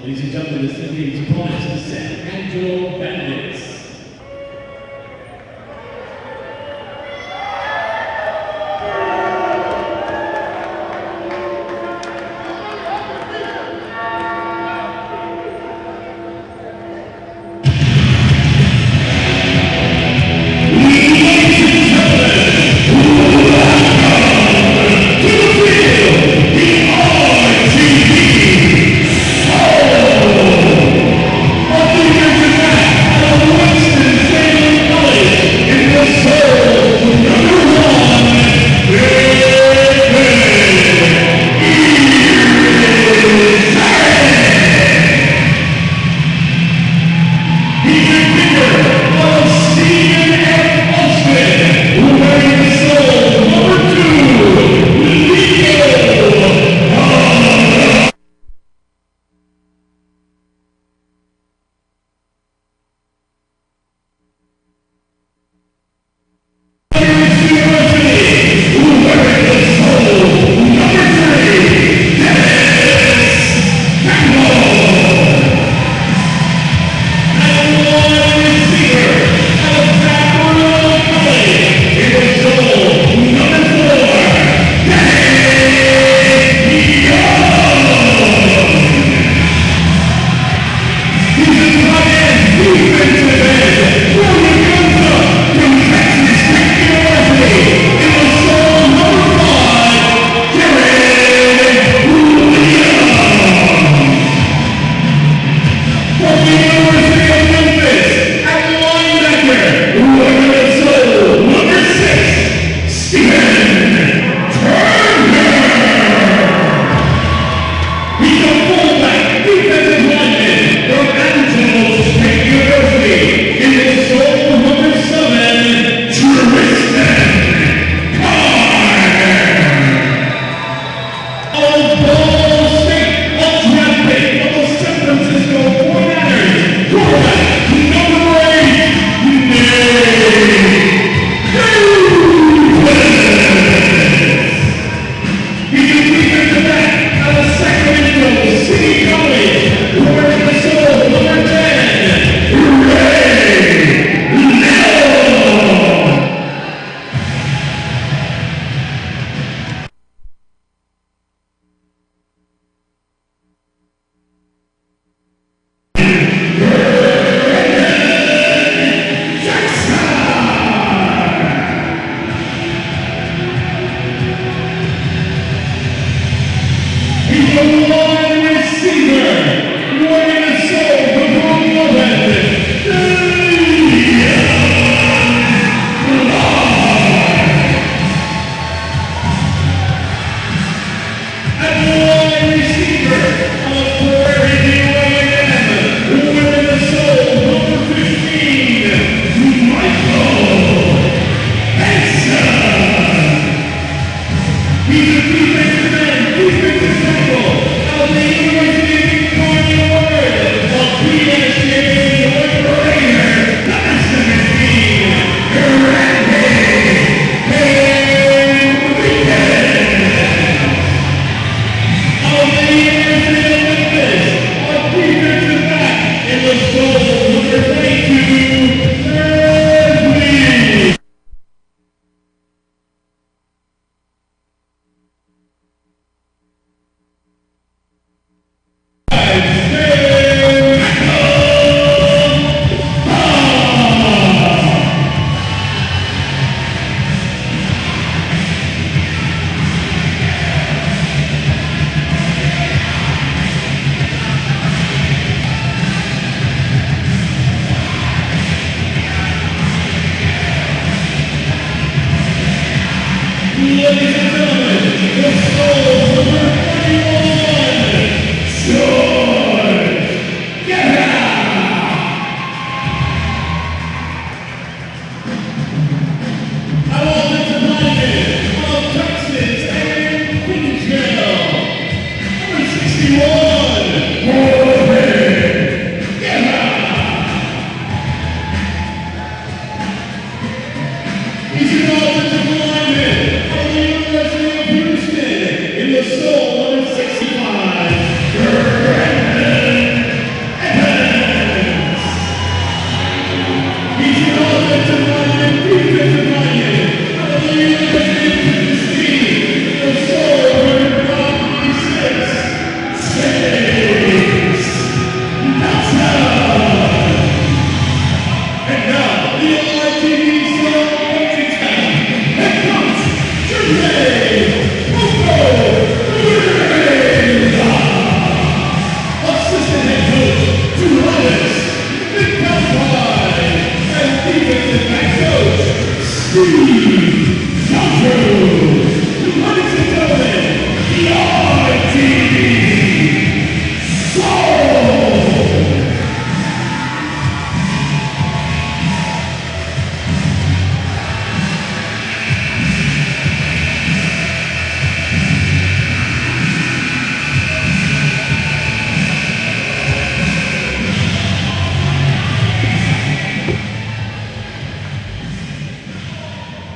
Ladies and gentlemen, this evening's opponents, the San Angelo Bandits.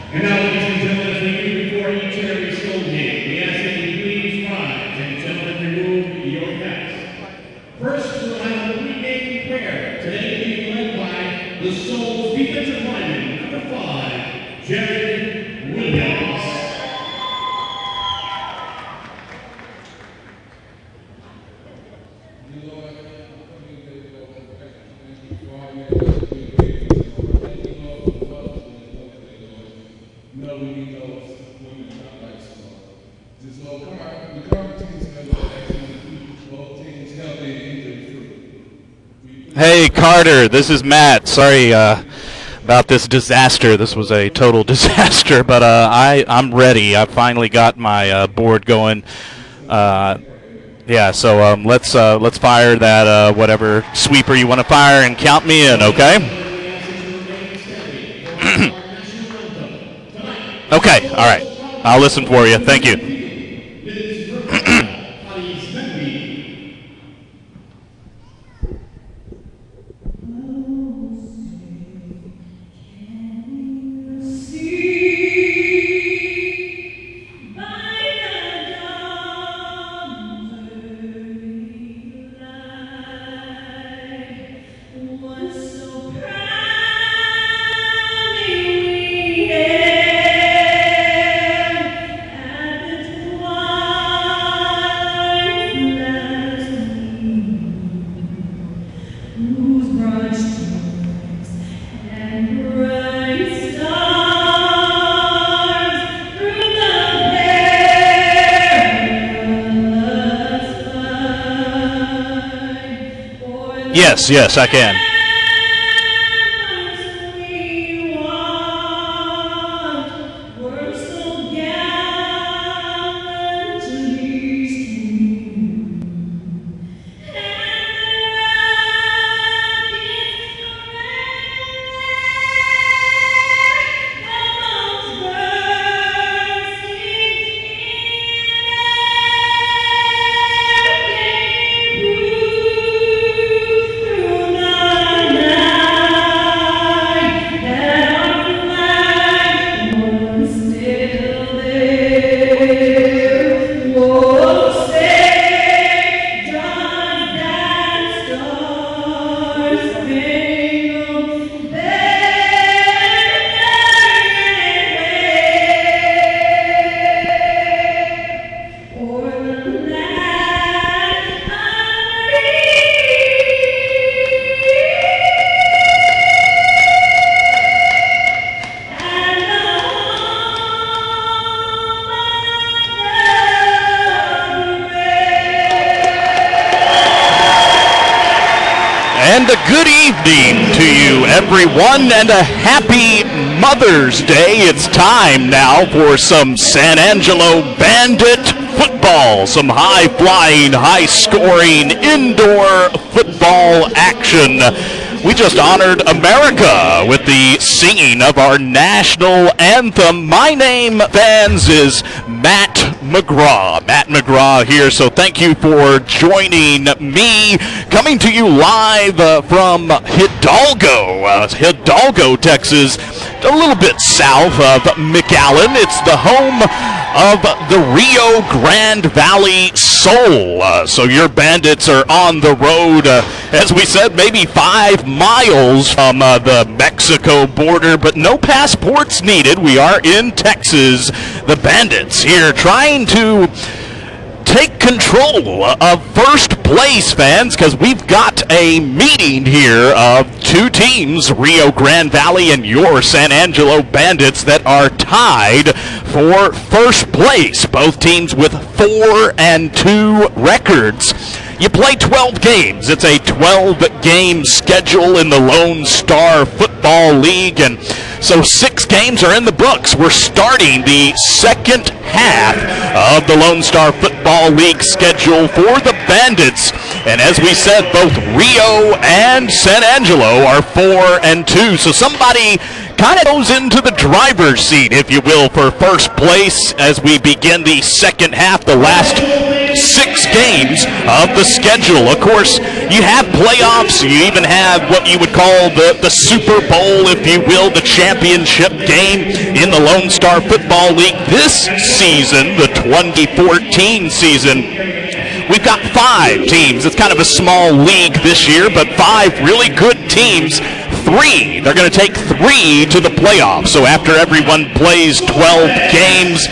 And now, ladies and gentlemen, as we do before each and every school game, we ask that you please rise and gentlemen remove your caps. First, we'll have a pregame prayer, today being led by the Souls defensive lineman, number 5, Jared Williams. No, we need those women not like so. Just go, come on, the current teams have both teams healthy and injury free. Hey Carter, this is Matt. Sorry about this disaster. This was a total disaster, but I'm ready. I finally got my board going. Yeah, so let's fire that whatever sweeper you want to fire and count me in, okay? Okay, all right. I'll listen for you. Thank you. Yes, I can. And a good evening to you, everyone, and a happy Mother's Day. It's time now for some San Angelo Bandit football, some high-flying, high-scoring indoor football action. We just honored America with the singing of our national anthem. My name, fans, is Matt McGraw. Matt McGraw here, so thank you for joining me. Coming to you live from Hidalgo, Texas, a little bit south of McAllen. It's the home of the Rio Grande Valley Soul. So your Bandits are on the road, as we said, maybe 5 miles from the Mexico border, but no passports needed. We are in Texas. The Bandits here trying to take control of first place, fans, because we've got a meeting here of 2 teams, Rio Grande Valley and your San Angelo Bandits, that are tied for first place. Both teams with 4-2 records. You play 12 games. It's a 12-game schedule in the Lone Star Football League, and so 6 games are in the books. We're starting the second half of the Lone Star Football League schedule for the Bandits. And as we said, both Rio and San Angelo are 4-2. So somebody kind of goes into the driver's seat, if you will, for first place as we begin the second half, the last 6 games of the schedule. Of course, you have playoffs. You even have what you would call the Super Bowl, if you will, the championship game in the Lone Star Football League. This season, the 2014 season, we've got 5 teams. It's kind of a small league this year, but 5 really good teams. 3, they're going to take 3 to the playoffs. So after everyone plays 12 games,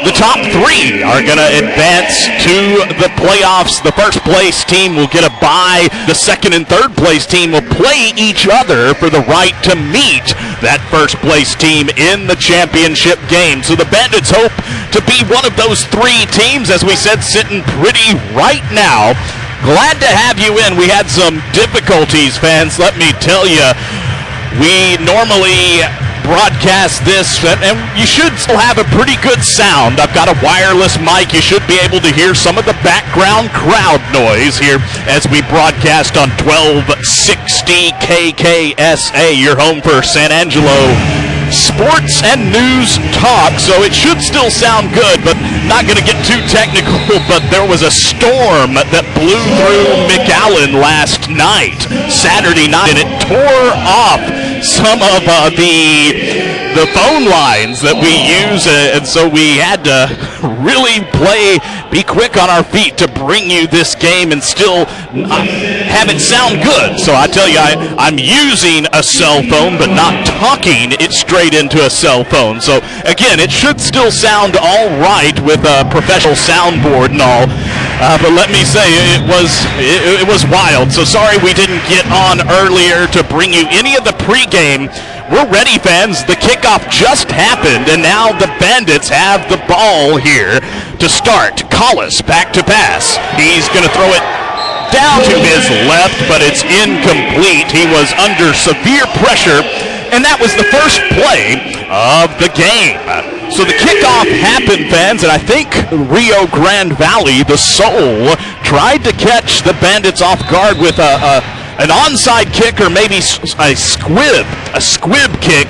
the top 3 are going to advance to the playoffs. The first place team will get a bye. The second and third place team will play each other for the right to meet that first place team in the championship game. So the Bandits hope to be one of those 3 teams, as we said, sitting pretty right now. Glad to have you in. We had some difficulties, fans, let me tell you. We normally broadcast this, and you should still have a pretty good sound. I've got a wireless mic. You should be able to hear some of the background crowd noise here as we broadcast on 1260 KKSA, your home for San Angelo sports and news talk. So it should still sound good, but not going to get too technical. But there was a storm that blew through McAllen last night, Saturday night, and it tore off some of the phone lines that we use, and so we had to really be quick on our feet to bring you this game and still have it sound good. So I tell you, I'm using a cell phone, but not talking it straight into a cell phone. So again, it should still sound all right with a professional soundboard and all. But let me say, it was wild. So sorry we didn't get on earlier to bring you any of the pregame. We're ready, fans. The kickoff just happened, and now the Bandits have the ball here to start. Collis back to pass. He's going to throw it down to his left, but it's incomplete. He was under severe pressure, and that was the first play of the game. So the kickoff happened, fans, and I think Rio Grande Valley, the Soul, tried to catch the Bandits off guard with an onside kick, or maybe a squib kick.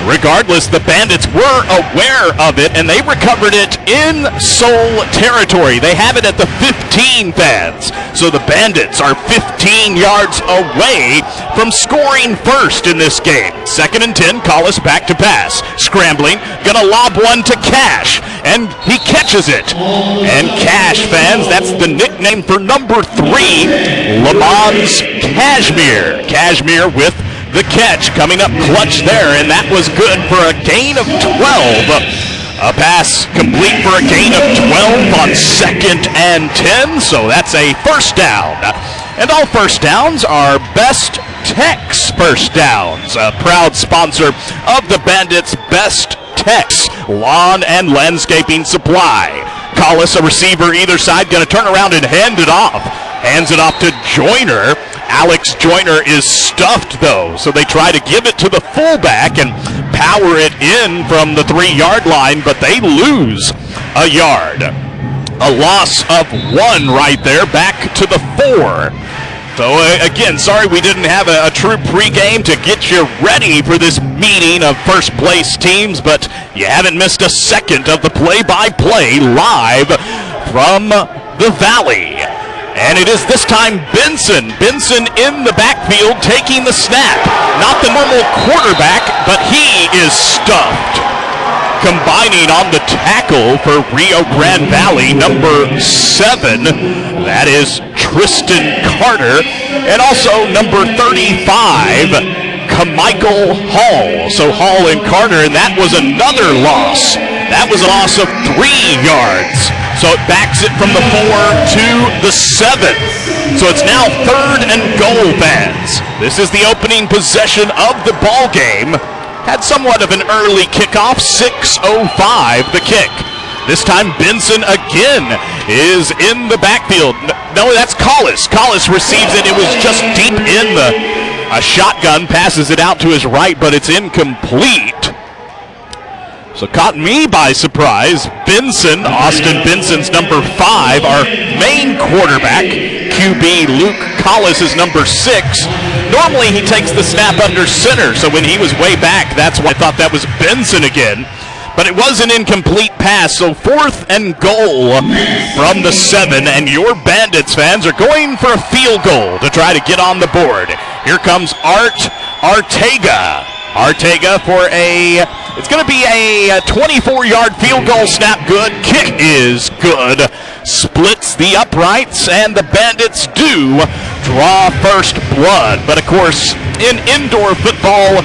Regardless, the Bandits were aware of it, and they recovered it in Soul territory. They have it at the 15, fans. So the Bandits are 15 yards away from scoring first in this game. 2nd and 10, Collis back to pass. Scrambling, gonna lob one to Cash, and he catches it. And Cash, fans, that's the nickname for number 3, Lamons Cashmere. Cashmere with the catch, coming up clutch there, and that was good for a gain of 12. A pass complete for a gain of 12 on 2nd and 10, so that's a first down. And all first downs are Best Tex first downs, a proud sponsor of the Bandits. Best Tex lawn and landscaping supply. Collis, a receiver either side, going to turn around and hand it off. Hands it off to Joyner. Alex Joyner is stuffed, though, so they try to give it to the fullback and power it in from the 3-yard line, but they lose a yard. A loss of 1 right there, back to the 4. So again, sorry we didn't have a true pregame to get you ready for this meeting of first place teams, but you haven't missed a second of the play-by-play live from the Valley. And it is this time Benson. Benson in the backfield taking the snap. Not the normal quarterback, but he is stuffed. Combining on the tackle for Rio Grande Valley, number 7, that is Tristan Carter, and also number 35, Michael Hall. So Hall and Carter, and that was another loss. That was a loss of 3 yards. So it backs it from the 4 to the 7. So it's now 3rd and goal, fans. This is the opening possession of the ball game. Had somewhat of an early kickoff, 6:05 the kick. This time Benson again is in the backfield. No, that's Collis. Collis receives it. It was just deep in a shotgun, passes it out to his right, but it's incomplete. So caught me by surprise. Benson, Austin Benson's number 5, our main quarterback. QB Luke Collis is number 6. Normally he takes the snap under center, so when he was way back, that's why I thought that was Benson again. But it was an incomplete pass, so 4th and goal from the 7, and your Bandits fans are going for a field goal to try to get on the board. Here comes Artega. Artega for it's going to be a 24-yard field goal, snap good, kick is good, splits the uprights, and the Bandits do draw first blood. But of course, in indoor football,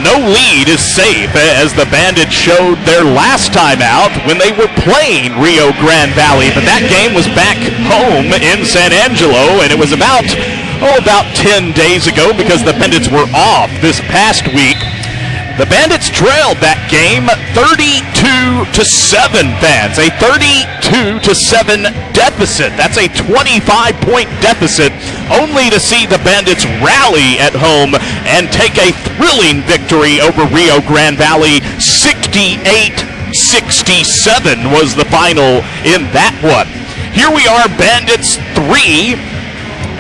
no lead is safe, as the Bandits showed their last time out when they were playing Rio Grande Valley. But that game was back home in San Angelo, and it was about 10 days ago because the Bandits were off this past week. The Bandits trailed that game 32-7, fans. A 32-7 deficit. That's a 25-point deficit, only to see the Bandits rally at home and take a thrilling victory over Rio Grande Valley. 68-67 was the final in that one. Here we are, Bandits 3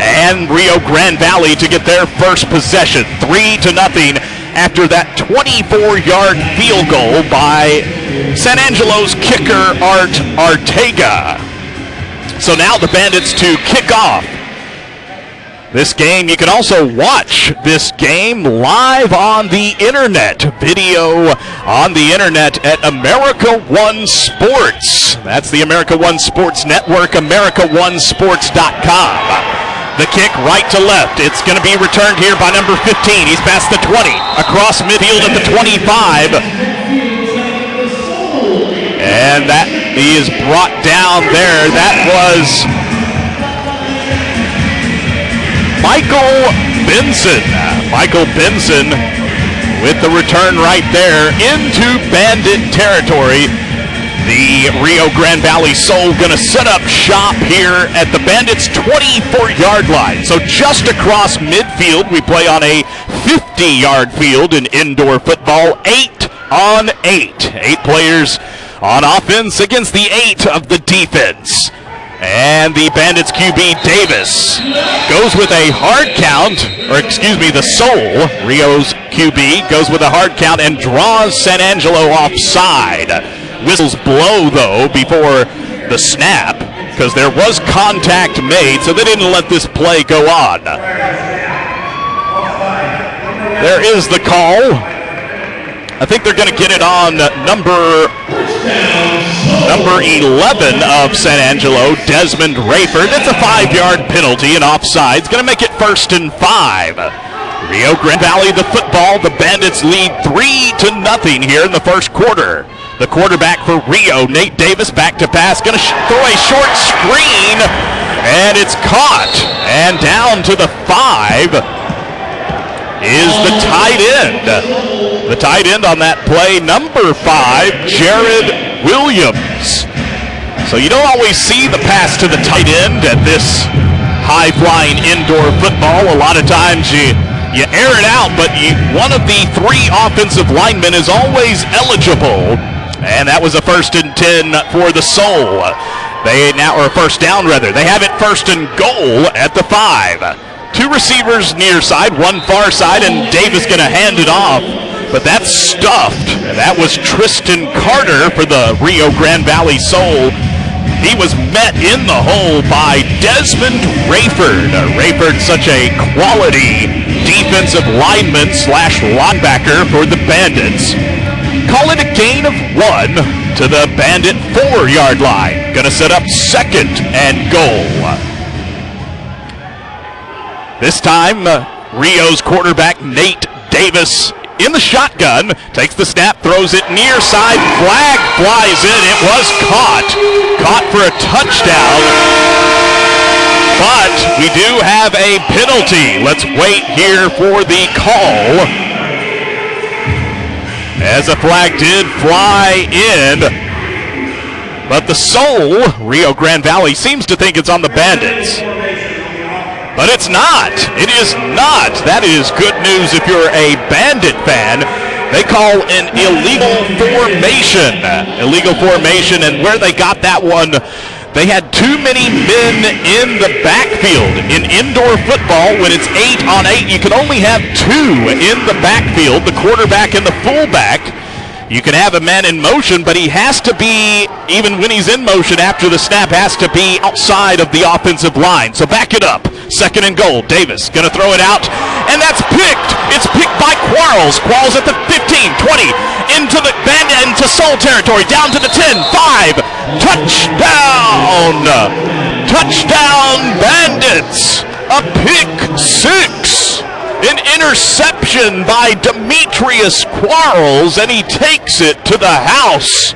and Rio Grande Valley to get their first possession, 3-0. After that 24-yard field goal by San Angelo's kicker, Artega. So now the Bandits to kick off this game. You can also watch this game live on the internet. Video on the internet at America One Sports. That's the America One Sports Network, AmericaOneSports.com. The kick right to left. It's going to be returned here by number 15. He's past the 20. Across midfield at the 25. And that he is brought down there. That was Michael Benson. Michael Benson with the return right there into Bandit territory. The Rio Grande Valley Soul going to set up shop here at the Bandits' 24-yard line. So just across midfield, we play on a 50-yard field in indoor football, 8-on-8. 8 players on offense against the 8 of the defense. And the Bandits QB Davis goes with a hard count, the Soul, Rio's QB, goes with a hard count and draws San Angelo offside. Whistles blow, though, before the snap, because there was contact made, so they didn't let this play go on. There is the call. I think they're going to get it on number 11 of San Angelo, Desmond Rayford. It's a 5-yard penalty and offside. It's going to make it 1st and 5. Rio Grande Valley, the football. The Bandits lead 3-0 here in the first quarter. The quarterback for Rio, Nate Davis, back to pass, going to throw a short screen, and it's caught. And down to the 5 is the tight end. The tight end on that play, number 5, Jared Williams. So you don't always see the pass to the tight end at this high-flying indoor football. A lot of times you air it out, but one of the 3 offensive linemen is always eligible. And that was a 1st and 10 for the Soul. They now, or first down rather. They have it first and goal at the 5. 2 receivers near side, 1 far side, and Davis going to hand it off. But that's stuffed. And that was Tristan Carter for the Rio Grande Valley Soul. He was met in the hole by Desmond Rayford. Rayford, such a quality defensive lineman / linebacker for the Bandits. Call it a gain of 1 to the Bandit 4-yard line. Gonna set up second and goal. This time, Rio's quarterback Nate Davis in the shotgun, takes the snap, throws it near side, flag flies in. It was caught for a touchdown. But we do have a penalty. Let's wait here for the call, as a flag did fly in. But the Soul, Rio Grande Valley, seems to think it's on the Bandits. But it's not. It is not. That is good news if you're a Bandit fan. They call an illegal formation. Illegal formation, and where they got that one, they had too many men in the backfield. In indoor football, when it's 8 on 8, you can only have 2 in the backfield, the quarterback and the fullback. You can have a man in motion, but he has to be, even when he's in motion after the snap, has to be outside of the offensive line. So back it up. Second and goal. Davis going to throw it out, and that's picked. It's picked by Quarles. Quarles at the 15, 20, into the Bandit, into Soul territory, down to the 10, 5. Touchdown! Touchdown Bandits! A pick 6. An interception by Demetrius Quarles, and he takes it to the house.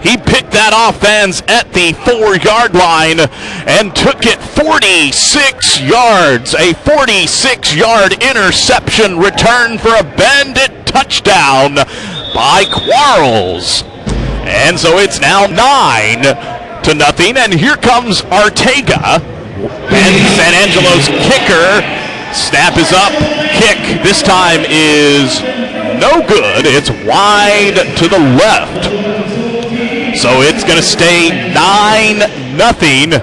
He picked that off, fans, at the 4-yard line and took it 46 yards. A 46-yard interception return for a Bandit touchdown by Quarles. And so it's now 9-0, and here comes Ortega, and San Angelo's kicker. Snap is up, kick this time is no good. It's wide to the left. So it's going to stay 9-0.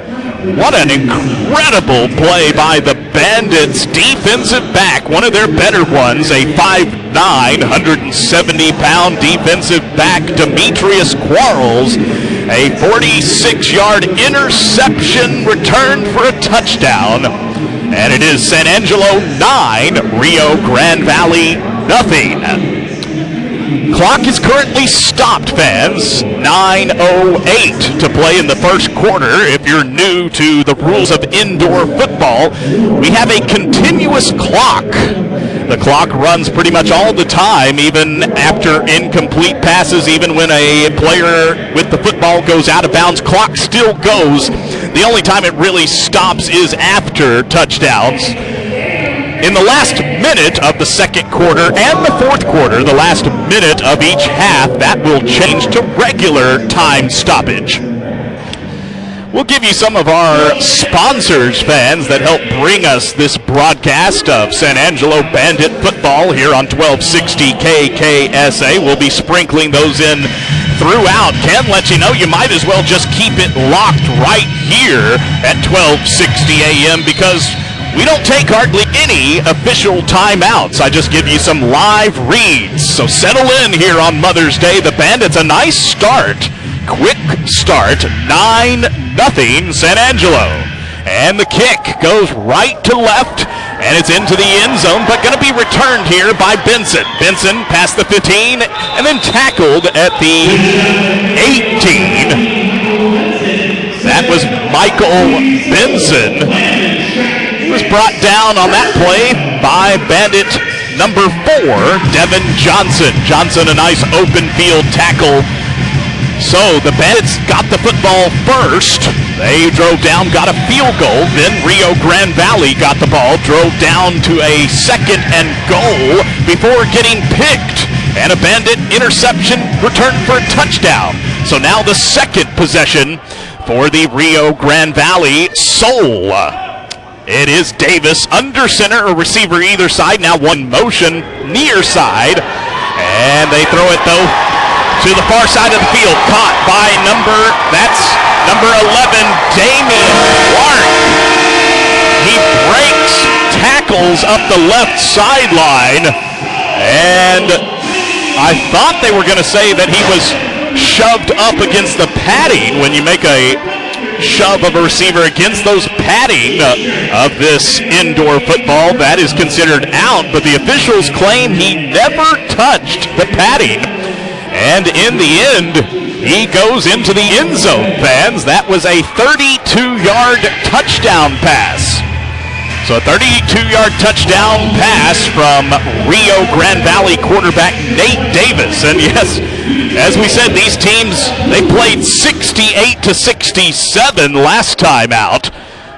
What an incredible play by the Bandits defensive back, one of their better ones, a 5'9", 170-pound defensive back, Demetrius Quarles. A 46-yard interception returned for a touchdown. And it is San Angelo 9, Rio Grande Valley 0. Clock is currently stopped, fans. 9:08 to play in the first quarter. If you're new to the rules of indoor football, we have a continuous clock. The clock runs pretty much all the time, even after incomplete passes, even when a player with the football goes out of bounds, clock still goes. The only time it really stops is after touchdowns. In the last minute of the second quarter and the fourth quarter, the last minute of each half, that will change to regular time stoppage. We'll give you some of our sponsors, fans, that help bring us this broadcast of San Angelo Bandit football here on 1260 KKSA. We'll be sprinkling those in throughout. Ken let you know you might as well just keep it locked right here at 1260 AM because we don't take hardly any official timeouts. I just give you some live reads. So settle in here on Mother's Day. The Bandits, a nice start. Quick start, 9-0 San Angelo. And the kick goes right to left, and it's into the end zone, but going to be returned here by Benson. Benson past the 15, and then tackled at the 18. That was Michael Benson. He was brought down on that play by Bandit number 4, Devin Johnson. Johnson, a nice open field tackle. So the Bandits got the football first. They drove down, got a field goal. Then Rio Grande Valley got the ball, drove down to a second and goal before getting picked. And a Bandit interception returned for a touchdown. So now the second possession for the Rio Grande Valley Soul. It is Davis under center, a receiver either side. Now one motion near side. And they throw it, though, to the far side of the field, caught by number 11, Damian Clark. He breaks tackles up the left sideline, and I thought they were going to say that he was shoved up against the padding. When you make a shove of a receiver against those padding of this indoor football, that is considered out, but the officials claim he never touched the padding, and in the end he goes into the end zone, fans. That was a 32-yard touchdown pass. So a 32-yard touchdown pass from Rio Grande Valley quarterback Nate Davis. And yes, as we said, these teams, they played 68-67 last time out.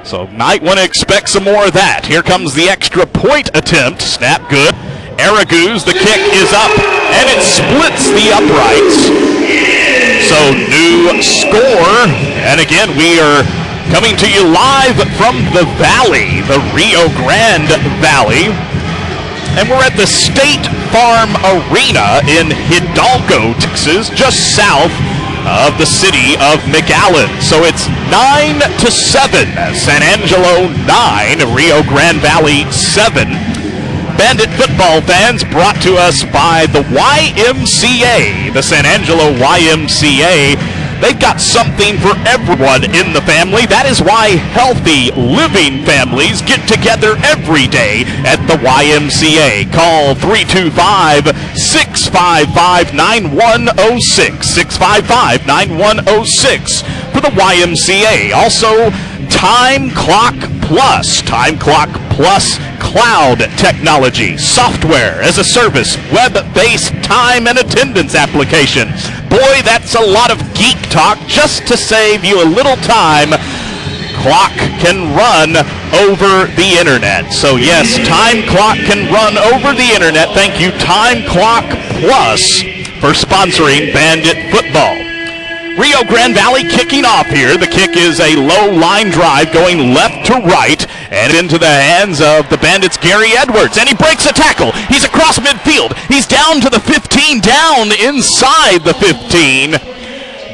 So might want to expect some more of that. Here comes the extra point attempt. Snap good. Araguz, the kick is up, and it splits the uprights. So new score. And again, we are coming to you live from the Valley, the Rio Grande Valley. And we're at the State Farm Arena in Hidalgo, Texas, just south of the city of McAllen. So it's 9-7, San Angelo 9, Rio Grande Valley 7. Bandit football fans brought to us by the YMCA, the San Angelo YMCA. They've got something for everyone in the family. That is why healthy living families get together every day at the YMCA. Call 325-655-9106. 655-9106 for the YMCA. Also, Time Clock Plus. Time Clock Plus cloud technology, software as a service, web-based time and attendance application. Boy, that's a lot of geek talk just to save you a little time. Clock can run over the internet. So yes, Time Clock can run over the internet. Thank you, Time Clock Plus, for sponsoring Bandit football. Rio Grande Valley kicking off here. The kick is a low line drive going left to right and into the hands of the Bandits' Gary Edwards. And he breaks a tackle. He's across midfield. He's down to the 15, down inside the 15.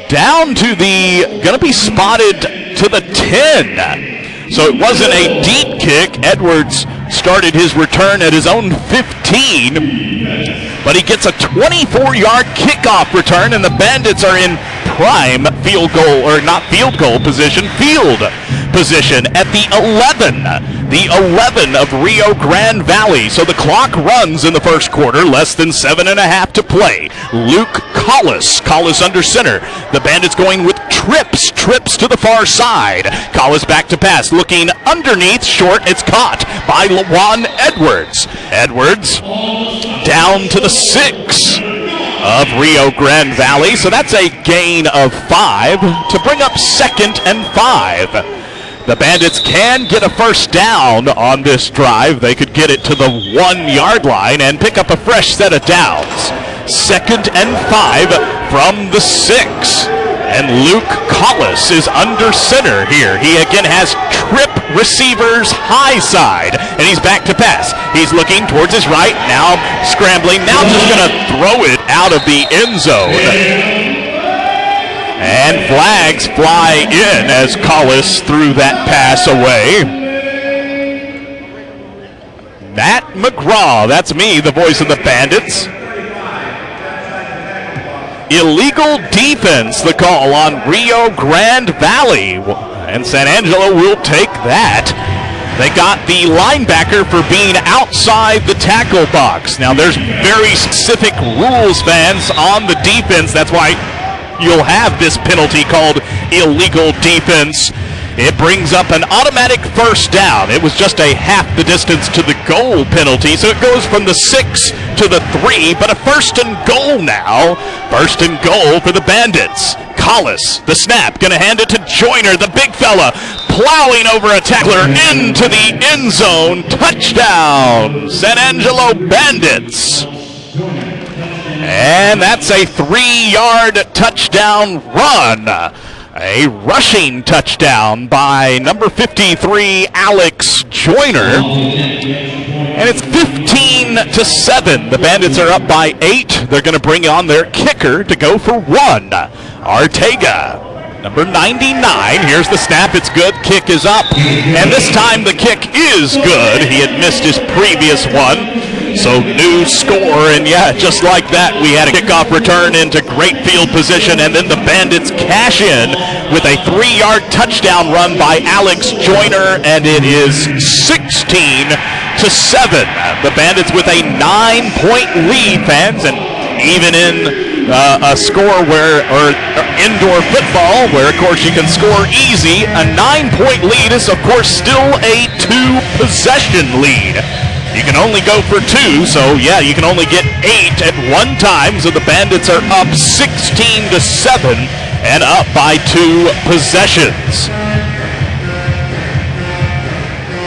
Down to the, going to be spotted to the 10. So it wasn't a deep kick. Edwards started his return at his own 15. But he gets a 24-yard kickoff return, and the Bandits are in prime field goal, or not field goal position, field position at the 11. The 11 of Rio Grande Valley. So the clock runs in the first quarter, less than 7.5 to play. Luke Collis under center. The Bandits going with trips to the far side. Collis back to pass, looking underneath, short, it's caught by Lawan Edwards. Edwards down to the 6 of Rio Grande Valley. So that's a gain of 5 to bring up 2nd and 5. The Bandits can get a first down on this drive. They could get it to the 1-yard line and pick up a fresh set of downs. 2nd and 5 from the 6. And Luke Collis is under center here. He again has trip receivers high side, and he's back to pass. He's looking towards his right, now scrambling, now just going to throw it out of the end zone. And flags fly in as Collis threw that pass away. Matt McGraw, that's me, the voice of the Bandits. Illegal defense, the call on Rio Grande Valley, and San Angelo will take that. They got the linebacker for being outside the tackle box. Now there's very specific rules, fans, on the defense. That's why you'll have this penalty called illegal defense. It brings up an automatic first down. It was just a half the distance to the goal penalty, so it goes from the 6 to the 3, but a first and goal now. First and goal for the Bandits. Collis, the snap, gonna hand it to Joyner, the big fella, plowing over a tackler into the end zone. Touchdown, San Angelo Bandits. And that's a 3-yard touchdown run. A rushing touchdown by number 53, Alex Joyner. And it's 15-7. The Bandits are up by 8. They're going to bring on their kicker to go for 1. Arteaga, number 99. Here's the snap. It's good. Kick is up. And this time the kick is good. He had missed his previous one. So new score, and yeah, just like that, we had a kickoff return into great field position, and then the Bandits cash in with a 3-yard touchdown run by Alex Joyner, and it is 16-7. The Bandits with a 9-point lead, fans, and even in a score where, or indoor football, where of course you can score easy, a 9-point lead is of course still a 2-possession lead. You can only go for 2, so yeah, you can only get 8 at one time, so the Bandits are up 16-7 and up by 2 possessions.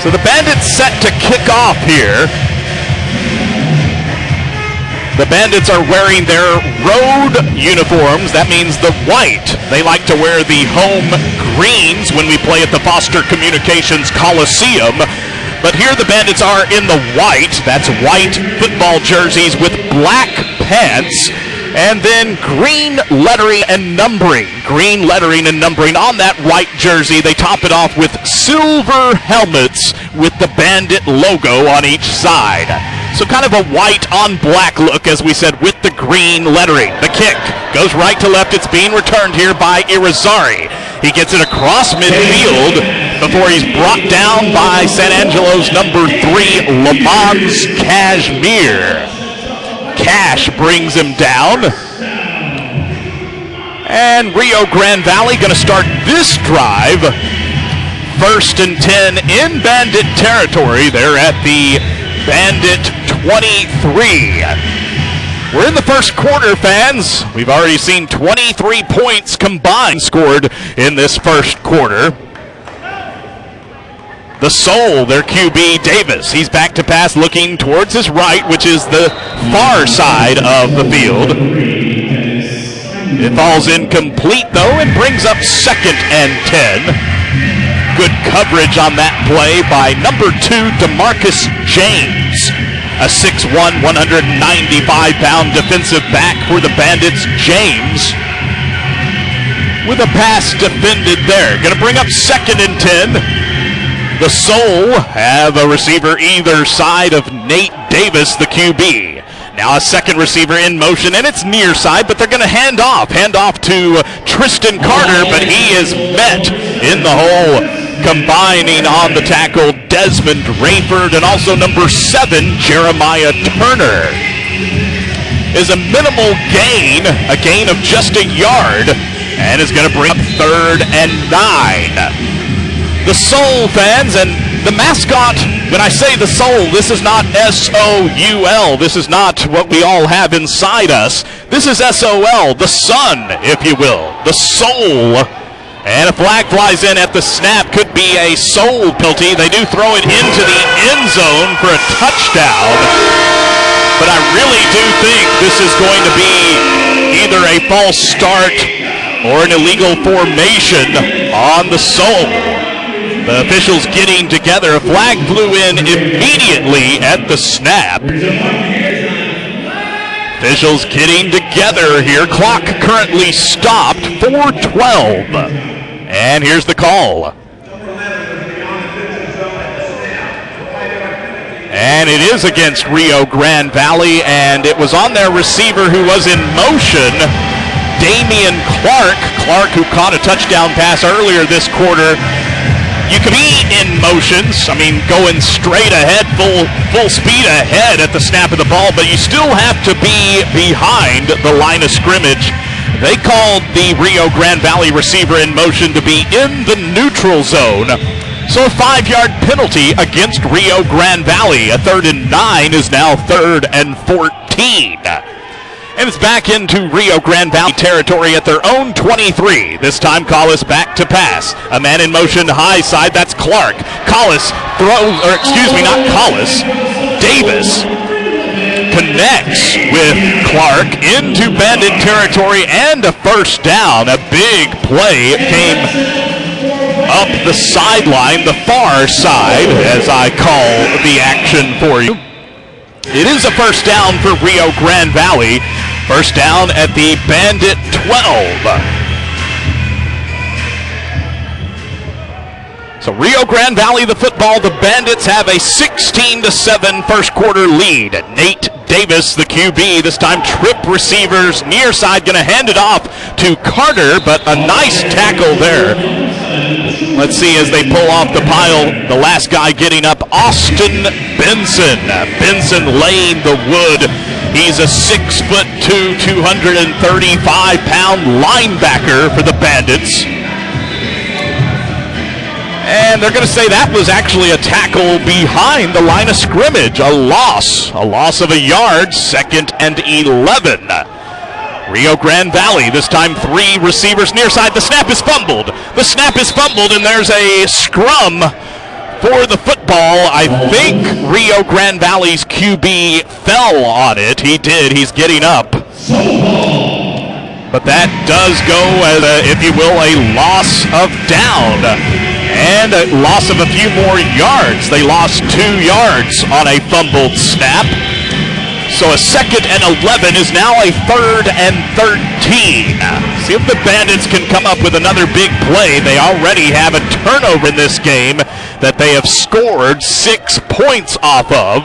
So the Bandits set to kick off here. The Bandits are wearing their road uniforms. That means the white. They like to wear the home greens when we play at the Foster Communications Coliseum. But here the Bandits are in the white. That's white football jerseys with black pants. And then green lettering and numbering. Green lettering and numbering on that white jersey. They top it off with silver helmets with the Bandit logo on each side. So kind of a white on black look, as we said, with the green lettering. The kick goes right to left. It's being returned here by Irizarry. He gets it across midfield before he's brought down by San Angelo's number 3, Lamons Cashmere. Cash brings him down. And Rio Grande Valley going to start this drive. 1st and 10 in Bandit territory. They're at the Bandit 23. We're in the first quarter, fans. We've already seen 23 points combined scored in this first quarter. The Soul, their QB, Davis. He's back to pass, looking towards his right, which is the far side of the field. It falls incomplete, though, and brings up 2nd and 10. Good coverage on that play by number 2, DeMarcus James. A 6'1", 195-pound defensive back for the Bandits. James with a pass defended there. Going to bring up 2nd and 10. The Soul have a receiver either side of Nate Davis, the QB. Now a second receiver in motion, and it's near side, but they're going to hand off to Tristan Carter, but he is met in the hole, combining on the tackle Desmond Rayford, and also number 7, Jeremiah Turner. Is a minimal gain, a gain of just a yard, and is going to bring up 3rd and 9. The Soul, fans, and the mascot, when I say the Soul, this is not S-O-U-L. This is not what we all have inside us. This is S-O-L, the sun, if you will, the soul. And a flag flies in at the snap. Could be a soul penalty. They do throw it into the end zone for a touchdown. But I really do think this is going to be either a false start or an illegal formation on the Soul. The officials getting together. A flag flew in immediately at the snap. Officials getting together here. Clock currently stopped. 4:12. And here's the call. And it is against Rio Grande Valley, and it was on their receiver who was in motion, Damian Clark. Clark, who caught a touchdown pass earlier this quarter. You can be in motions, going straight ahead, full speed ahead at the snap of the ball, but you still have to be behind the line of scrimmage. They called the Rio Grande Valley receiver in motion to be in the neutral zone. So a 5-yard penalty against Rio Grande Valley. A 3rd and 9 is now 3rd and 14. And it's back into Rio Grande Valley territory at their own 23. This time Collis back to pass. A man in motion, high side, that's Clark. Collis throws, or excuse me, not Collis. Davis connects with Clark into Bandit territory and a first down. A big play. It came up the sideline, the far side, as I call the action for you. It is a first down for Rio Grande Valley. First down at the Bandit 12. So Rio Grande Valley, the football, the Bandits have a 16-7 first quarter lead. Nate Davis, the QB, this time trip receivers near side, going to hand it off to Carter, but a nice tackle there. Let's see as they pull off the pile, the last guy getting up, Austin Benson. Benson laying the wood. He's a 6'2", 235-pound linebacker for the Bandits. And they're going to say that was actually a tackle behind the line of scrimmage. A loss of a yard, 2nd and 11. Rio Grande Valley, this time 3 receivers near side. The snap is fumbled. And there's a scrum for the football. I think Rio Grande Valley's QB fell on it. He did. He's getting up. But that does go as, if you will, a loss of down. And a loss of a few more yards. They lost 2 yards on a fumbled snap. So a 2nd and 11 is now a 3rd and 13. See if the Bandits can come up with another big play. They already have a turnover in this game that they have scored 6 points off of.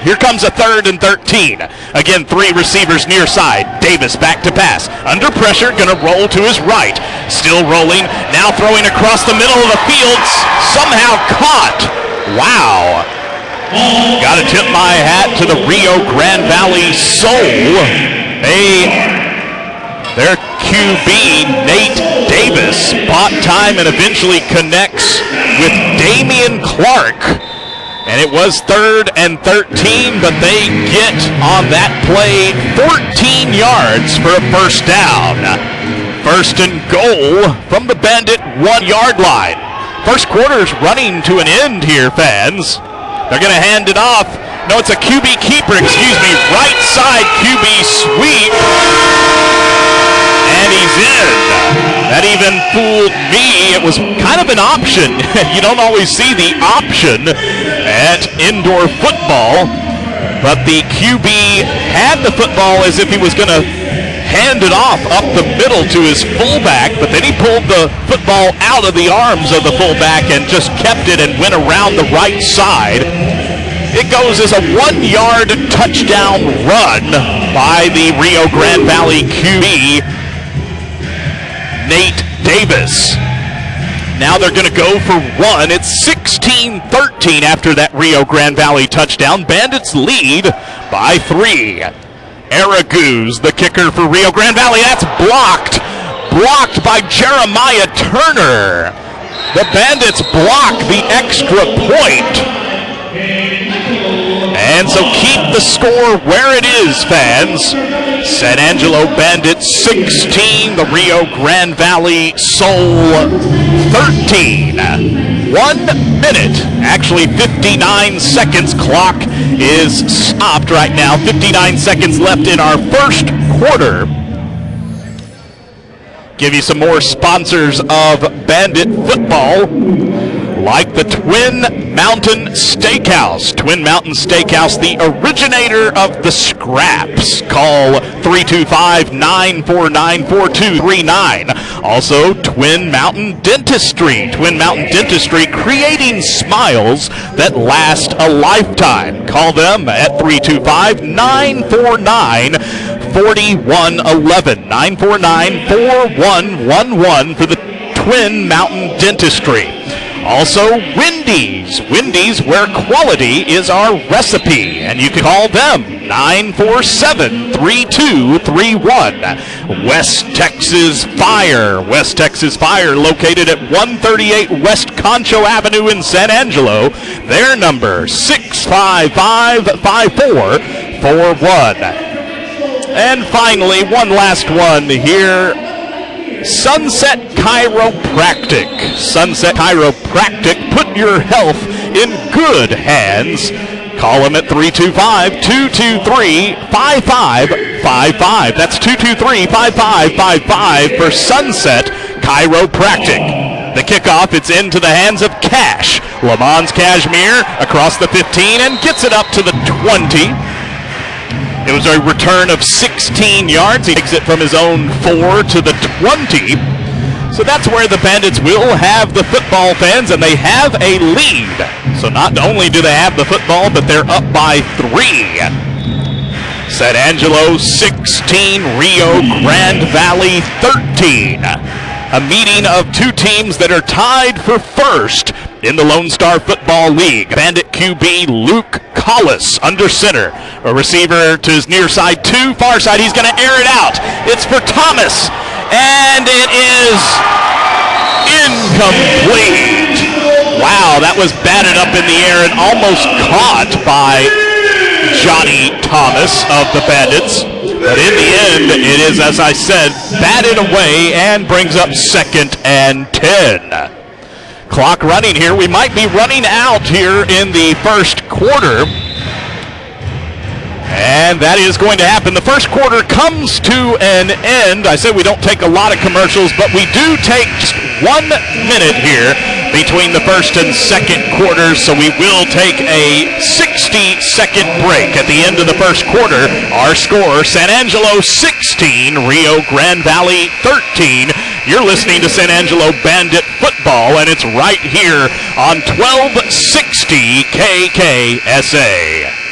Here comes a 3rd and 13. Again, 3 receivers near side. Davis back to pass. Under pressure, going to roll to his right. Still rolling. Now throwing across the middle of the field. Somehow caught. Wow. Got to tip my hat to the Rio Grande Valley Soul. Their QB, Nate Davis, bought time and eventually connects with Damian Clark. And it was 3rd and 13, but they get on that play 14 yards for a first down. 1st and goal from the Bandit 1-yard line. First quarter's running to an end here, fans. They're going to hand it off. No, it's a QB keeper, right side QB sweep. And he's in. That even fooled me. It was kind of an option. You don't always see the option at indoor football, but the QB had the football as if he was going to hand it off up the middle to his fullback, but then he pulled the football out of the arms of the fullback and just kept it and went around the right side. It goes as a 1-yard touchdown run by the Rio Grande Valley QB, Nate Davis. Now they're going to go for 1. It's 16-13 after that Rio Grande Valley touchdown. Bandits lead by 3. Araguz, the kicker for Rio Grande Valley. That's blocked by Jeremiah Turner. The Bandits block the extra point. And so keep the score where it is, fans. San Angelo Bandits 16, the Rio Grande Valley Soul 13. 1 minute, actually 59 seconds. Clock is stopped right now. 59 seconds left in our first quarter. Give you some more sponsors of Bandit football, like the Twin Mountain Steakhouse. Twin Mountain Steakhouse, the originator of the scraps. Call 325-949-4239. Also, Twin Mountain Dentistry. Twin Mountain Dentistry, creating smiles that last a lifetime. Call them at 325-949-4111. 949-4111 for the Twin Mountain Dentistry. Also, Wendy's. Wendy's, where quality is our recipe. And you can call them 947-3231. West Texas Fire. West Texas Fire, located at 138 West Concho Avenue in San Angelo. Their number, 655-5441. And finally, one last one here. Sunset Chiropractic. Sunset Chiropractic, put your health in good hands. Call them at 325-223-5555. That's 223-5555 for Sunset Chiropractic. The kickoff, it's into the hands of Cash. Lamons Cashmere across the 15 and gets it up to the 20. It was a return of 16 yards. He takes it from his own 4 to the 20. So that's where the Bandits will have the football, fans, and they have a lead. So not only do they have the football, but they're up by 3. San Angelo 16, Rio Grande Valley 13. A meeting of two teams that are tied for first in the Lone Star Football League. Bandit QB Luke Collis under center. A receiver to his near side, far side. He's going to air it out. It's for Thomas, and it is incomplete. Wow, that was batted up in the air and almost caught by Johnny Thomas of the Bandits. But in the end, it is, as I said, batted away and brings up 2nd and 10. Clock running here. We might be running out here in the first quarter. And that is going to happen. The first quarter comes to an end. I said we don't take a lot of commercials, but we do take just 1 minute here between the first and second quarters, so we will take a 60-second break at the end of the first quarter. Our score, San Angelo 16, Rio Grande Valley 13. You're listening to San Angelo Bandit Football, and it's right here on 1260 KKSA.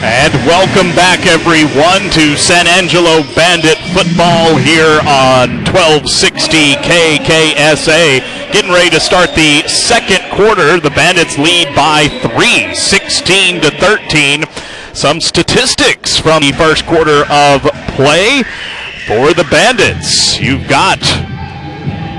And welcome back, everyone, to San Angelo Bandit Football here on 1260 KKSA. Getting ready to start the second quarter. The Bandits lead by 3, 16-13. Some statistics from the first quarter of play for the Bandits. You've got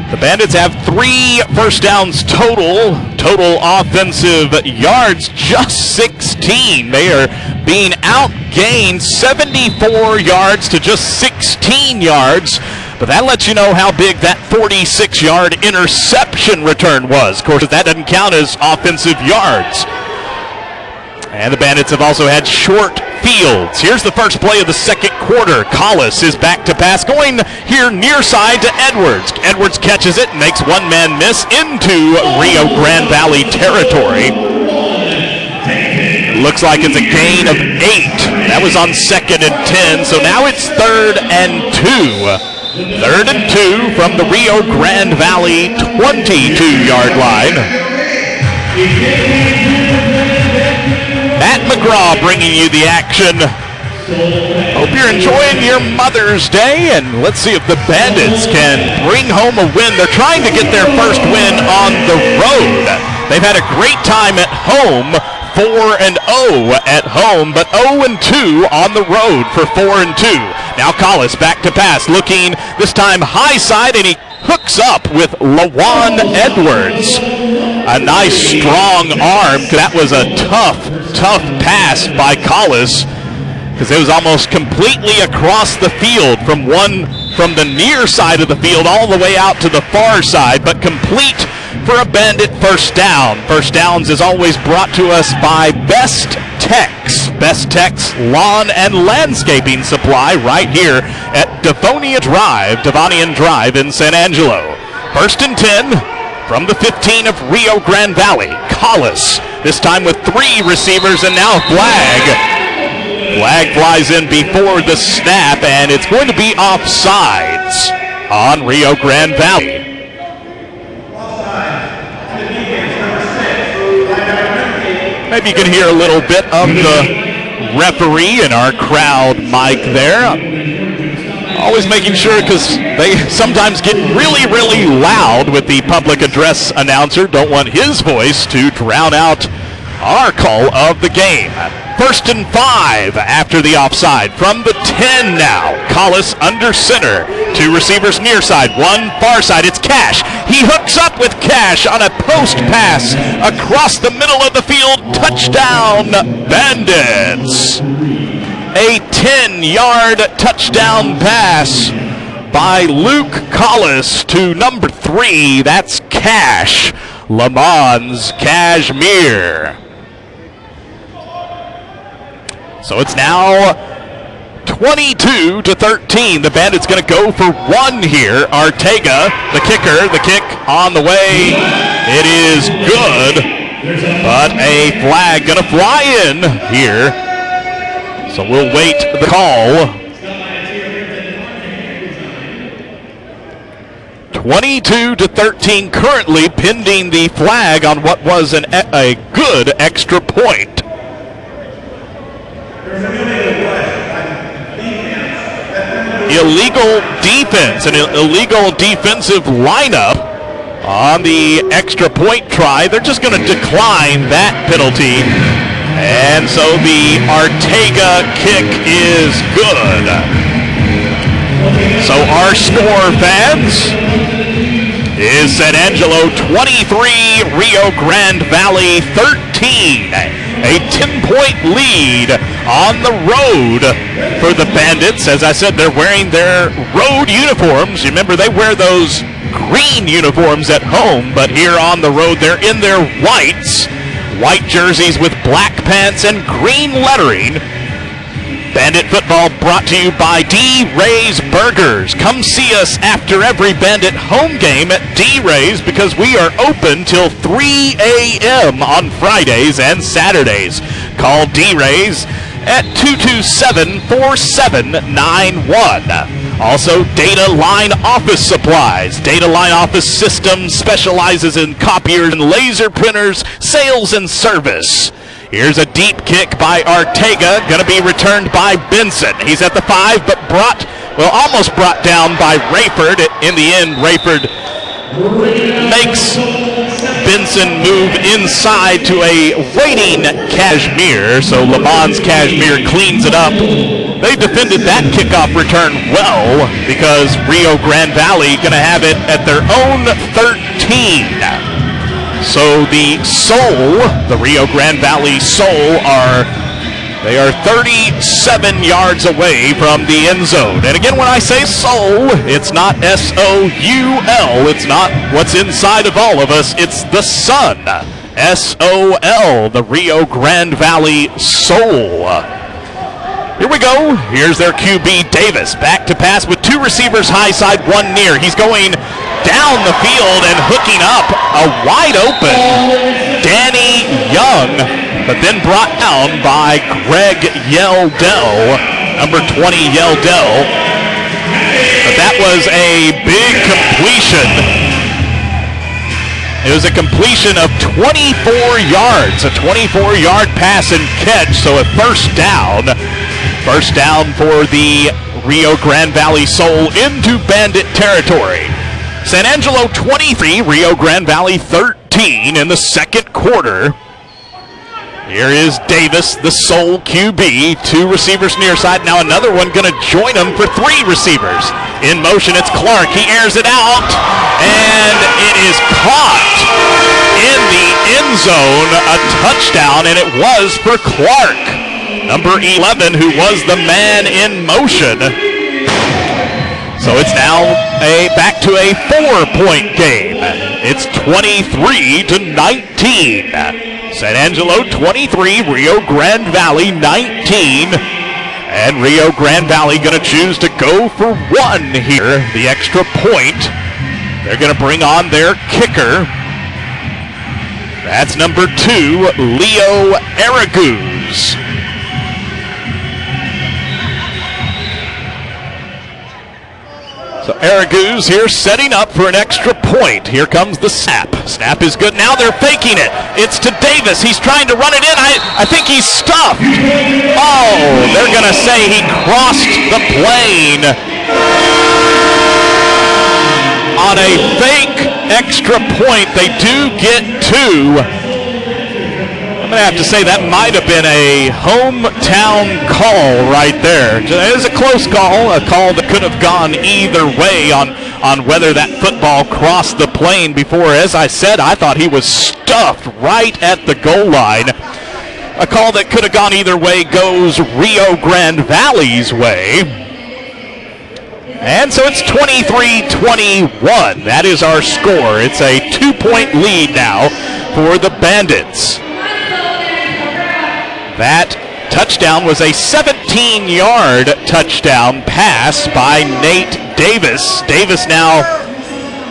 the Bandits have 3 first downs total. Total offensive yards, just 16. They are being outgained 74 yards to just 16 yards. But that lets you know how big that 46-yard interception return was. Of course, that doesn't count as offensive yards. And the Bandits have also had short fields. Here's the first play of the second quarter. Collis is back to pass, going here near side to Edwards. Edwards catches it and makes one man miss into Rio Grande Valley territory. Looks like it's a gain of 8. That was on 2nd and 10, so now it's 3rd and 2. 3rd and 2 from the Rio Grande Valley 22-yard line. Matt McGraw bringing you the action. Hope you're enjoying your Mother's Day, and let's see if the Bandits can bring home a win. They're trying to get their first win on the road. They've had a great time at home, 4-0 at home, but 0-2 on the road for 4-2. Now Collis back to pass, looking this time high side, and he hooks up with Lawan Edwards. A nice strong arm. That was a tough pass by Collis, because it was almost completely across the field from the near side of the field all the way out to the far side, but complete for a Bandit first down. First downs is always brought to us by Best Tex. Best Tex Lawn and Landscaping Supply right here at Devonian Drive in San Angelo. First and 10 from the 15 of Rio Grande Valley. Collis, this time with 3 receivers, and now a flag. Flag flies in before the snap, and it's going to be offsides on Rio Grande Valley. Maybe you can hear a little bit of the referee in our crowd mic there. Always making sure, because they sometimes get really, really loud with the public address announcer. Don't want his voice to drown out our call of the game. 1st and 5 after the offside. From the 10 now. Collis under center. 2 receivers near side. 1 far side. It's Cash. He hooks up with Cash on a post pass across the middle of the field. Touchdown, Bandits. A 10-yard touchdown pass by Luke Collis to number 3. That's Cash. Le Mans Cashmere. So it's now 22-13. The Bandits going to go for 1 here. Arteaga, the kicker, the kick on the way. It is good, but a flag going to fly in here. So we'll wait the call. 22-13 currently pending the flag on what was a good extra point. Illegal defense, an illegal defensive lineup on the extra point try. They're just going to decline that penalty. And so the Arteaga kick is good. So our score, fans, is San Angelo 23, Rio Grande Valley 13. A 10-point lead on the road for the Bandits. As I said, they're wearing their road uniforms. You remember, they wear those green uniforms at home, but here on the road, they're in their whites. White jerseys with black pants and green lettering. Bandit football brought to you by D. Ray's Burgers. Come see us after every Bandit home game at D. Ray's, because we are open till 3 a.m. on Fridays and Saturdays. Call D. Ray's at 227-4791. Also, Data Line Office Supplies. Data Line Office Systems specializes in copiers and laser printers, sales and service. Here's a deep kick by Arteaga, going to be returned by Benson. He's at the 5, but almost brought down by Rayford. In the end, Rayford makes Benson move inside to a waiting Cashmere, so Le Mans Cashmere cleans it up. They defended that kickoff return well, because Rio Grande Valley going to have it at their own 13. So the Soul, the Rio Grande Valley Soul, they are 37 yards away from the end zone. And again, when I say Soul, it's not S-O-U-L. It's not what's inside of all of us. It's the sun. S-O-L, the Rio Grande Valley Soul. Here we go. Here's their QB, Davis. Back to pass with 2 receivers high side, 1 near. He's going down the field and hooking up a wide open Danny Young, but then brought down by Greg Yeldell, number 20 Yeldell. But that was a big completion. It was a completion of 24 yards, a 24-yard pass and catch, so a first down. First down for the Rio Grande Valley Soul into Bandit territory. San Angelo 23, Rio Grande Valley 13 in the second quarter. Here is Davis, the Soul QB, 2 receivers near side. Now another one going to join him for 3 receivers. In motion, it's Clark. He airs it out, and it is caught in the end zone. A touchdown, and it was for Clark, number 11, who was the man in motion. So it's now back to a 4-point game. It's 23-19. San Angelo 23, Rio Grande Valley 19. And Rio Grande Valley going to choose to go for 1 here, the extra point. They're going to bring on their kicker. That's number 2, Leo Araguz. So Araguz here setting up for an extra point. Here comes the snap. Snap is good. Now they're faking it. It's to Davis. He's trying to run it in. I think he's stuffed. Oh, they're going to say he crossed the plane on a fake extra point. They do get two. I'm going to have to say that might have been a hometown call right there. It is a close call, a call that could have gone either way on whether that football crossed the plane before. As I said, I thought he was stuffed right at the goal line. A call that could have gone either way goes Rio Grande Valley's way. And so it's 23-21. That is our score. It's a 2-point lead now for the Bandits. That touchdown was a 17-yard touchdown pass by Nate Davis. Davis now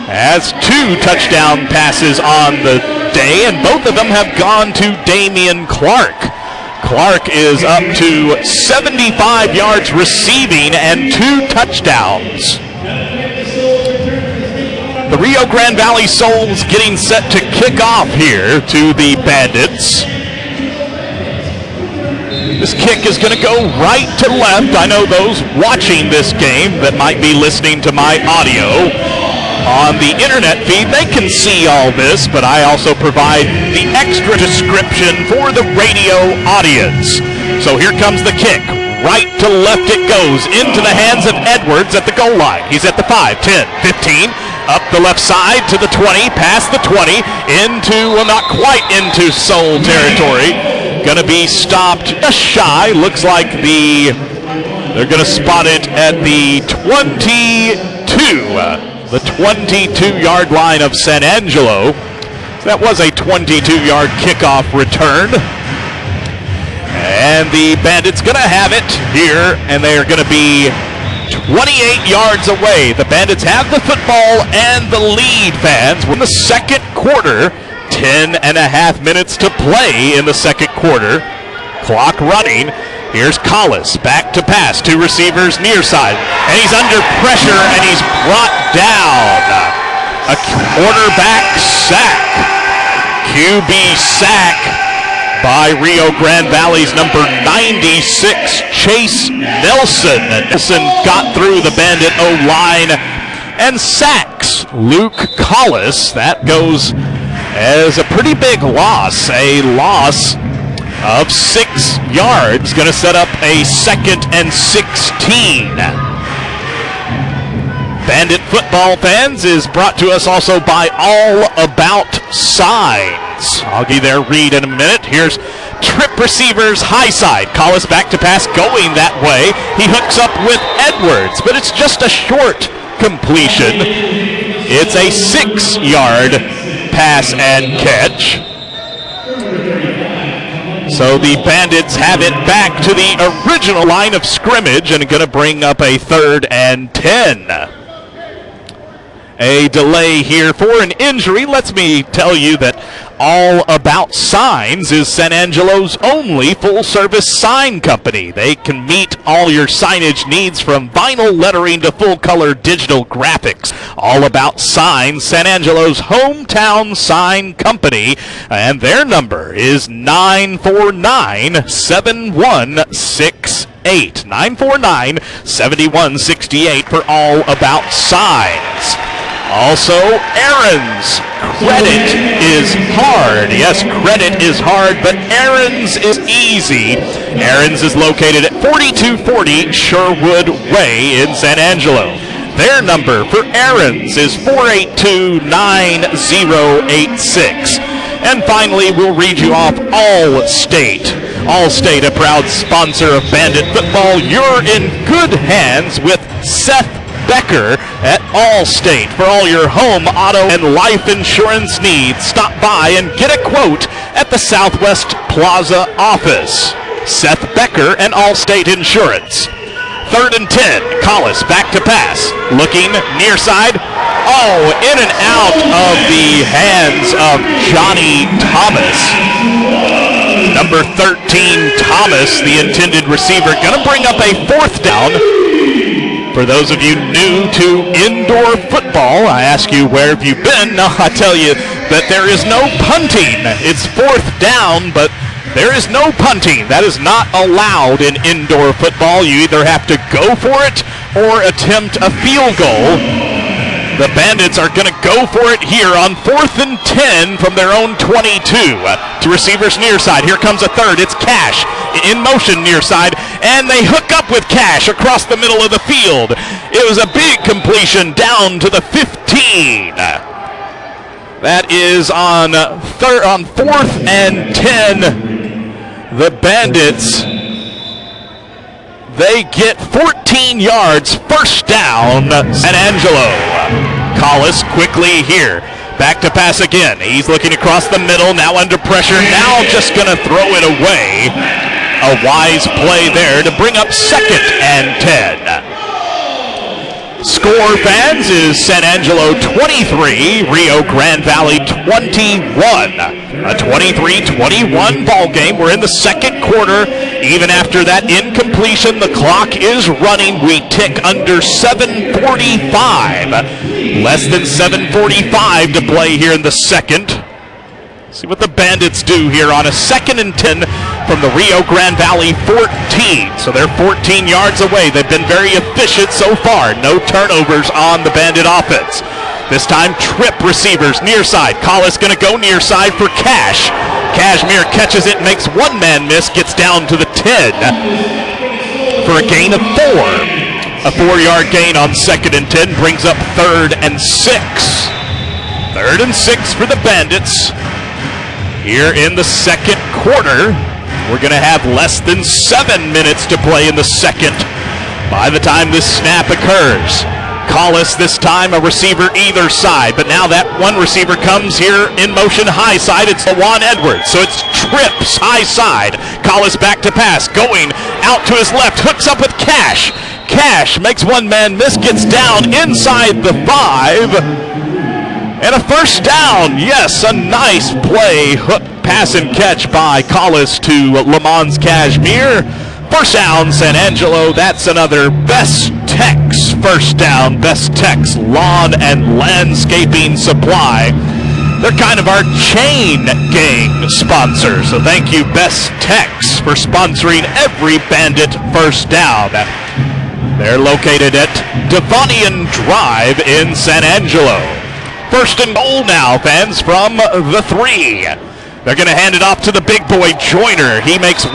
has 2 touchdown passes on the day, and both of them have gone to Damian Clark. Clark is up to 75 yards receiving and 2 touchdowns. The Rio Grande Valley Souls getting set to kick off here to the Bandits. This kick is going to go right to left. I know those watching this game that might be listening to my audio on the internet feed, they can see all this, but I also provide the extra description for the radio audience. So here comes the kick. Right to left it goes into the hands of Edwards at the goal line. He's at the 5, 10, 15, up the left side to the 20, past the 20, into, well, not quite into Soul territory. Going to be stopped just shy. Looks like they're going to spot it at the 22. The 22-yard line of San Angelo. That was a 22-yard kickoff return. And the Bandits going to have it here, and they are going to be 28 yards away. The Bandits have the football and the lead, fans. We're in the second quarter. 10 and a half minutes to play in the second quarter. Clock running. Here's Collis, back to pass, 2 receivers near side, and he's under pressure, and he's brought down. A quarterback sack. QB sack by Rio Grande Valley's number 96, Chase Nelson. Nelson got through the Bandit O-line and sacks Luke Collis. That goes as a pretty big loss, a loss of 6 yards, going to set up a 2nd and 16. Bandit football, fans, is brought to us also by All About Signs. I'll give you their read in a minute. Here's trip receivers high side. Collis back to pass going that way. He hooks up with Edwards, but it's just a short completion. It's a 6-yard pass and catch. So the Bandits have it back to the original line of scrimmage and going to bring up a 3rd and 10. A delay here for an injury. Let me tell you that All About Signs is San Angelo's only full-service sign company. They can meet all your signage needs from vinyl lettering to full-color digital graphics. All About Signs, San Angelo's hometown sign company, and their number is 949-7168. 949-7168 for All About Signs. Also, Aaron's credit is hard. Yes, credit is hard, but Aaron's is easy. Aaron's is located at 4240 Sherwood Way in San Angelo. Their number for Aaron's is 482-9086. And finally, we'll read you off Allstate. Allstate, a proud sponsor of Bandit football. You're in good hands with Seth Becker at Allstate. For all your home, auto, and life insurance needs, stop by and get a quote at the Southwest Plaza office. Seth Becker and Allstate Insurance. 3rd and 10. Collis back to pass. Looking near side. Oh, in and out of the hands of Johnny Thomas. Number 13, Thomas, the intended receiver, going to bring up a 4th down. For those of you new to indoor football, I ask you, where have you been? No, I tell you that there is no punting. It's fourth down, but there is no punting. That is not allowed in indoor football. You either have to go for it or attempt a field goal. The Bandits are going to go for it here on 4th and 10 from their own 22. To receivers near side. Here comes a third. It's Cash in motion near side, and they hook up with Cash across the middle of the field. It was a big completion down to the 15. That is on 4th and 10. The Bandits, they get 14 yards, first down, San Angelo. Collis quickly here. Back to pass again. He's looking across the middle, now under pressure, now just going to throw it away. A wise play there to bring up 2nd and 10. Score, fans, is San Angelo 23, Rio Grande Valley 21. A 23-21 ball game. We're in the second quarter. Even after that incompletion, the clock is running. We tick under 7:45. Less than 7:45 to play here in the second. See what the Bandits do here on a 2nd and 10 from the Rio Grande Valley 14. So they're 14 yards away. They've been very efficient so far. No turnovers on the Bandit offense. This time trip receivers near side. Collis going to go near side for Cash. Cashmere catches it, makes one man miss, gets down to the 10 for a gain of 4. A 4-yard gain on 2nd and 10 brings up 3rd and 6. 3rd and 6 for the Bandits. Here in the second quarter, we're going to have less than 7 minutes to play in the second by the time this snap occurs. Collis this time a receiver either side, but now that one receiver comes here in motion high side. It's Lawan Edwards, so it's trips high side. Collis back to pass, going out to his left, hooks up with Cash. Cash makes one man miss, gets down inside the 5. And a first down. Yes, a nice play. Hook, pass, and catch by Collis to Lamons Cashmere. First down, San Angelo. That's another Best Tex first down. Best Tex Lawn and Landscaping Supply. They're kind of our chain gang sponsor. So thank you, Best Tex, for sponsoring every Bandit first down. They're located at Devonian Drive in San Angelo. First and goal now, fans, from the 3. They're going to hand it off to the big boy, Joyner. He makes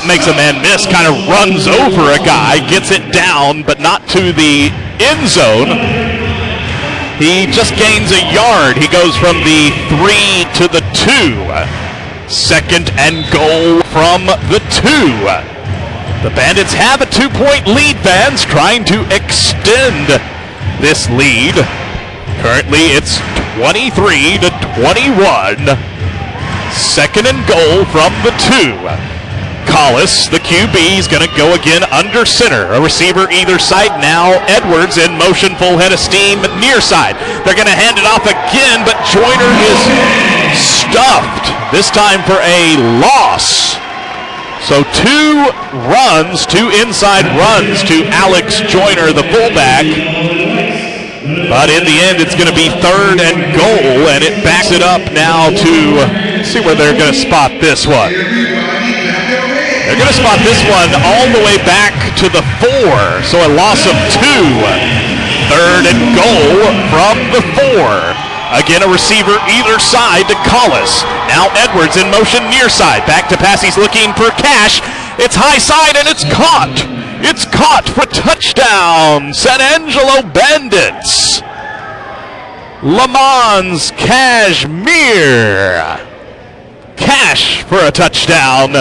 makes a man miss, kind of runs over a guy, gets it down, but not to the end zone. He just gains a yard. He goes from the 3 to the 2. 2nd and goal from the 2. The Bandits have a 2-point lead, fans, trying to extend this lead. Currently, it's 23-21. 2nd and goal from the 2. Collis, the QB, is going to go again under center. A receiver either side now. Edwards in motion, full head of steam, near side. They're going to hand it off again, but Joyner is stuffed. This time for a loss. So 2 inside runs to Alex Joyner, the fullback. But in the end, it's going to be 3rd and goal, and it backs it up now to, see where they're going to spot this one. They're going to spot this one all the way back to the 4, so a loss of 2. 3rd and goal from the 4. Again, a receiver either side to Collis. Now Edwards in motion near side. Back to pass, he's looking for Cash. It's high side, and it's caught. It's caught for touchdown, San Angelo Bandits. Lamons Cashmere. Cash for a touchdown.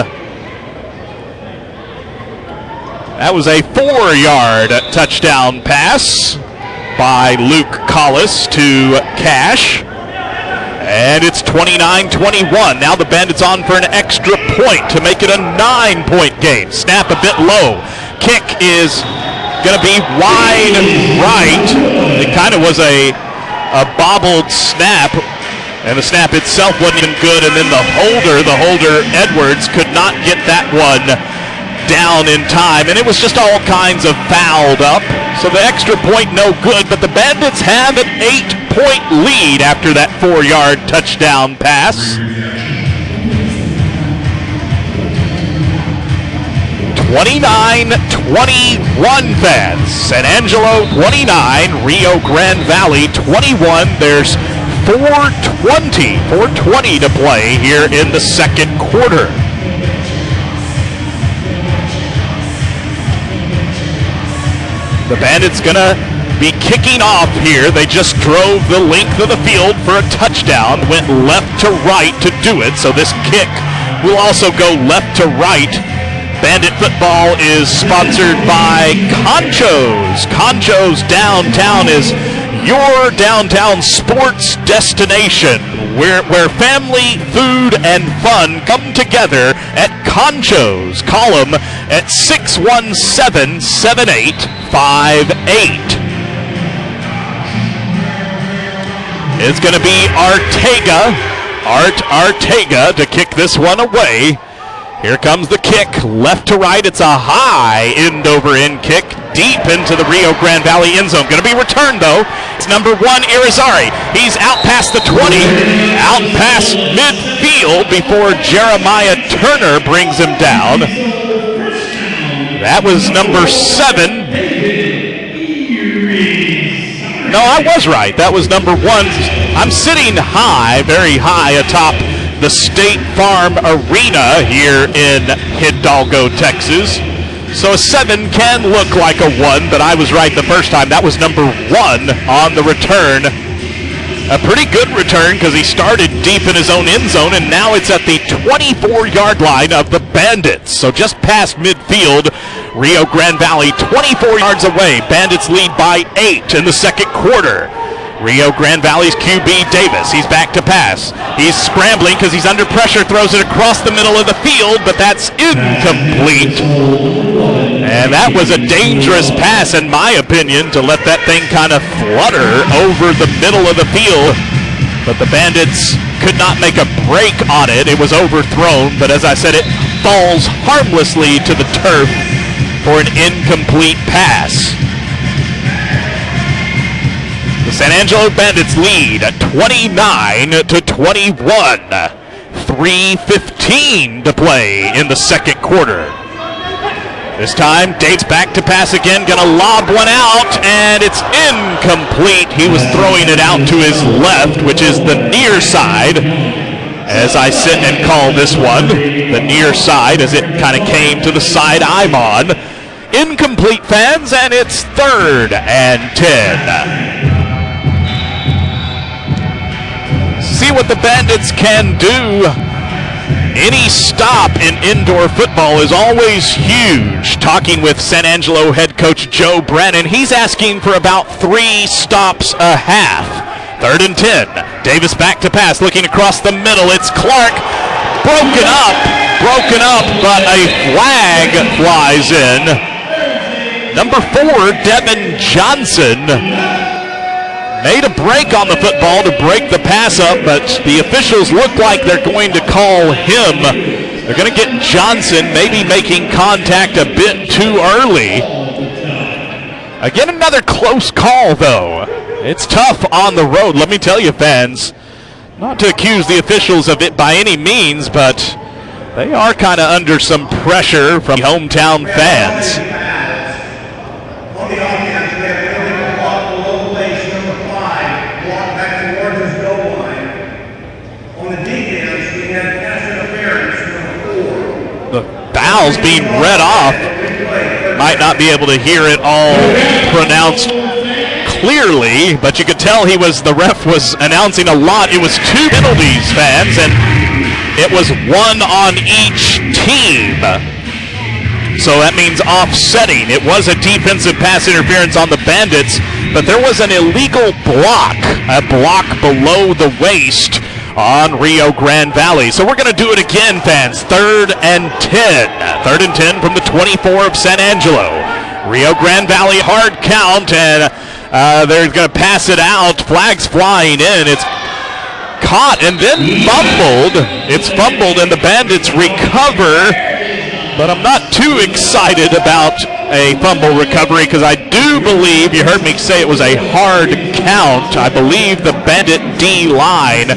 That was a 4-yard touchdown pass by Luke Collis to Cash. And it's 29-21. Now the Bandits on for an extra point to make it a 9-point game. Snap a bit low. Kick is going to be wide right. It kind of was a bobbled snap, and the snap itself wasn't even good. And then the holder Edwards, could not get that one down in time. And it was just all kinds of fouled up. So the extra point no good, but the Bandits have an 8-point lead after that 4-yard touchdown pass. 29-21 fans. San Angelo 29, Rio Grande Valley 21. There's 4:20 to play here in the second quarter. The Bandits gonna be kicking off here. They just drove the length of the field for a touchdown, went left to right to do it, so this kick will also go left to right. Bandit football is sponsored by Concho's. Concho's Downtown is your downtown sports destination, where family, food, and fun come together at Concho's. Call them at 617-7858. It's going to be Art Artega to kick this one away. Here comes the kick, left to right. It's a high end-over-end kick, deep into the Rio Grande Valley end zone. Going to be returned, though. It's number 1, Irizarry. He's out past the 20, out past midfield before Jeremiah Turner brings him down. That was number 7. No, I was right. That was number 1. I'm sitting high, very high atop the State Farm Arena here in Hidalgo, Texas. So a 7 can look like a 1, but I was right the first time. That was number 1 on the return. A pretty good return because he started deep in his own end zone, and now it's at the 24-yard line of the Bandits. So just past midfield, Rio Grande Valley 24 yards away. Bandits lead by 8 in the second quarter. Rio Grande Valley's QB Davis, he's back to pass. He's scrambling because he's under pressure, throws it across the middle of the field, but that's incomplete. And that was a dangerous pass, in my opinion, to let that thing kind of flutter over the middle of the field. But the Bandits could not make a break on it. It was overthrown, but as I said, it falls harmlessly to the turf for an incomplete pass. The San Angelo Bandits lead at 29-21. 3:15 to play in the second quarter. This time, Dates back to pass again, gonna lob one out, and it's incomplete. He was throwing it out to his left, which is the near side, as I sit and call this one. The near side, as it kind of came to the side I'm on. Incomplete, fans, and it's 3rd and 10. See what the Bandits can do. Any stop in indoor football is always huge. Talking with San Angelo head coach Joe Brennan, he's asking for about 3 stops a half. 3rd and 10. Davis back to pass, looking across the middle. It's Clark. Broken up, but a flag flies in. Number 4, Devin Johnson, made a break on the football to break the pass up, but the officials look like they're going to call him. They're going to get Johnson maybe making contact a bit too early. Again, another close call, though. It's tough on the road, let me tell you, fans. Not to accuse the officials of it by any means, but they are kind of under some pressure from hometown fans. Fouls being read off. Might not be able to hear it all pronounced clearly, but you could tell the ref was announcing a lot. It was 2 penalties, fans, and it was 1 on each team. So that means offsetting. It was a defensive pass interference on the Bandits, but there was an illegal block, a block below the waist on Rio Grande Valley. So we're going to do it again, fans. 3rd and 10. 3rd and 10 from the 24 of San Angelo. Rio Grande Valley hard count, and they're going to pass it out. Flags flying in. It's caught and then fumbled. It's fumbled, and the Bandits recover. But I'm not too excited about a fumble recovery because I do believe, you heard me say it was a hard count. I believe the Bandit D line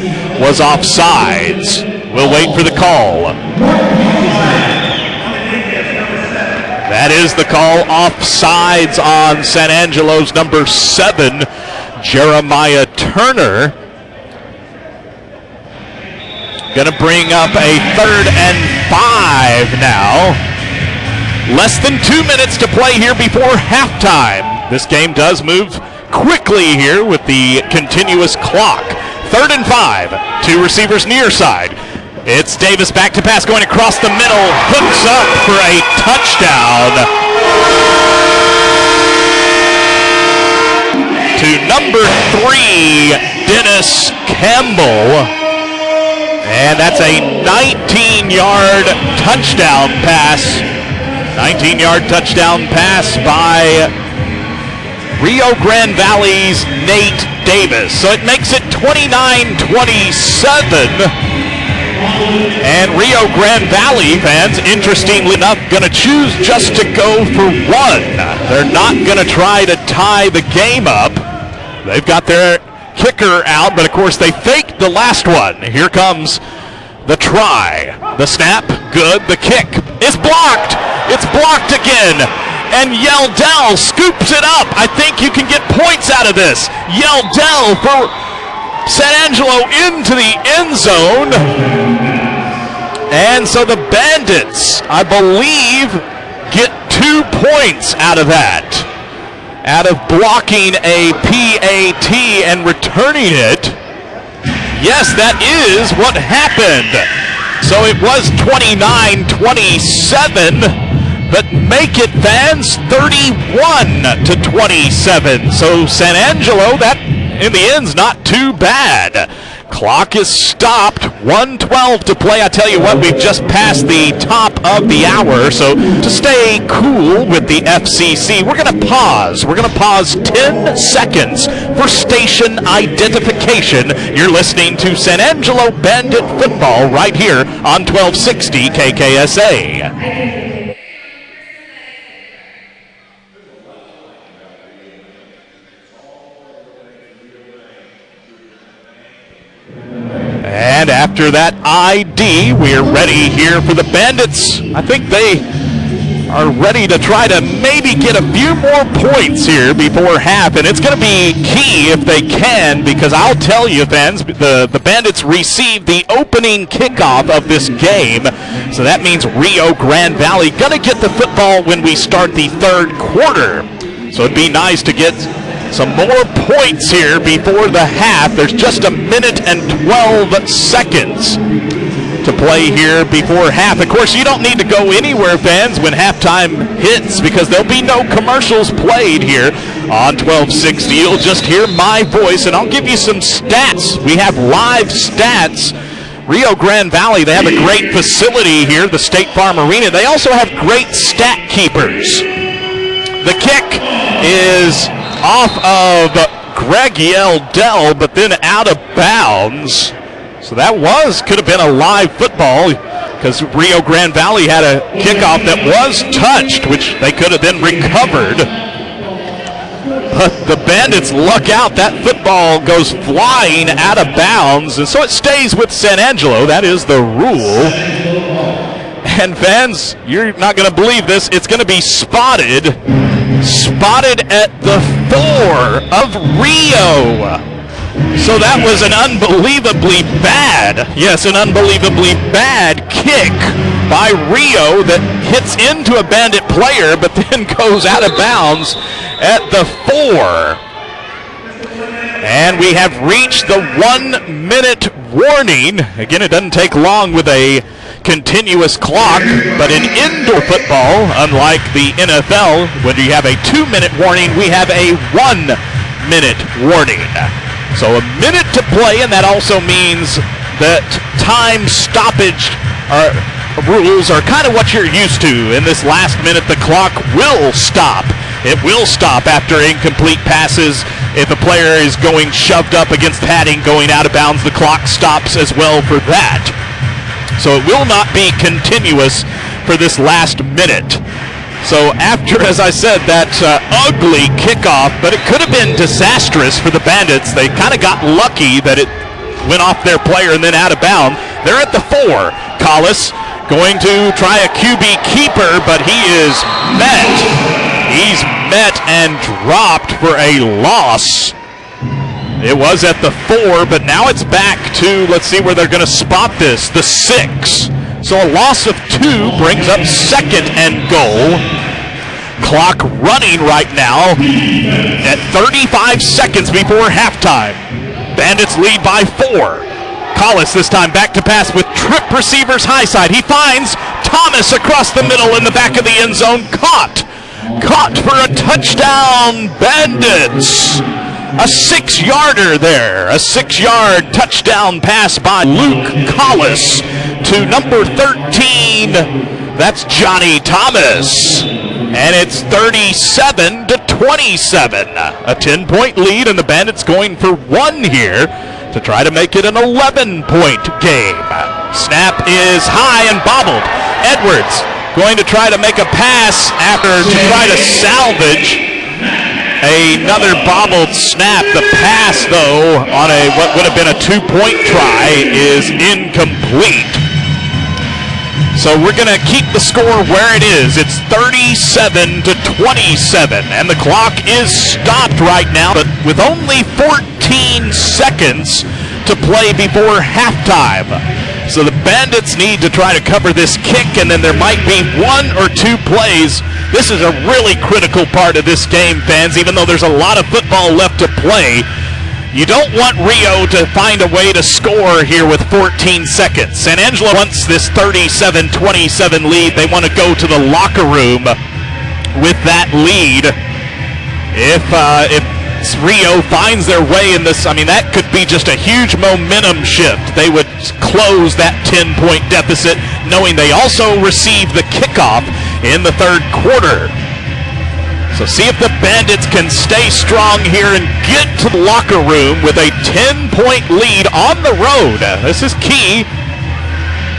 was offsides. We'll wait for the call. That is the call, offsides on San Angelo's number 7, Jeremiah Turner. Going to bring up a 3rd and 5 now. Less than 2 minutes to play here before halftime. This game does move quickly here with the continuous clock. 3rd and 5, 2 receivers near side. It's Davis back to pass, going across the middle, hooks up for a touchdown to number 3, Dennis Campbell. And that's a 19-yard touchdown pass. 19-yard touchdown pass by Rio Grande Valley's Nate Davis. So it makes it 29-27. And Rio Grande Valley fans, interestingly enough, going to choose just to go for 1. They're not going to try to tie the game up. They've got their kicker out, but of course they faked the last one. Here comes the try. The snap, good. The kick is blocked. It's blocked again. And Yeldell scoops it up. I think you can get points out of this. Yeldell for San Angelo into the end zone. And so the Bandits, I believe, get 2 points out of that. Out of blocking a PAT and returning it. Yes, that is what happened. So it was 29-27, but make it, fans, 31-27. So San Angelo, that in the end's not too bad. Clock is stopped, 1:12 to play. I tell you what, we've just passed the top of the hour, so to stay cool with the FCC, we're going to pause. We're going to pause 10 seconds for station identification. You're listening to San Angelo Bandit football right here on 1260 KKSA. And after that ID, we're ready here for the Bandits. I think they are ready to try to maybe get a few more points here before half, and it's going to be key if they can, because I'll tell you, fans, the Bandits received the opening kickoff of this game, so that means Rio Grande Valley going to get the football when we start the 3rd quarter. So it'd be nice to get some more points here before the half. There's just 1 minute and 12 seconds to play here before half. Of course, you don't need to go anywhere, fans, when halftime hits, because there'll be no commercials played here on 1260. You'll just hear my voice, and I'll give you some stats. We have live stats. Rio Grande Valley, they have a great facility here, the State Farm Arena. They also have great stat keepers. The kick is off of Greg Yeldell, but then out of bounds. So that could have been a live football, because Rio Grande Valley had a kickoff that was touched, which they could have then recovered. But the Bandits luck out. That football goes flying out of bounds, and so it stays with San Angelo. That is the rule. And fans, you're not going to believe this. It's going to be spotted at the 4 of Rio. So that was an unbelievably bad kick by Rio that hits into a Bandit player, but then goes out of bounds at the 4. And we have reached the 1 minute warning. Again, it doesn't take long with a continuous clock, but in indoor football, unlike the NFL, when you have a 2 minute warning, we have a 1 minute warning. So a minute to play, and that also means that time stoppage rules are kind of what you're used to. In this last minute, the clock will stop. It will stop after incomplete passes. If a player is going shoved up against padding, going out of bounds, the clock stops as well for that. So it will not be continuous for this last minute. So after, as I said, that ugly kickoff, but it could have been disastrous for the Bandits. They kind of got lucky that it went off their player and then out of bounds. They're at the 4. Collis going to try a QB keeper, but he is met. He's met and dropped for a loss. It was at the 4, but now it's back to, let's see where they're going to spot this, the 6. So a loss of 2 brings up 2nd and goal. Clock running right now at 35 seconds before halftime. Bandits lead by 4. Collis this time back to pass with trip receivers high side. He finds Thomas across the middle in the back of the end zone. Caught for a touchdown, Bandits. A 6-yarder there. A 6-yard touchdown pass by Luke Collis to number 13. That's Johnny Thomas. And it's 37-27. A 10-point lead, and the Bandits going for 1 here to try to make it an 11-point game. Snap is high and bobbled. Edwards going to try to make a pass after to try to salvage another bobbled snap. The pass, though, on what would have been a 2-point try is incomplete. So we're going to keep the score where it is. It's 37-27, and the clock is stopped right now, but with only 14 seconds to play before halftime. So the Bandits need to try to cover this kick, and then there might be 1 or 2 plays. This is a really critical part of this game, fans, even though there's a lot of football left to play. You don't want Rio to find a way to score here with 14 seconds. San Angelo wants this 37-27 lead. They want to go to the locker room with that lead. If Rio finds their way in this, I mean, that could be just a huge momentum shift. They would close that 10-point deficit, knowing they also received the kickoff in the 3rd quarter. So see if the Bandits can stay strong here and get to the locker room with a 10-point lead on the road. This is key.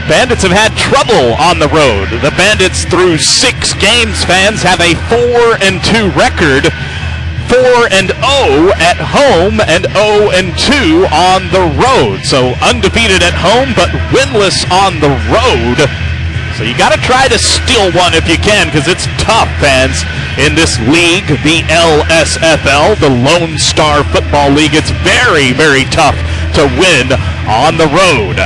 Bandits have had trouble on the road. The Bandits, through 6 games, fans, have a 4-2 record. 4-0 at home and 0-2 on the road. So undefeated at home, but winless on the road. So you got to try to steal one if you can, because it's tough, fans, in this league, the LSFL, the Lone Star Football League. It's very, very tough to win on the road.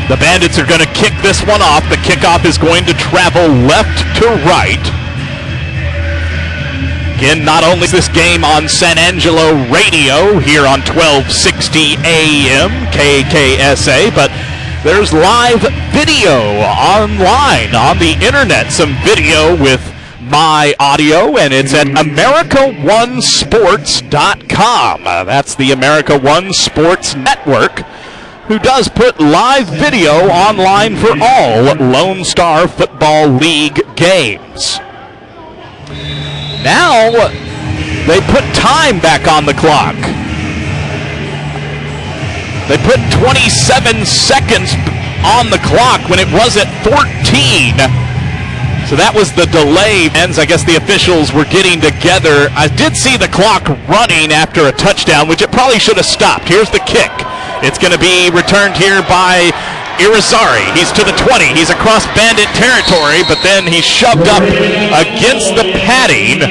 The Bandits are going to kick this one off. The kickoff is going to travel left to right. Again, not only is this game on San Angelo radio here on 1260 AM KKSA, but there's live video online on the internet. Some video with my audio, and it's at AmericaOneSports.com. That's the America One Sports Network, who does put live video online for all Lone Star Football League games. Now they put time back on the clock. They put 27 seconds on the clock when it was at 14. So that was the delay. And I guess the officials were getting together. I did see the clock running after a touchdown, which it probably should have stopped. Here's the kick. It's going to be returned here by Irizarry. He's to the 20. He's across Bandit territory, but then he's shoved up against the padding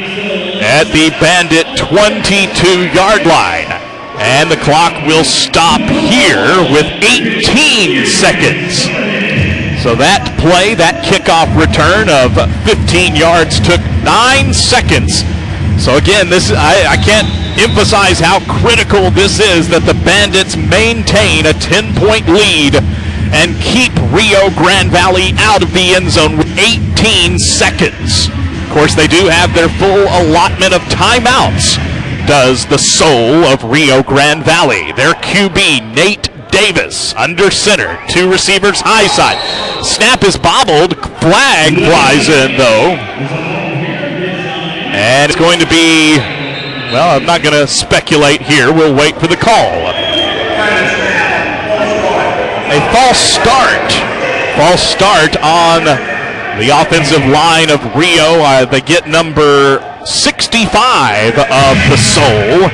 at the Bandit 22-yard line. And the clock will stop here with 18 seconds. So that play, that kickoff return of 15 yards took 9 seconds. So again, this I can't emphasize how critical this is, that the Bandits maintain a 10-point lead and keep Rio Grande Valley out of the end zone with 18 seconds. Of course, they do have their full allotment of timeouts, does the soul of Rio Grande Valley. Their QB, Nate Davis, under center. 2 receivers high side. Snap is bobbled. Flag flies in, though. And it's going to be, well, I'm not going to speculate here. We'll wait for the call. A false start. False start on The offensive line of Rio, they get number 65 of the Soul.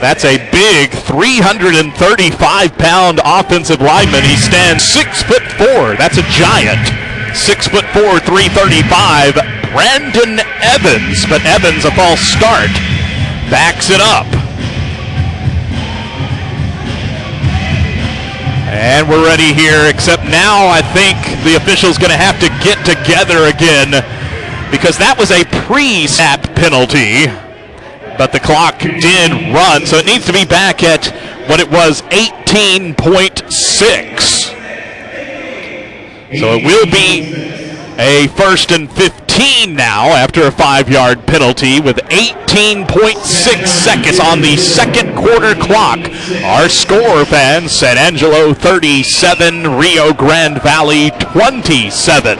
That's a big 335-pound offensive lineman. He stands 6'4". That's a giant. 6'4", 335. Brandon Evans, but Evans, a false start, backs it up. And we're ready here, except now I think the official's going to have to get together again because that was a pre-snap penalty, but the clock did run, so it needs to be back at what it was, 18.6. So it will be a 1st and 15 now after a 5-yard penalty with 18.6 seconds on the second quarter clock. Our score, fans, San Angelo 37, Rio Grande Valley 27.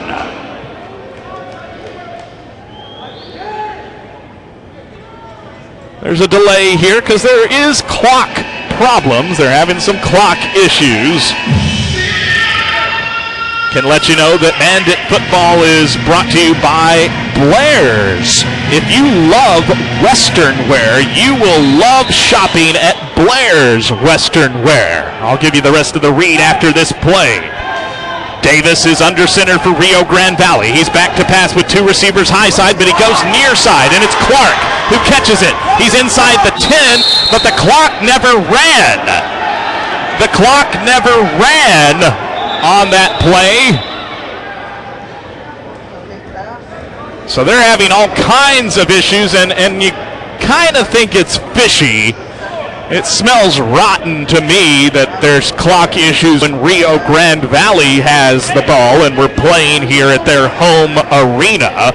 There's a delay here because there is clock problems. They're having some clock issues. Can let you know that Bandit Football is brought to you by Blair's. If you love Western wear, you will love shopping at Blair's Western Wear. I'll give you the rest of the read after this play. Davis is under center for Rio Grande Valley. He's back to pass with 2 receivers high side, but he goes near side, and it's Clark who catches it. He's inside the 10, but the clock never ran. The clock never ran on that play. So they're having all kinds of issues, and you kind of think it's fishy. It smells rotten to me that there's clock issues when Rio Grande Valley has the ball and we're playing here at their home arena.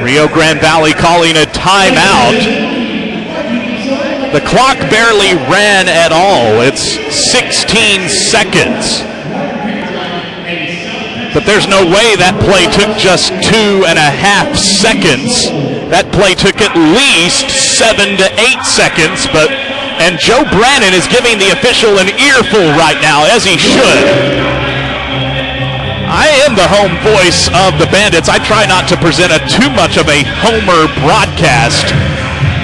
Rio Grande Valley calling a timeout. The clock barely ran at all. It's 16 seconds. But there's no way that play took just 2.5 seconds. That play took at least 7 to 8 seconds. And Joe Brannon is giving the official an earful right now, as he should. I am the home voice of the Bandits. I try not to present too much of a homer broadcast.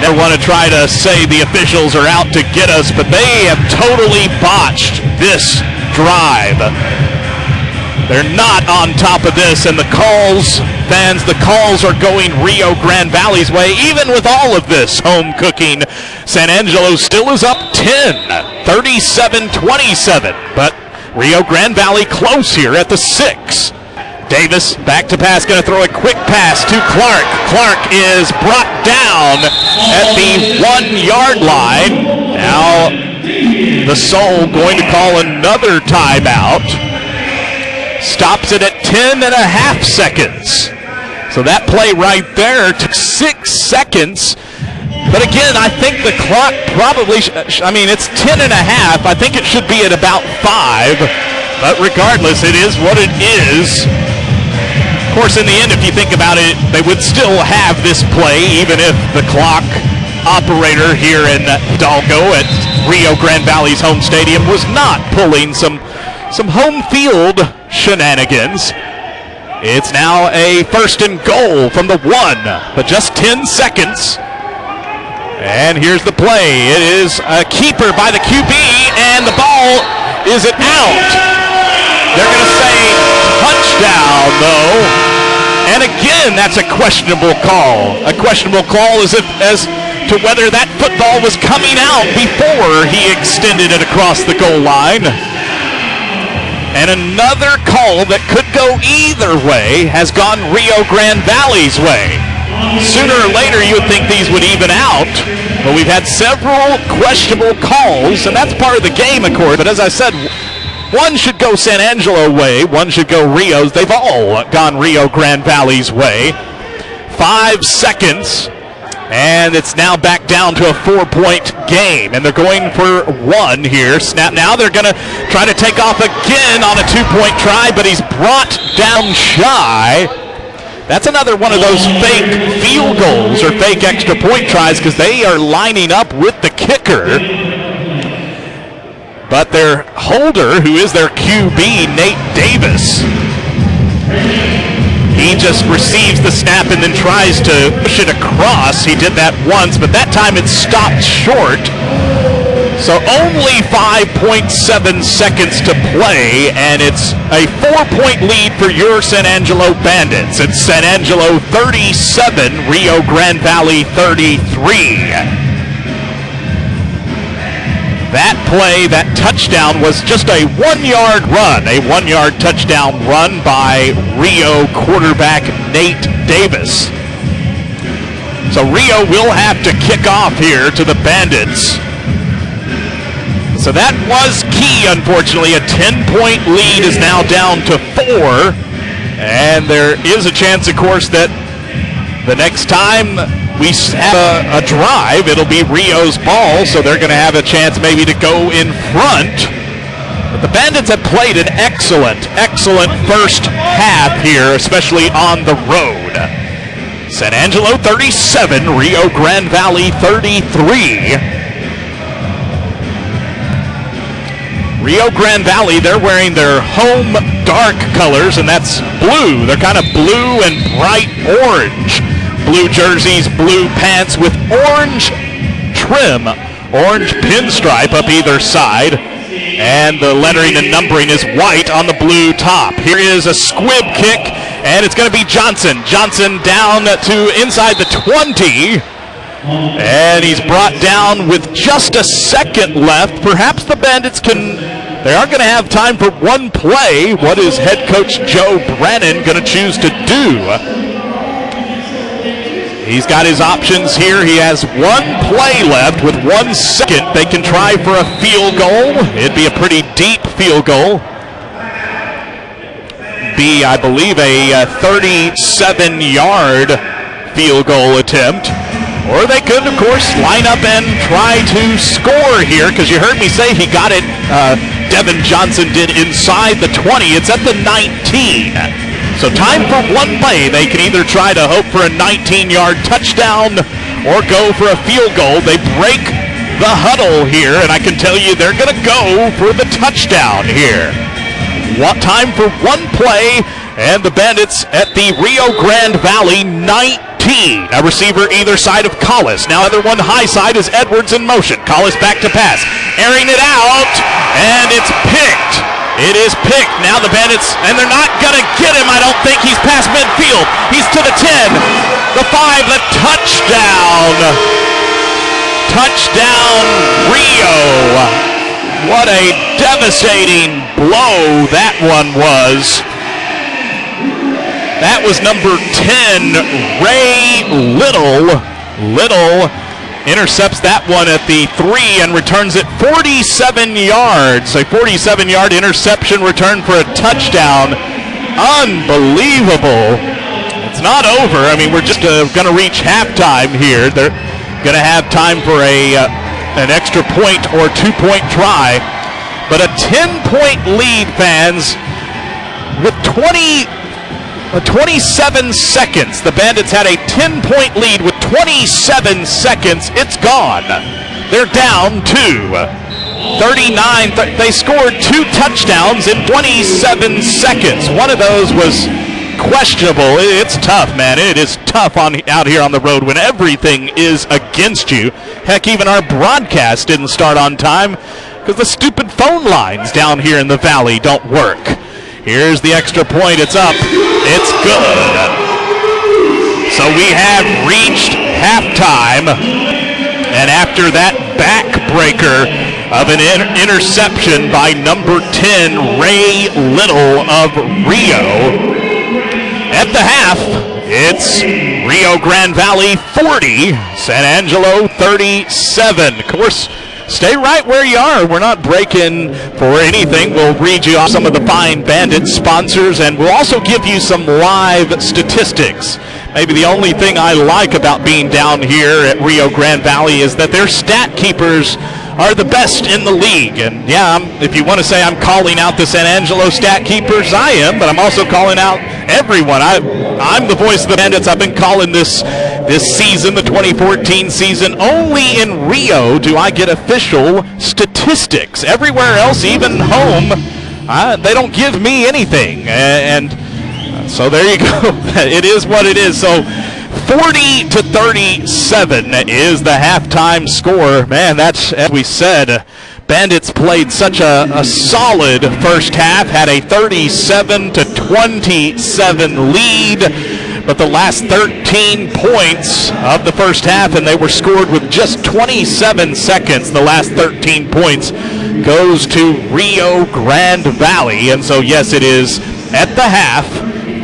Never want to try to say the officials are out to get us, but they have totally botched this drive. They're not on top of this, and the calls, fans, the calls are going Rio Grande Valley's way. Even with all of this home cooking, San Angelo still is up 10, 37-27, but Rio Grande Valley close here at the 6. Davis back to pass, going to throw a quick pass to Clark. Clark is brought down at the 1-yard line. Now the Soul going to call another timeout. Stops it at 10.5 seconds. So that play right there took 6 seconds. But again, I think the clock probably, it's 10.5. I think it should be at about 5. But regardless, it is what it is. Of course, in the end, if you think about it, they would still have this play, even if the clock operator here in Hidalgo at Rio Grande Valley's home stadium was not pulling some home field shenanigans. It's now a 1st and goal from the 1, but just 10 seconds. And here's the play. It is a keeper by the QB, and the ball is out. They're going to say touchdown, though. And again, that's a questionable call. A questionable call as to whether that football was coming out before he extended it across the goal line. And another call that could go either way has gone Rio Grande Valley's way. Sooner or later, you would think these would even out. But we've had several questionable calls, and that's part of the game, of course. But as I said, one should go San Angelo way, one should go Rio's. They've all gone Rio Grande Valley's way. 5 seconds, and it's now back down to a 4-point game. And they're going for 1 here. Snap now. They're going to try to take off again on a 2-point try, but he's brought down shy. That's another one of those fake field goals or fake extra point tries because they are lining up with the kicker. but their holder, who is their QB, Nate Davis, he just receives the snap and then tries to push it across. He did that once, but that time it stopped short. So only 5.7 seconds to play, and it's a 4-point lead for your San Angelo Bandits. It's San Angelo 37, Rio Grande Valley 33. That play, that touchdown, was just a 1-yard run, a 1-yard touchdown run by Rio quarterback Nate Davis. So Rio will have to kick off here to the Bandits. So that was key, unfortunately. A 10-point lead is now down to 4. And there is a chance, of course, that the next time we have a drive, it'll be Rio's ball, so they're going to have a chance maybe to go in front. But the Bandits have played an excellent first half here, especially on the road. San Angelo 37, Rio Grande Valley 33. Rio Grande Valley, they're wearing their home dark colors, and that's blue. They're kind of blue and bright orange. Blue jerseys, blue pants with orange trim, orange pinstripe up either side, and the lettering and numbering is white on the blue top. Here is a squib kick, and it's going to be Johnson. Johnson down to inside the 20, and he's brought down with just a second left. Perhaps the Bandits they are going to have time for one play. What is head coach Joe Brennan going to choose to do? He's got his options here. He has one play left with 1 second. They can try for a field goal. It'd be a pretty deep field goal. Be, I believe, a 37-yard field goal attempt. Or they could, of course, line up and try to score here, because you heard me say he got it, Devin Johnson did, inside the 20. It's at the 19. So time for one play. They can either try to hope for a 19-yard touchdown or go for a field goal. They break the huddle here, and I can tell you they're going to go for the touchdown here. Time for one play, and the Bandits at the Rio Grande Valley 19. A receiver either side of Collis. Now other one high side is Edwards in motion. Collis back to pass. Airing it out, and it's picked. It is picked. Now the Bandits, and they're not going to get him. I don't think. He's past midfield. He's to the 10, the 5, the touchdown. Touchdown, Rio. What a devastating blow that one was. That was number 10, Ray Little. Little intercepts that one at the 3 and returns it 47 yards. A 47-yard interception return for a touchdown. Unbelievable. It's not over. I mean, we're just going to reach halftime here. They're going to have time for an extra point or 2-point try. But a 10-point lead, fans, with 27 seconds. The Bandits had a 10-point lead with 27 seconds. It's gone. They're down to 39. They scored 2 touchdowns in 27 seconds. One of those was questionable. It's tough, man. It is tough out here on the road when everything is against you. Heck, even our broadcast didn't start on time because the stupid phone lines down here in the valley don't work. Here's the extra point. It's up. It's good. So we have reached halftime. And after that backbreaker of an interception by number 10, Ray Little of Rio, at the half, it's Rio Grande Valley 40, San Angelo 37. Of course, stay right where you are. We're not breaking for anything. We'll read you off some of the fine Bandit sponsors, and we'll also give you some live statistics. Maybe the only thing I like about being down here at Rio Grande Valley is that their stat keepers are the best in the league. And yeah, if you want to say I'm calling out the San Angelo stat keepers, I am, but I'm also calling out everyone. I'm the voice of the Bandits. I've been calling this this season, the 2014 season. Only in Rio do I get official statistics. Everywhere else, even home, they don't give me anything. And so there you go. It is what it is. So 40-37 is the halftime score. Man, that's, as we said, Bandits played such a solid first half, had a 37-27 lead, but the last 13 points of the first half, and they were scored with just 27 seconds. The last 13 points goes to Rio Grande Valley, and so yes, it is at the half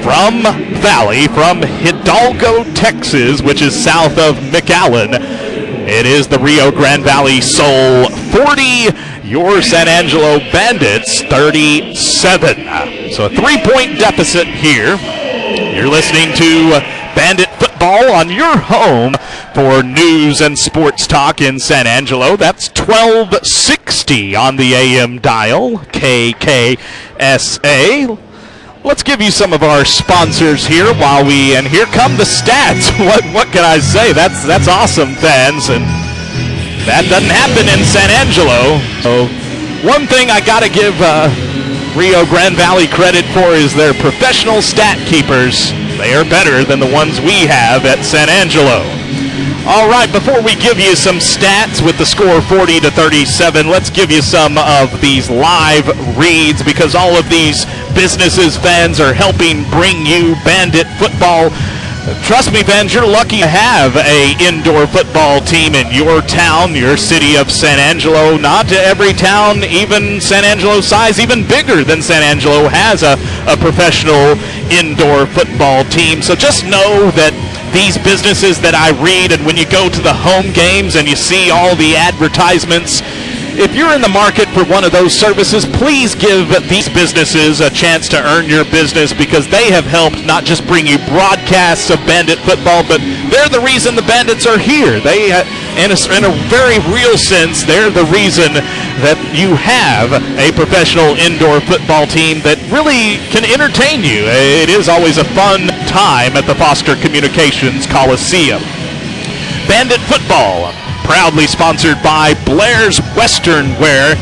from Valley, from Hidalgo, Texas, which is south of McAllen. It is the Rio Grande Valley Soul 40, your San Angelo Bandits 37. So a 3-point deficit here. You're listening to Bandit Football on your home for news and sports talk in San Angelo. That's 1260 on the AM dial, KKSA. Let's give you some of our sponsors here and here come the stats. What can I say? That's awesome, fans, and that doesn't happen in San Angelo. So one thing I gotta give Rio Grande Valley credit for is their professional stat keepers. They are better than the ones we have at San Angelo. All right, before we give you some stats with the score 40-37, let's give you some of these live reads, because all of these businesses, fans, are helping bring you Bandit football. Trust me, fans, you're lucky to have an indoor football team in your town, your city of San Angelo. Not every town, even San Angelo size, even bigger than San Angelo, has a professional indoor football team. So just know that these businesses that I read, and when you go to the home games and you see all the advertisements, if you're in the market for one of those services, please give these businesses a chance to earn your business, because they have helped not just bring you broadcasts of Bandit football, but they're the reason the Bandits are here. They, in a very real sense, they're the reason that you have a professional indoor football team that really can entertain you. It is always a fun time at the Foster Communications Coliseum. Bandit football, proudly sponsored by Blair's Western Wear.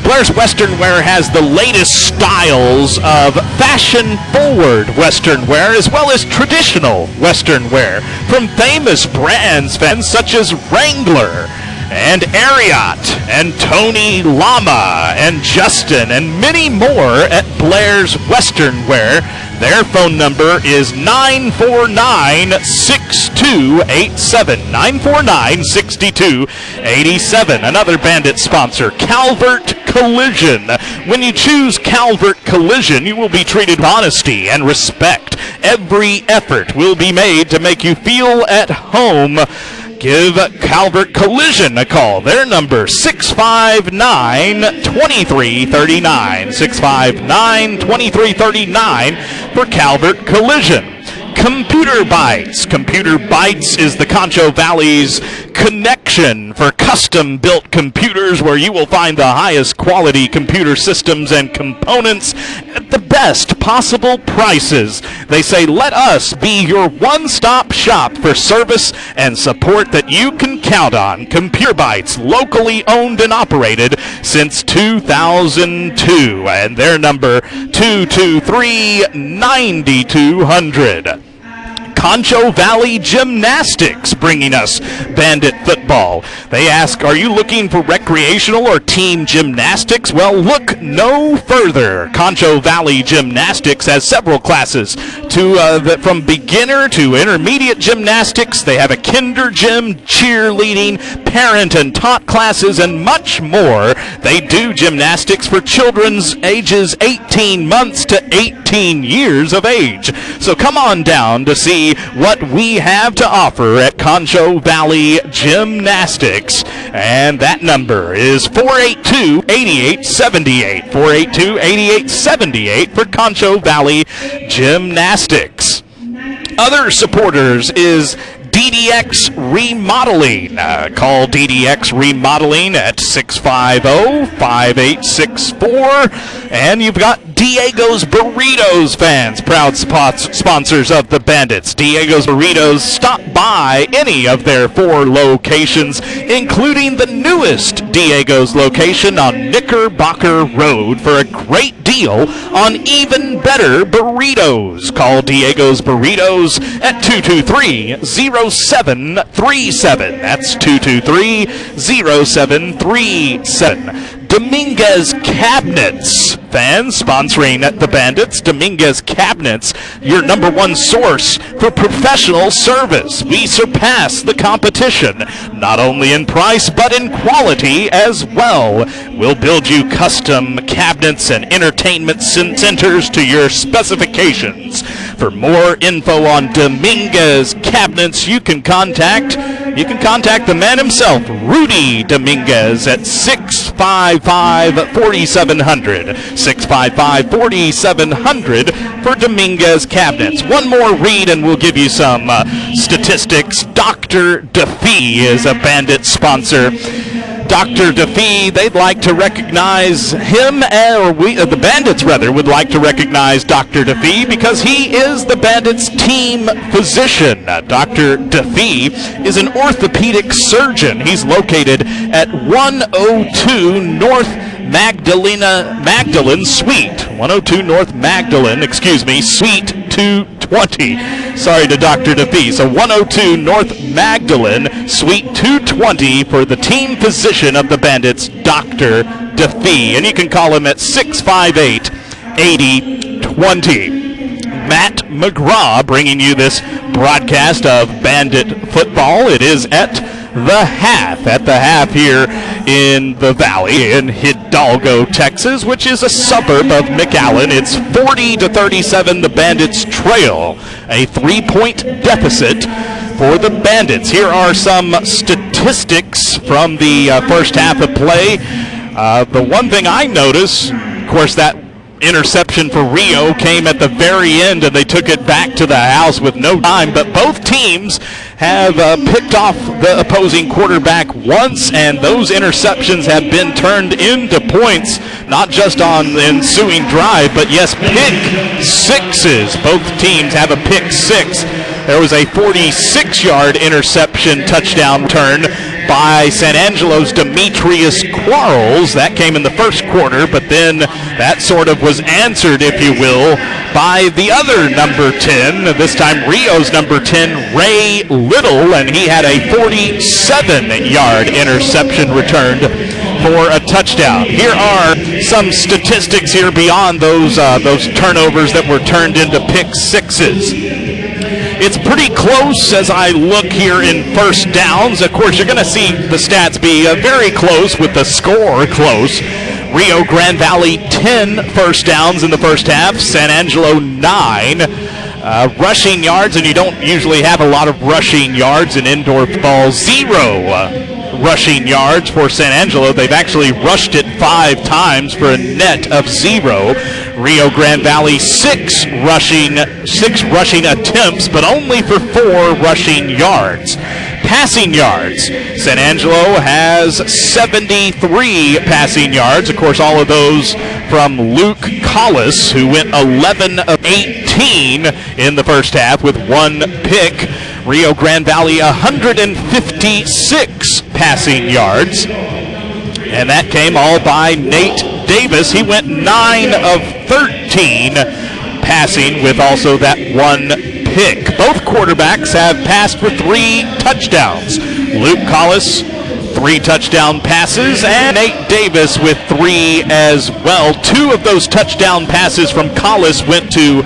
Blair's Western Wear has the latest styles of fashion-forward Western wear, as well as traditional Western wear, from famous brands, fans, such as Wrangler and Ariat and Tony Lama and Justin and many more at Blair's Western Wear. Their phone number is 949-6287. 949-6287. Another Bandit sponsor, Calvert Collision. When you choose Calvert Collision, you will be treated with honesty and respect. Every effort will be made to make you feel at home. Give Calvert Collision a call. Their number, 659-2339. 659-2339 for Calvert Collision. Computer Bytes. Computer Bytes is the Concho Valley's connection for custom-built computers, where you will find the highest quality computer systems and components at the best possible prices. They say, let us be your one-stop shop for service and support that you can count on. Computer Bytes, locally owned and operated since 2002, and their number, 223-9200. Concho Valley Gymnastics bringing us Bandit football. They ask, are you looking for recreational or team gymnastics? Well, look no further. Concho Valley Gymnastics has several classes from beginner to intermediate gymnastics. They have a kinder gym, cheerleading, parent and tot classes, and much more. They do gymnastics for children's ages 18 months to 18 years of age. So come on down to see what we have to offer at Concho Valley Gymnastics. And that number is 482-8878. 482-8878 for Concho Valley Gymnastics. Other supporters is DDX Remodeling. Call DDX Remodeling at 650-5864. And you've got Diego's Burritos fans, proud sponsors of the Bandits. Diego's Burritos, stop by any of their 4 locations, including the newest Diego's location on Knickerbocker Road for a great deal on even better burritos. Call Diego's Burritos at 223-0737. That's 223-0737. Dominguez Cabinets, fans sponsoring the Bandits. Dominguez Cabinets, your #1 source for professional service. We surpass the competition, not only in price but in quality as well. We'll build you custom cabinets and entertainment centers to your specifications. For more info on Dominguez Cabinets, you can contact the man himself, Rudy Dominguez, at 655-4700. 655-4700 for Dominguez Cabinets. One more read and we'll give you some statistics. Dr. DeFee is a Bandit sponsor. Dr. DeFee, they'd like to recognize him, the Bandits rather, would like to recognize Dr. DeFee because he is the Bandits team physician. Dr. DeFee is an orthopedic surgeon. He's located at 102 North Magdalene Suite. 102 North Magdalene, Suite 220. Sorry to Dr. DeFee. So 102 North Magdalene, Suite 220 for the team physician of the Bandits, Dr. DeFee. And you can call him at 658-8020. Matt McGraw bringing you this broadcast of Bandit football. It is at the half here in the Valley in Hidalgo, Texas, which is a suburb of McAllen. It's 40-37. The Bandits trail, a 3-point deficit for the Bandits. Here are some statistics from the first half of play. The one thing I notice, of course, that interception for Rio came at the very end and they took it back to the house with no time, but both teams have picked off the opposing quarterback once, and those interceptions have been turned into points, not just on the ensuing drive, but yes, pick sixes. Both teams have a pick six. There was a 46-yard interception touchdown turn by San Angelo's Demetrius Quarles. That came in the first quarter, but then that sort of was answered, if you will, by the other number 10, this time Rio's number 10, Ray Little, and he had a 47-yard interception returned for a touchdown. Here are some statistics here beyond those turnovers that were turned into pick sixes. It's pretty close as I look here in first downs. Of course, you're going to see the stats be very close with the score close. Rio Grande Valley 10 first downs in the first half. San Angelo 9. Rushing yards, and you don't usually have a lot of rushing yards in indoor football. 0 rushing yards for San Angelo. They've actually rushed it 5 times for a net of 0. Rio Grande Valley 6 rushing attempts, but only for 4 rushing yards. Passing yards, San Angelo has 73 passing yards. Of course, all of those from Luke Collis, who went 11 of 18 in the first half with 1 pick. Rio Grande Valley 156 passing yards, and that came all by Nate Davis. He went 9 of 13 passing with also that 1 pick. Both quarterbacks have passed for 3 touchdowns. Luke Collis, 3 touchdown passes, and Nate Davis with 3 as well. 2 of those touchdown passes from Collis went to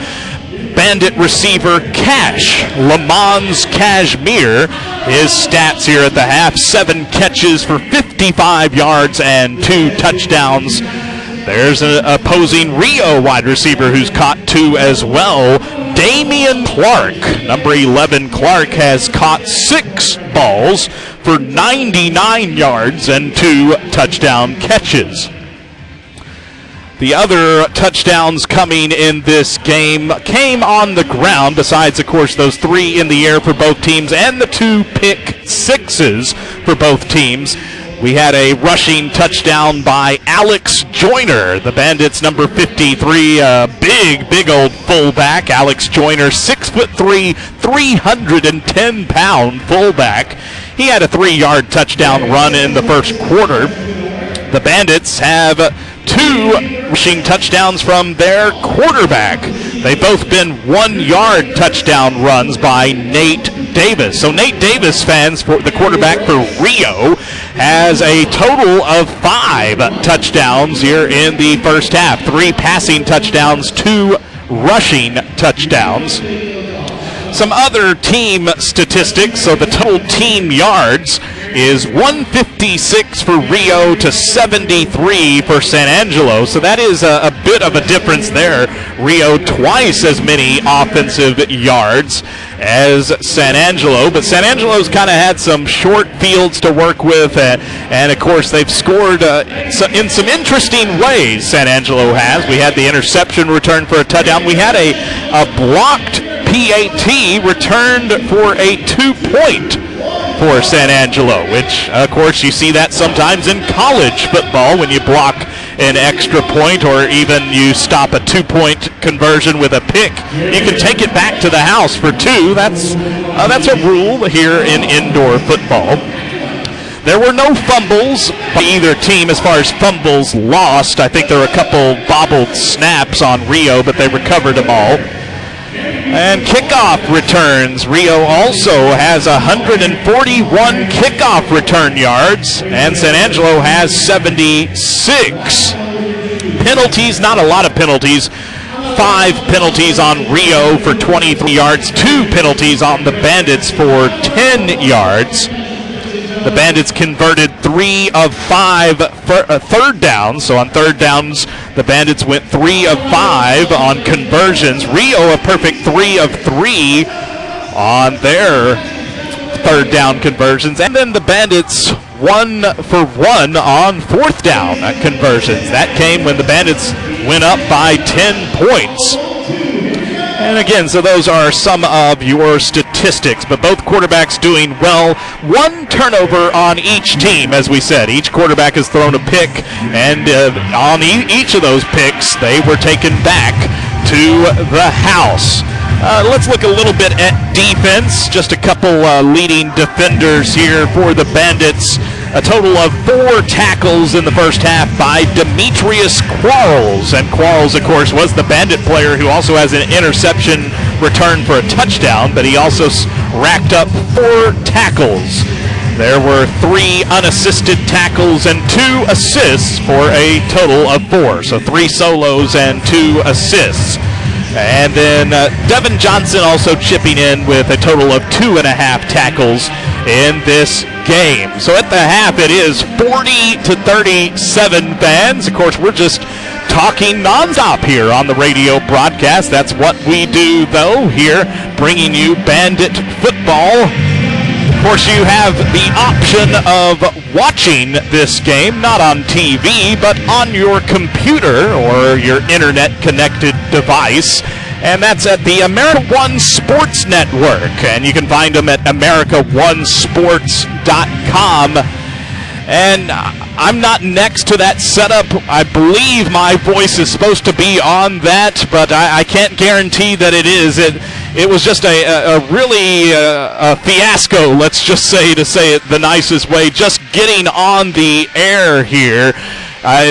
Bandit receiver Cash, Lamons Cashmere. His stats here at the half: 7 catches for 55 yards and 2 touchdowns. There's an opposing Rio wide receiver who's caught 2 as well. Damian Clark, number 11 Clark, has caught 6 balls for 99 yards and 2 touchdown catches. The other touchdowns coming in this game came on the ground, besides, of course, those 3 in the air for both teams and the 2 pick sixes for both teams. We had a rushing touchdown by Alex Joyner, the Bandits' number 53, big old fullback. Alex Joyner, 6'3", 310-pound fullback. He had a 3-yard touchdown run in the first quarter. The Bandits have 2 rushing touchdowns from their quarterback. They've both been 1-yard touchdown runs by Nate Davis. So Nate Davis, fans, for the quarterback for Rio, has a total of 5 touchdowns here in the first half. 3 passing touchdowns, 2 rushing touchdowns. Some other team statistics, so the total team yards is 156 for Rio to 73 for San Angelo. So that is a bit of a difference there. Rio twice as many offensive yards as San Angelo, but San Angelo's kind of had some short fields to work with, and of course they've scored in some interesting ways. San Angelo has. We had the interception return for a touchdown. We had a blocked PAT returned for a 2-point for San Angelo, which of course you see that sometimes in college football when you block an extra point or even you stop a 2-point conversion with a pick. You can take it back to the house for 2. That's a rule here in indoor football. There were no fumbles by either team as far as fumbles lost. I think there were a couple bobbled snaps on Rio, but they recovered them all. And kickoff returns. Rio also has 141 kickoff return yards, and San Angelo has 76. Penalties, not a lot of penalties. 5 penalties on Rio for 23 yards, 2 penalties on the Bandits for 10 yards. The Bandits converted 3 of 5 third downs. So on third downs, the Bandits went 3 of 5 on conversions. Rio a perfect 3 of 3 on their third down conversions. And then the Bandits 1 for 1 on fourth down conversions. That came when the Bandits went up by 10 points. And again, so those are some of your statistics, but both quarterbacks doing well. 1 turnover on each team, as we said. Each quarterback has thrown a pick, and on each of those picks, they were taken back to the house. Let's look a little bit at defense. Just a couple leading defenders here for the Bandits. A total of 4 tackles in the first half by Demetrius Quarles. And Quarles, of course, was the Bandit player who also has an interception return for a touchdown, but he also racked up 4 tackles. There were 3 unassisted tackles and 2 assists for a total of 4. So 3 solos and 2 assists. And then Devin Johnson also chipping in with a total of 2.5 tackles in this game. So at the half, it is 40-37 fans. Of course, we're just talking nonstop here on the radio broadcast. That's what we do, though, here, bringing you Bandit football. Of course, you have the option of watching this game, not on TV, but on your computer or your internet-connected device. And that's at the America One Sports Network. And you can find them at AmericaOneSports.com. And I'm not next to that setup. I believe my voice is supposed to be on that, but I can't guarantee that it is. It was just a really fiasco, let's just say, to say it the nicest way, just getting on the air here.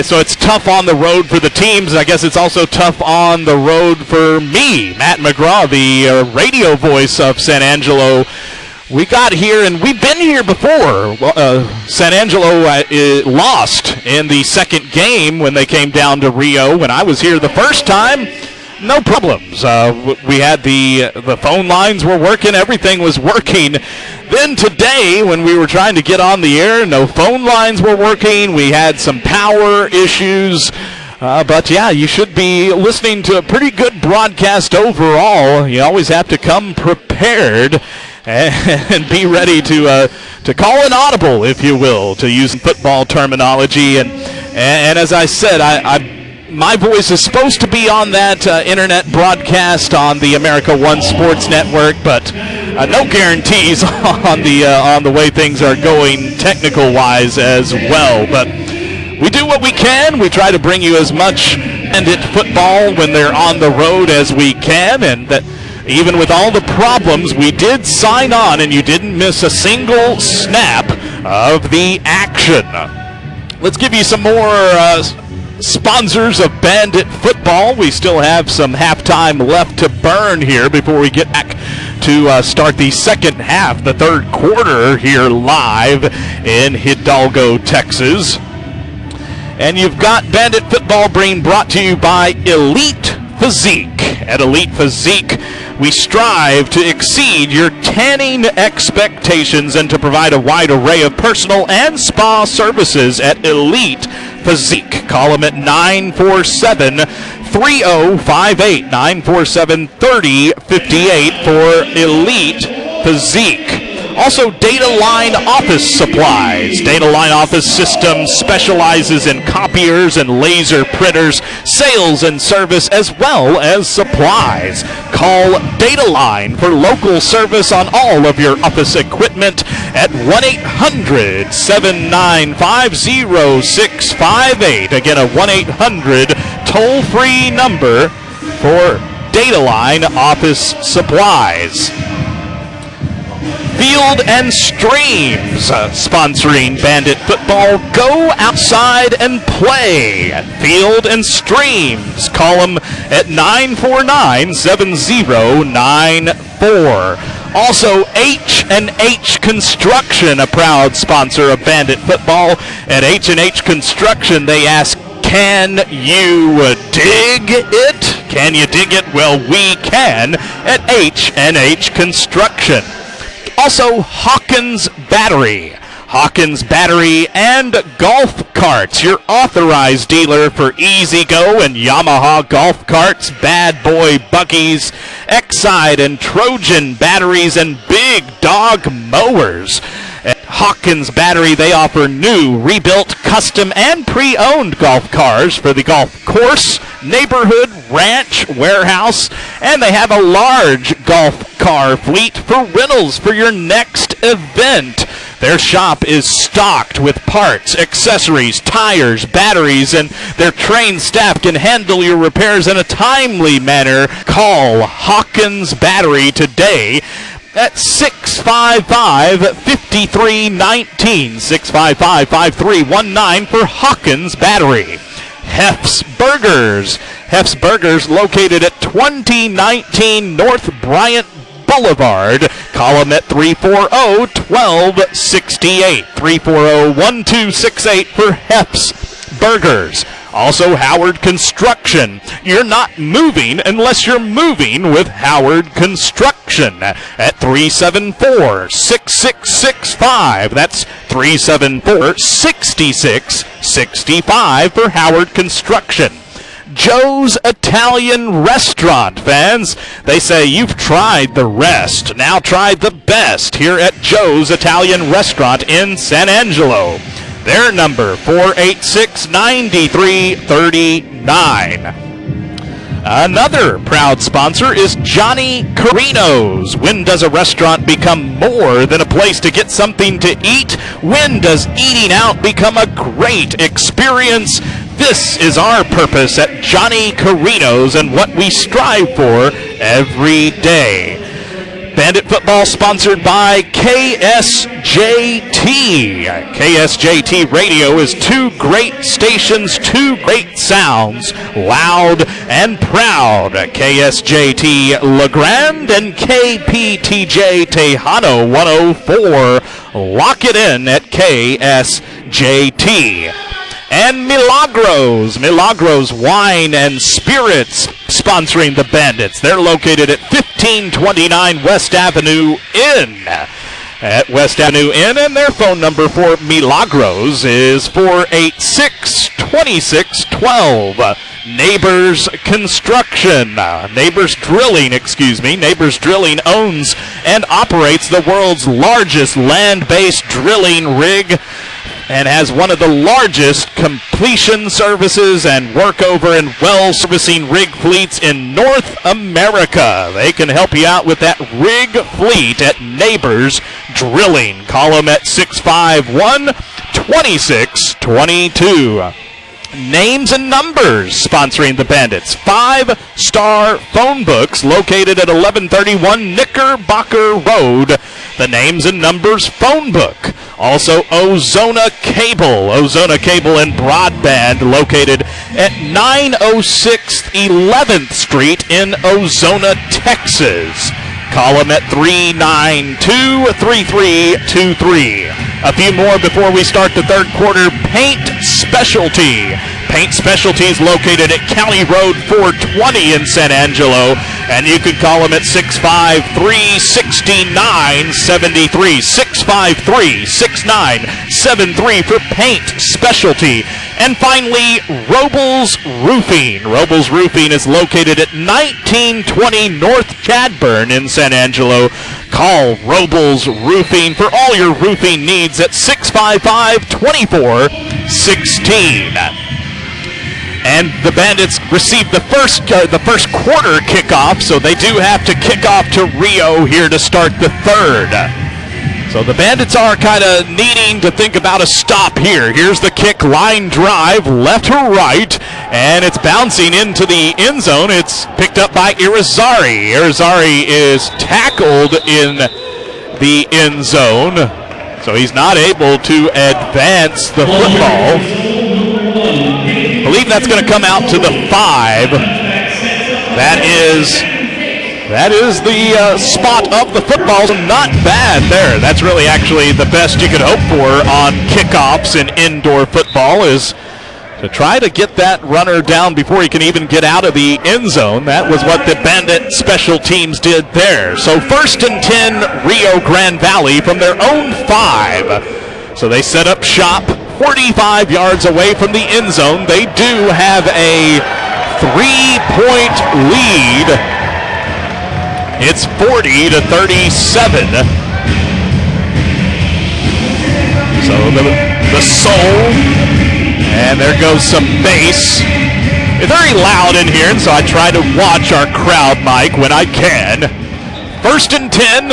So it's tough on the road for the teams. I guess it's also tough on the road for me, Matt McGraw, the radio voice of San Angelo. We got here, and we've been here before. San Angelo lost in the second game when they came down to Rio. When I was here the first time, no problems. We had the phone lines were working. Everything was working. Then today, when we were trying to get on the air, no phone lines were working. We had some power issues. But, yeah, you should be listening to a pretty good broadcast overall. You always have to come prepared and be ready to call an audible, if you will, to use football terminology. And as I said, my voice is supposed to be on that internet broadcast on the America One Sports Network, but No guarantees on the way things are going technical-wise as well, but we do what we can. We try to bring you as much Bandit football when they're on the road as we can, and that even with all the problems, we did sign on, and you didn't miss a single snap of the action. Let's give you some more sponsors of Bandit football. We still have some halftime left to burn here before we get back to start the second half, the third quarter here live in Hidalgo, Texas. And you've got Bandit football being brought to you by Elite Physique. At Elite Physique, we strive to exceed your tanning expectations and to provide a wide array of personal and spa services at Elite Physique. Call them at 947-3058, 947-3058 for Elite Physique. Also, Data Line Office Supplies. Data Line Office Systems specializes in copiers and laser printers, sales and service, as well as supplies. Call Data Line for local service on all of your office equipment at 1-800-795-0658. Again, a 1-800 toll-free number for Data Line Office Supplies. Field and Streams, sponsoring Bandit football. Go outside and play at Field and Streams. Call them at 949-7094. Also, H&H Construction, a proud sponsor of Bandit football. At H&H Construction, they ask, can you dig it? Can you dig it? Well, we can at H&H Construction. Also, Hawkins Battery. Hawkins Battery and Golf Carts, your authorized dealer for Easy Go and Yamaha golf carts, Bad Boy buggies, Exide and Trojan batteries, and Big Dog mowers. At Hawkins Battery, they offer new, rebuilt, custom, and pre-owned golf cars for the golf course, neighborhood, ranch, warehouse, and they have a large golf car fleet for rentals for your next event. Their shop is stocked with parts, accessories, tires, batteries, and their trained staff can handle your repairs in a timely manner. Call Hawkins Battery today at 655-5319, 655-5319 for Hawkins Battery. Hef's Burgers. Hef's Burgers, located at 2019 North Bryant Boulevard. Call them at 340-1268, 340-1268 for Hef's Burgers. Also, Howard Construction. You're not moving unless you're moving with Howard Construction at 374-6665. That's 374-6665 for Howard Construction. Joe's Italian Restaurant, fans. They say you've tried the rest. Now try the best here at Joe's Italian Restaurant in San Angelo. Their number, 486-9339. Another proud sponsor is Johnny Carino's. When does a restaurant become more than a place to get something to eat? When does eating out become a great experience? This is our purpose at Johnny Carino's and what we strive for every day. Bandit football sponsored by KSJT. KSJT Radio is two great stations, two great sounds, loud and proud. KSJT La Grande and KPTJ Tejano 104. Lock it in at KSJT. And Milagros Wine and Spirits, sponsoring the Bandits. They're located at 1529 West Avenue Inn. At West Avenue Inn, and their phone number for Milagros is 486-2612. Neighbors Construction. Neighbors Drilling owns and operates the world's largest land-based drilling rig. and has one of the largest completion services and workover and well servicing rig fleets in North America. They can help you out with that rig fleet at Neighbors Drilling. Call them at 651-2622. Names and Numbers sponsoring the Bandits. 5-star phone books located at 1131 Knickerbocker Road. The Names and Numbers phone book. Also Ozona Cable. Ozona Cable and Broadband located at 906 11th Street in Ozona, Texas. Call them at 392-3323. A few more before we start the third quarter. Paint Specialty. Paint Specialties located at County Road 420 in San Angelo. And you can call them at 653-6973. 653-6973 for Paint Specialty. And finally, Robles Roofing. Robles Roofing is located at 1920 North Chadburn in San Angelo. Call Robles Roofing for all your roofing needs at 655-2416. And the Bandits received the first quarter kickoff, so they do have to kick off to Rio here to start the third. So the Bandits are kind of needing to think about a stop here. Here's the kick, line drive, left to right, and it's bouncing into the end zone. It's picked up by Irizarry. Irizarry is tackled in the end zone, so he's not able to advance the football. I believe that's going to come out to the 5. That is the spot of the football. Not bad there. That's really actually the best you could hope for on kickoffs in indoor football, is to try to get that runner down before he can even get out of the end zone. That was what the Bandit special teams did there. So 1st and 10, Rio Grande Valley from their own 5. So they set up shop 45 yards away from the end zone. They do have a 3-point lead. It's 40-37. So the soul, and there goes some bass. It's very loud in here, and so I try to watch our crowd mic when I can. 1st and 10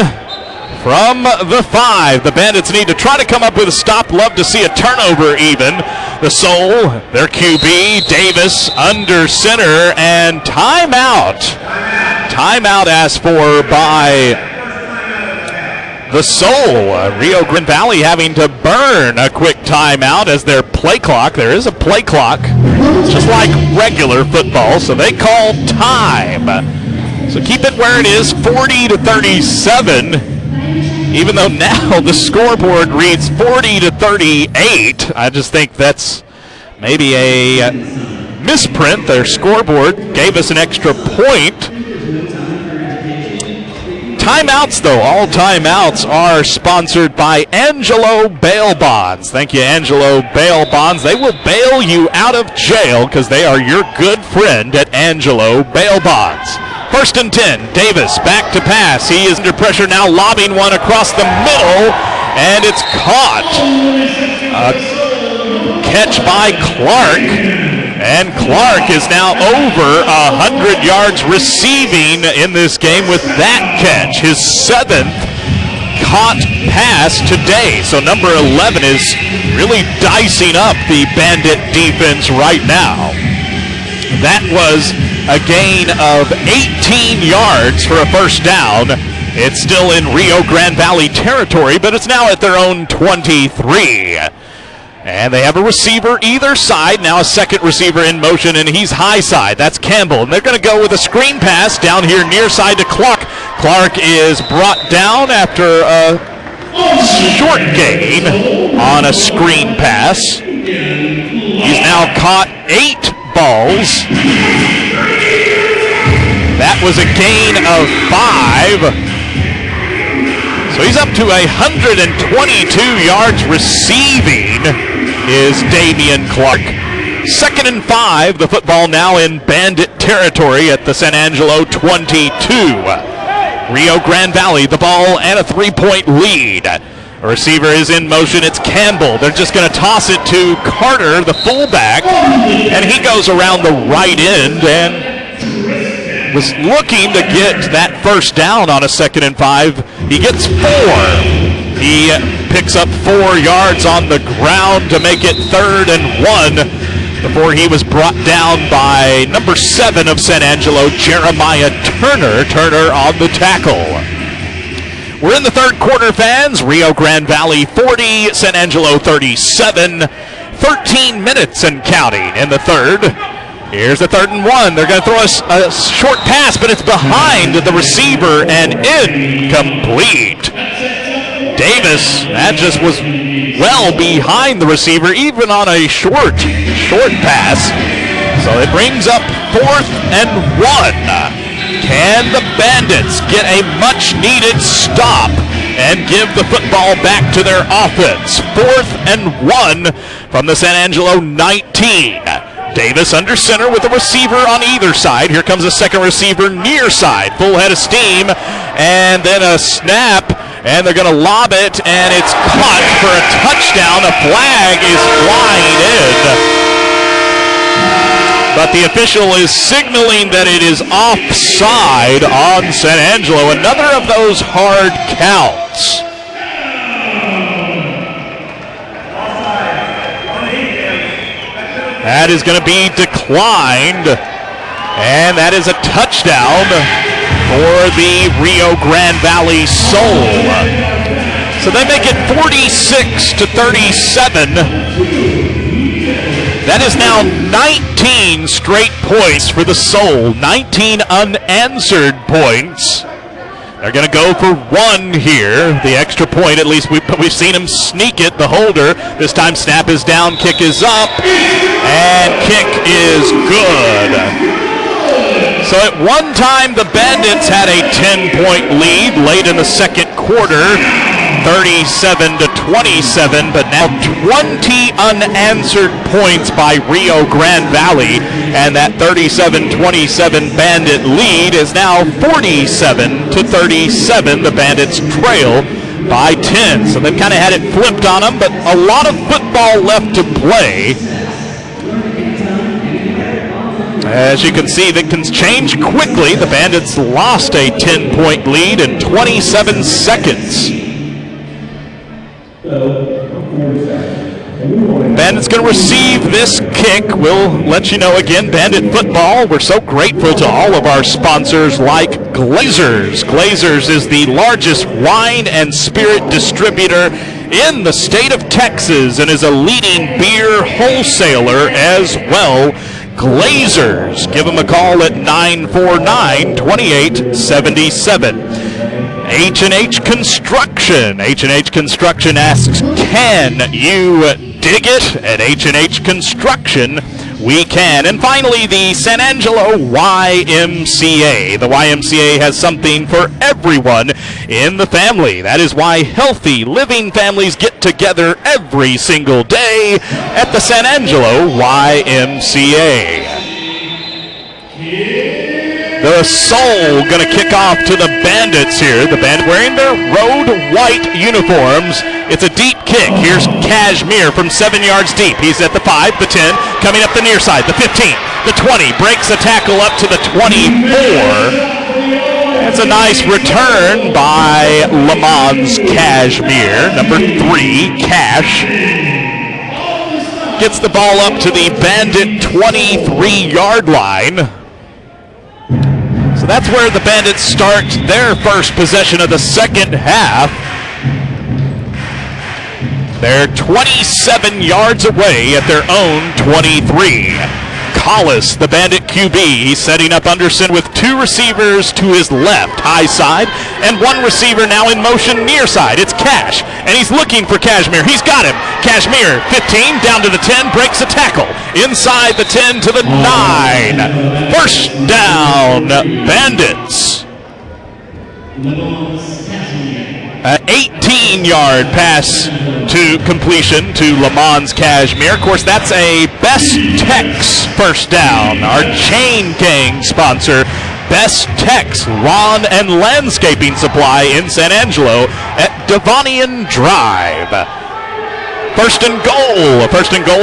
from the 5. The Bandits need to try to come up with a stop. Love to see a turnover even. The soul, their QB, Davis under center, and timeout. Timeout asked for by the soul. Rio Grande Valley having to burn a quick timeout as their play clock. There is a play clock, just like regular football, so they call time. So keep it where it is, 40-37. Even though now the scoreboard reads 40-38, I just think that's maybe a misprint. Their scoreboard gave us an extra point. Timeouts, though, all timeouts are sponsored by Angelo Bail Bonds. Thank you, Angelo Bail Bonds. They will bail you out of jail because they are your good friend at Angelo Bail Bonds. 1st and 10, Davis back to pass. He is under pressure now, lobbing one across the middle, and it's caught. A catch by Clark, and Clark is now over 100 yards receiving in this game with that catch. His 7th caught pass today. So number 11 is really dicing up the Bandit defense right now. That was a gain of 18 yards for a first down. It's still in Rio Grande Valley territory, but it's now at their own 23. And they have a receiver either side. Now a second receiver in motion, and he's high side. That's Campbell. And they're going to go with a screen pass down here near side to Clark. Clark is brought down after a short gain on a screen pass. He's now caught 8 balls. That was a gain of 5. So he's up to 122 yards receiving is Damian Clark. 2nd and 5, the football now in Bandit territory at the San Angelo 22. Rio Grande Valley, the ball and a 3-point lead. A receiver is in motion. It's Campbell. They're just going to toss it to Carter, the fullback, and he goes around the right end and was looking to get that first down on a 2nd and 5. He gets 4. He picks up 4 yards on the ground to make it 3rd and 1 before he was brought down by number 7 of San Angelo, Jeremiah Turner. Turner on the tackle. We're in the 3rd quarter, fans. Rio Grande Valley 40, San Angelo 37. 13 minutes and counting in the 3rd. Here's the 3rd and 1. They're going to throw a short pass, but it's behind the receiver and incomplete. Davis, that just was well behind the receiver, even on a short pass. So it brings up 4th and 1. Can the Bandits get a much-needed stop and give the football back to their offense? 4th and 1 from the San Angelo 19. Davis under center with a receiver on either side. Here comes a second receiver near side. Full head of steam, and then a snap, and they're going to lob it, and it's caught for a touchdown. A flag is flying in. But the official is signaling that it is offside on San Angelo. Another of those hard counts. That is going to be declined. And that is a touchdown for the Rio Grande Valley Soul. So they make it 46-37. That is now 19 straight points for the Soul. 19 unanswered points. They're going to go for 1 here. The extra point, at least we've seen him sneak it, the holder. This time snap is down, kick is up, and kick is good. So at one time, the Bandits had a 10-point lead late in the 2nd quarter. 37-27, but now 20 unanswered points by Rio Grande Valley, and that 37-27 Bandit lead is now 47-37. The Bandits trail by 10, so they've kind of had it flipped on them, but a lot of football left to play. As you can see, that can change quickly. The Bandits lost a 10-point lead in 27 seconds. Bandit's going to receive this kick. We'll let you know again, Bandit football, we're so grateful to all of our sponsors like Glazers. Glazers is the largest wine and spirit distributor in the state of Texas and is a leading beer wholesaler as well. Glazers. Give them a call at 949-2877. H&H Construction. H&H Construction asks, can you dig it? At H&H Construction, we can. And finally, the San Angelo YMCA. The YMCA has something for everyone in the family. That is why healthy living families get together every single day at the San Angelo YMCA. The Soul going to kick off to the Bandits here. The Bandits wearing their road white uniforms. It's a deep kick. Here's Cashmere from 7 yards deep. He's at the 5, the 10, coming up the near side, the 15, the 20, breaks a tackle up to the 24. That's a nice return by Le Mans Cashmere. Number 3, Cash. Gets the ball up to the Bandit 23-yard line. So that's where the Bandits start their first possession of the second half. They're 27 yards away at their own 23. Collis, the Bandit QB, he's setting up Anderson with 2 receivers to his left, high side, and 1 receiver now in motion near side. It's Cash, and he's looking for Cashmere. He's got him. Cashmere, 15, down to the 10, breaks a tackle. Inside the 10 to the 9. First down, Bandits. 18-yard pass to completion to Le Mans Cashmere. Of course, that's a Best Tex first down. Our Chain Gang sponsor, Best Tex Lawn and Landscaping Supply in San Angelo at Devonian Drive. First and goal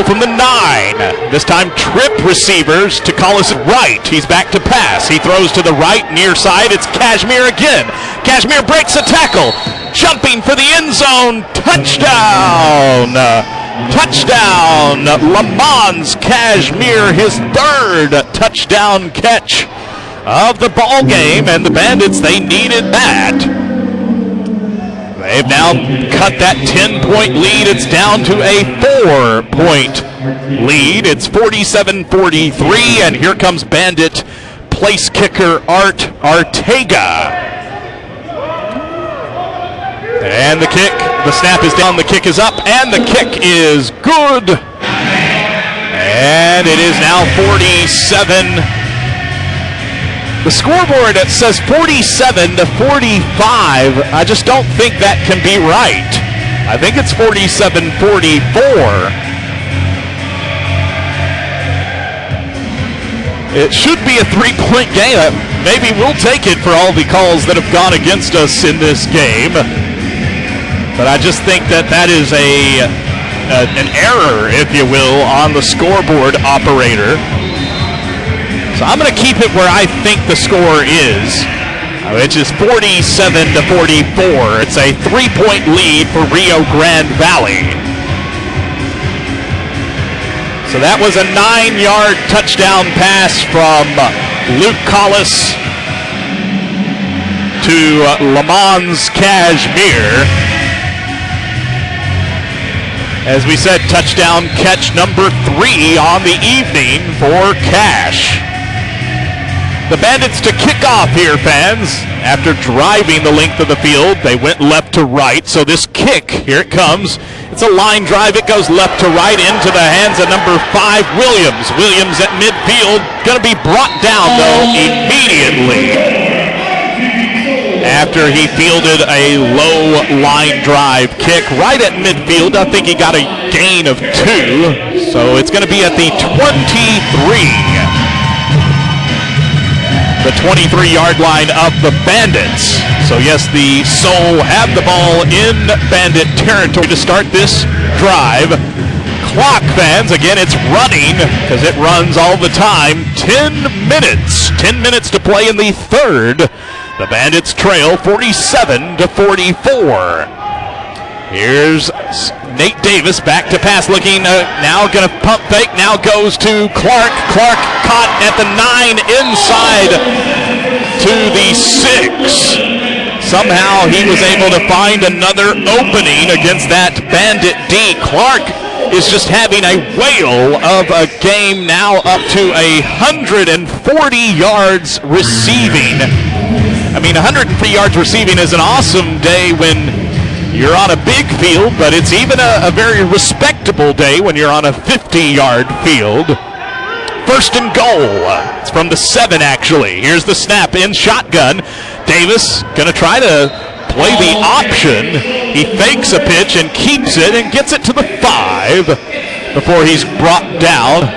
from the 9. This time trip receivers to call us right. He's back to pass. He throws to the right, near side. It's Cashmere again. Cashmere breaks a tackle. Jumping for the end zone. Touchdown. Touchdown. Lamons Cashmere, his 3rd touchdown catch of the ball game, and the Bandits, they needed that. They've now cut that 10-point lead. It's down to a 4-point lead. It's 47-43, and here comes Bandit place kicker Art Artega. And the kick, the snap is down, the kick is up, and the kick is good. And it is now 47. The scoreboard says 47-45. I just don't think that can be right. I think it's 47-44. It should be a 3-point game. Maybe we'll take it for all the calls that have gone against us in this game. But I just think that is an error, if you will, on the scoreboard operator. So I'm going to keep it where I think the score is, which is 47-44. It's a 3-point lead for Rio Grande Valley. So that was a 9-yard touchdown pass from Luke Collis to Lamons Cashmere. As we said, touchdown catch number 3 on the evening for Cash. The Bandits to kick off here, fans. After driving the length of the field, they went left to right. So this kick, here it comes. It's a line drive. It goes left to right into the hands of number 5, Williams. Williams at midfield. Going to be brought down, though, immediately after he fielded a low line drive kick right at midfield. I think he got a gain of 2. So it's going to be at the 23. The 23-yard line of the Bandits. So yes, the Soul have the ball in Bandit territory to start this drive. Clock, fans, again, it's running because it runs all the time. 10 minutes. 10 minutes to play in the 3rd. The Bandits trail 47-44. Here's Nate Davis back to pass, looking now going to pump fake, now goes to Clark. Clark caught at the 9, inside to the 6. Somehow he was able to find another opening against that Bandit D. Clark is just having a whale of a game, now up to 140 yards receiving. I mean, 140 yards receiving is an awesome day when you're on a big field, but it's even a very respectable day when you're on a 50-yard field. First and goal. It's from the 7, actually. Here's the snap in shotgun. Davis going to try to play the option. He fakes a pitch and keeps it and gets it to the 5 before he's brought down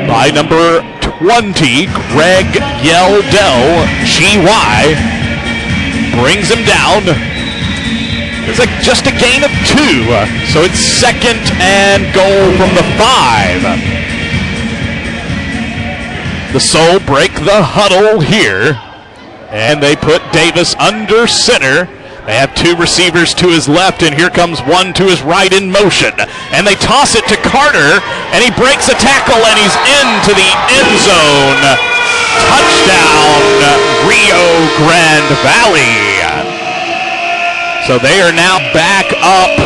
by number 20, Greg Yeldell. GY brings him down. It's like just a gain of 2. So it's 2nd and goal from the 5. The Soul break the huddle here, and they put Davis under center. They have 2 receivers to his left, and here comes one to his right in motion. And they toss it to Carter, and he breaks a tackle, and he's into the end zone. Touchdown, Rio Grande Valley. So they are now back up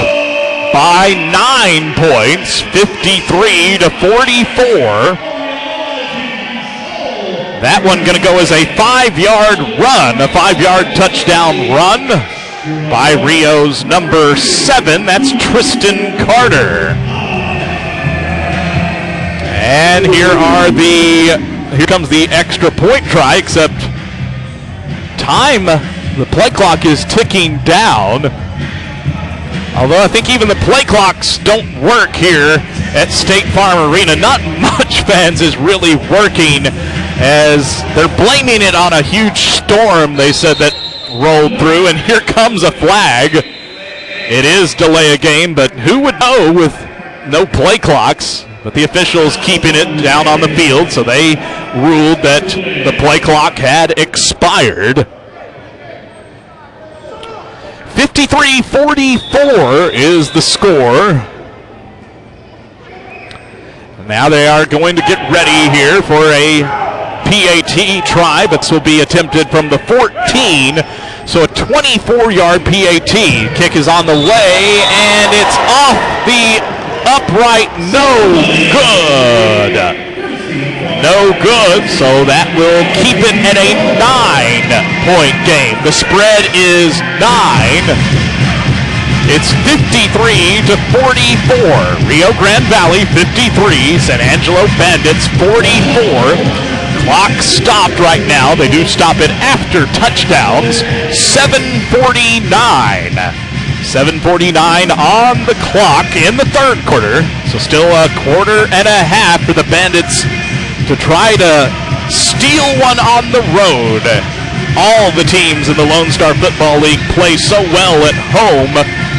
by 9 points, 53-44. That one going to go as a 5-yard run, a 5-yard touchdown run by Rio's number 7. That's Tristan Carter. And here comes the extra point try, except time. The play clock is ticking down. Although I think even the play clocks don't work here at State Farm Arena. Not much, fans, is really working as they're blaming it on a huge storm, they said, that rolled through, and here comes a flag. It is delay a game, but who would know with no play clocks? But the officials keeping it down on the field, so they ruled that the play clock had expired. 53-44 is the score. Now they are going to get ready here for a PAT try, but this will be attempted from the 14. So a 24-yard PAT. Kick is on the way, and it's off the upright. No good. No good, so that will keep it at a 9-point game. The spread is 9. It's 53-44. Rio Grande Valley 53, San Angelo Bandits 44. Clock stopped right now. They do stop it after touchdowns. 7:49. 7:49 on the clock in the third quarter. So still a quarter and a half for the Bandits to try to steal one on the road. All the teams in the Lone Star Football League play so well at home.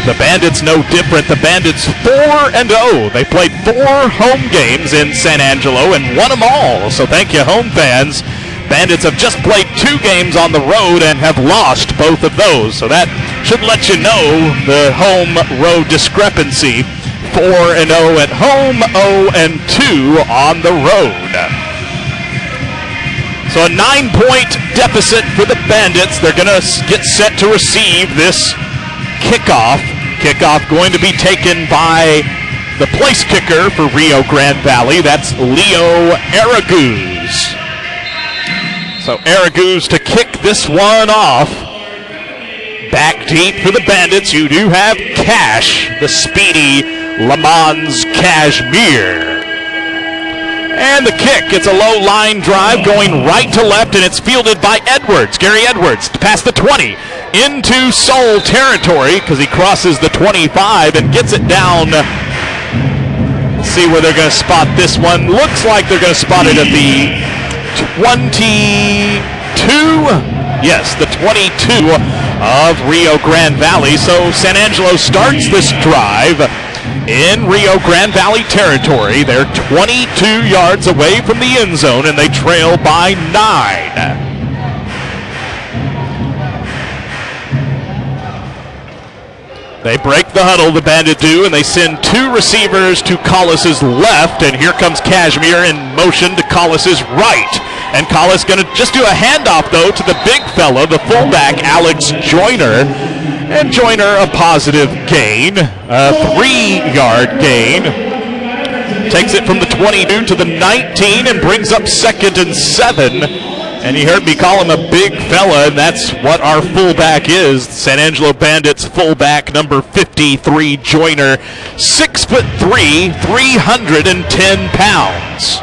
The Bandits no different. The Bandits 4-0. They played 4 home games in San Angelo and won them all. So thank you, home fans. Bandits have just played 2 games on the road and have lost both of those. So that should let you know the home-road discrepancy. 4-0 at home, 0-2 on the road. So a 9-point deficit for the Bandits. They're going to get set to receive this kickoff. Kickoff going to be taken by the place kicker for Rio Grande Valley. That's Leo Araguz. So Araguz to kick this one off. Back deep for the Bandits. You do have Cash, the speedy Le Mans Cashmere. And the kick, it's a low line drive going right to left, and it's fielded by Edwards. Gary Edwards past the 20 into Soul territory because he crosses the 25 and gets it down. Let's see where they're going to spot this one. Looks like they're going to spot it at the 22. Yes, the 22 of Rio Grande Valley. So San Angelo starts this drive in Rio Grande Valley territory. They're 22 yards away from the end zone, and they trail by 9. They break the huddle, the Bandit do, and they send 2 receivers to Collis's left, and here comes Cashmere in motion to Collis's right. And Collis going to just do a handoff, though, to the big fellow, the fullback, Alex Joyner. And Joyner a positive gain, a 3-yard gain. Takes it from the 22 to the 19 and brings up 2nd and 7. And you heard me call him a big fella, and that's what our fullback is. San Angelo Bandits fullback number 53, Joyner, 6'3", 310 pounds.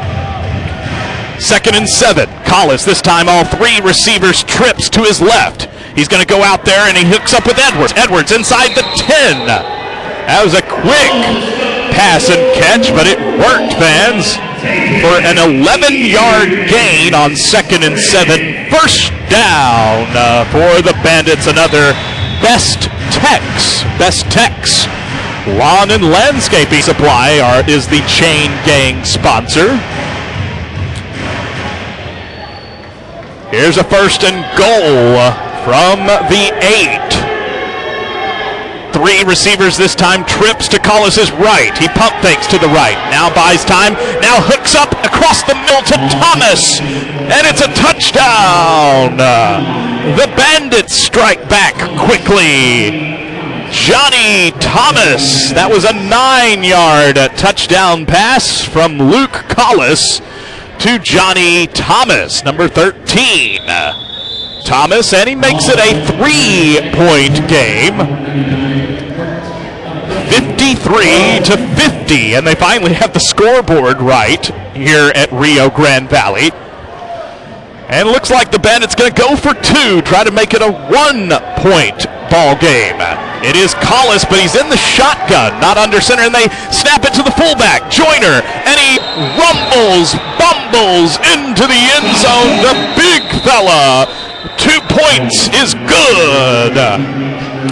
2nd and 7. Collis, this time all 3 receivers trips to his left. He's going to go out there, and he hooks up with Edwards. Edwards inside the 10. That was a quick pass and catch, but it worked, fans, for an 11-yard gain on 2nd and 7. First down for the Bandits. Another Best Tex. Best Tex Lawn and Landscaping Supply is the Chain Gang sponsor. Here's a 1st and goal from the 8. 3 receivers this time, trips to Collis's right. He pump fakes to the right. Now buys time. Now hooks up across the middle to Thomas. And it's a touchdown. The Bandits strike back quickly. Johnny Thomas. That was a 9-yard touchdown pass from Luke Collis to Johnny Thomas, number 13. Thomas, and he makes it a 3-point game. 53-50, and they finally have the scoreboard right here at Rio Grande Valley. And it looks like the Bandits going to go for 2, try to make it a 1-point ball game. It is Collis, but he's in the shotgun, not under center, and they snap it to the fullback, Joyner, and he bumbles into the end zone. The big fella, 2 points is good.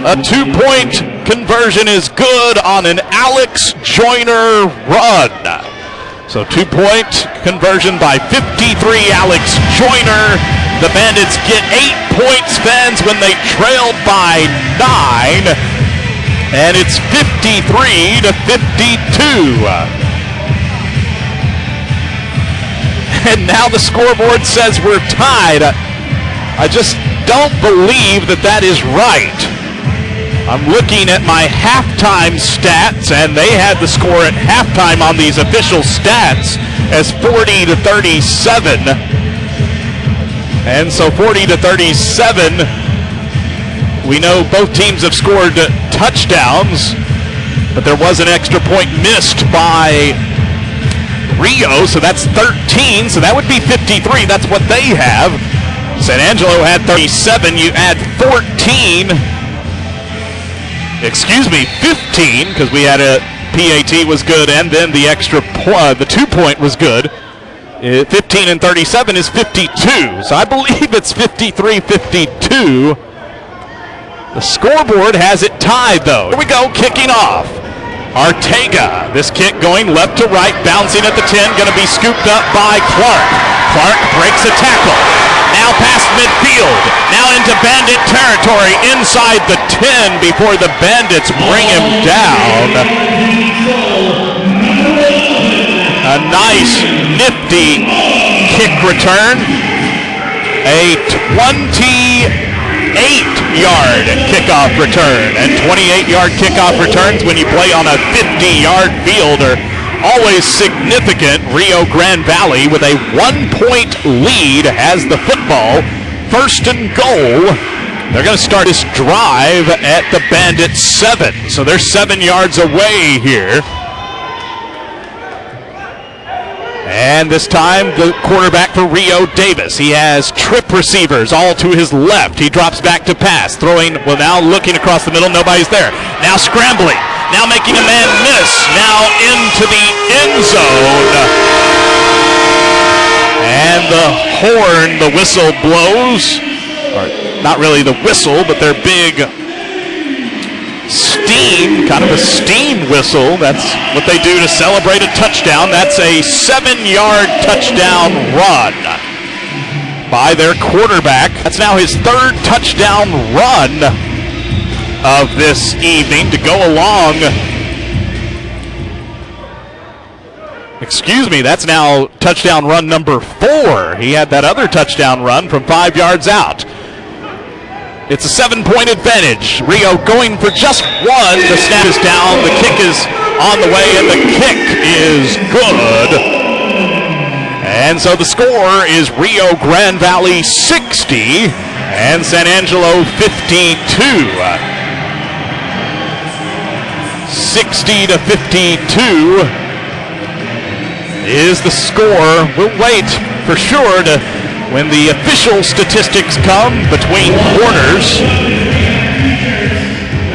A 2-point conversion is good on an Alex Joyner run. So 2-point conversion by 53, Alex Joyner. The Bandits get 8 points, fans, when they trailed by 9. And it's 53 to 52. And now the scoreboard says we're tied. I just don't believe that that is right. I'm looking at my halftime stats, and they had the score at halftime on these official stats as 40 to 37. And so 40 to 37, we know both teams have scored touchdowns, but there was an extra point missed by Rio, so that's 13, so that would be 53. That's what they have. San Angelo had 37. You add 14, 15, because we had a PAT was good, and then the extra the 2-point was good. 15 and 37 is 52, so I believe it's 53-52. The scoreboard has it tied, though. Here we go, kicking off. Arteaga, this kick going left to right, bouncing at the 10, going to be scooped up by Clark. Clark breaks a tackle. Now past midfield, now into Bandit territory, inside the 10 before the Bandits bring him down. A nice, nifty kick return. A 28-yard kickoff return. And 28-yard kickoff returns when you play on a 50-yard field are always significant. Rio Grande Valley with a 1-point lead has the football. First and goal. They're going to start this drive at the Bandit 7. So they're 7 yards away here. And this time, the quarterback for Rio, Davis. He has trip receivers all to his left. He drops back to pass, throwing, well, now looking across the middle, nobody's there. Now scrambling, now making a man miss, now into the end zone. And the horn, the whistle blows. Or not really the whistle, but their big steam, kind of a steam whistle. That's what they do to celebrate a touchdown. That's a 7-yard touchdown run by their quarterback. That's now his 3rd touchdown run of this evening to go along. That's now touchdown run number 4. He had that other touchdown run from 5 yards out. It's a 7-point advantage. Rio going for just 1. The snap is down. The kick is on the way, and the kick is good. And so the score is Rio Grande Valley 60 and San Angelo 52. 60 to 52 is the score. We'll wait for sure to when the official statistics come between quarters.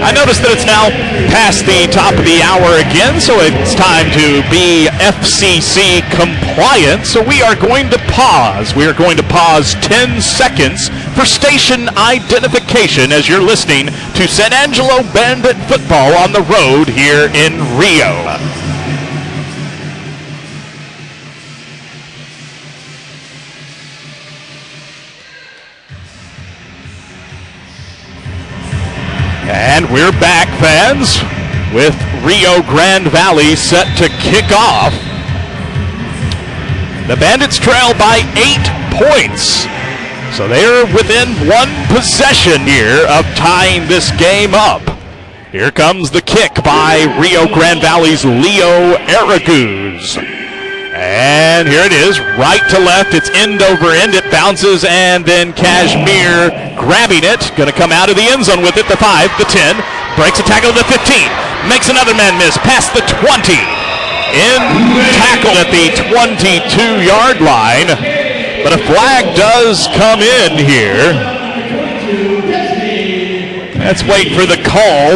I noticed that it's now past the top of the hour again, so it's time to be FCC compliant. So we are going to pause. We are going to pause 10 seconds for station identification as you're listening to San Angelo Bandit football on the road here in Rio. And we're back, fans, with Rio Grande Valley set to kick off. The Bandits trail by 8 points. So they're within 1 possession here of tying this game up. Here comes the kick by Rio Grande Valley's Leo Araguz. And here it is, right to left. It's end over end. It bounces, and then Kashmir grabbing it. Going to come out of the end zone with it. The 5, the 10. Breaks a tackle to the 15. Makes another man miss past the 20. In tackle at the 22-yard line. But a flag does come in here. Let's wait for the call.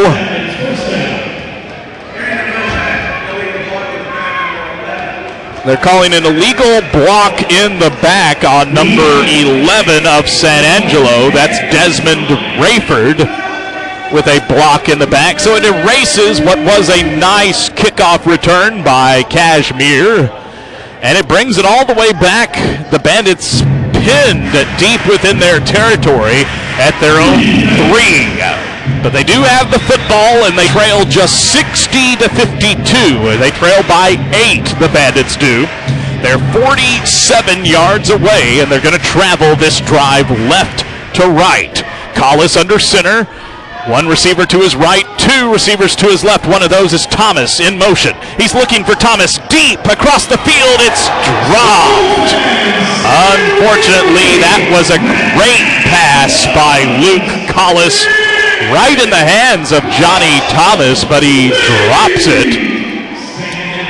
They're calling an illegal block in the back on number 11 of San Angelo. That's Desmond Rayford with a block in the back. So it erases what was a nice kickoff return by Kashmir. And it brings it all the way back. The Bandits pinned deep within their territory at their own 3. But they do have the football, and they trail just 60-52. They trail by 8, the Bandits do. They're 47 yards away, and they're going to travel this drive left to right. Collis under center. One receiver to his right, 2 receivers to his left. One of those is Thomas in motion. He's looking for Thomas deep across the field. It's dropped. Unfortunately, that was a great pass by Luke Collis right in the hands of Johnny Thomas, but he drops it.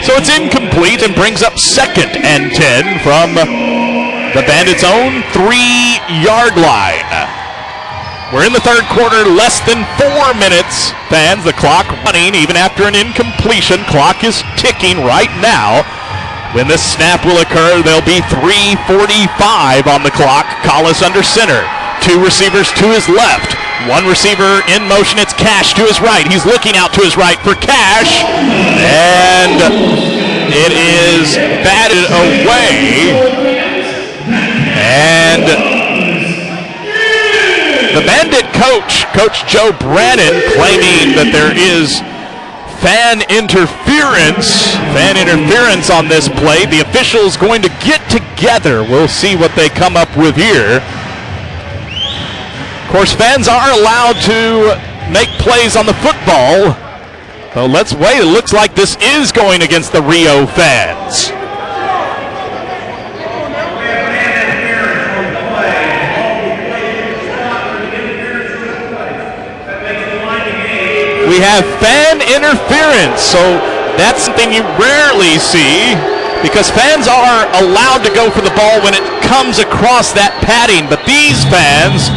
So it's incomplete and brings up 2nd and 10 from the Bandits' own 3-yard line. We're in the third quarter, less than 4 minutes. Fans, the clock running even after an incompletion. Clock is ticking right now. When this snap will occur, there'll be 3:45 on the clock. Collis under center. 2 receivers to his left. 1 receiver in motion. It's Cash to his right. He's looking out to his right for Cash. And it is batted away. And the Bandit coach, Coach Joe Brannon, claiming that there is fan interference on this play. The officials going to get together. We'll see what they come up with here. Of course, fans are allowed to make plays on the football. So let's wait. It looks like this is going against the Rio fans. We have fan interference, so that's something you rarely see because fans are allowed to go for the ball when it comes across that padding, but these fans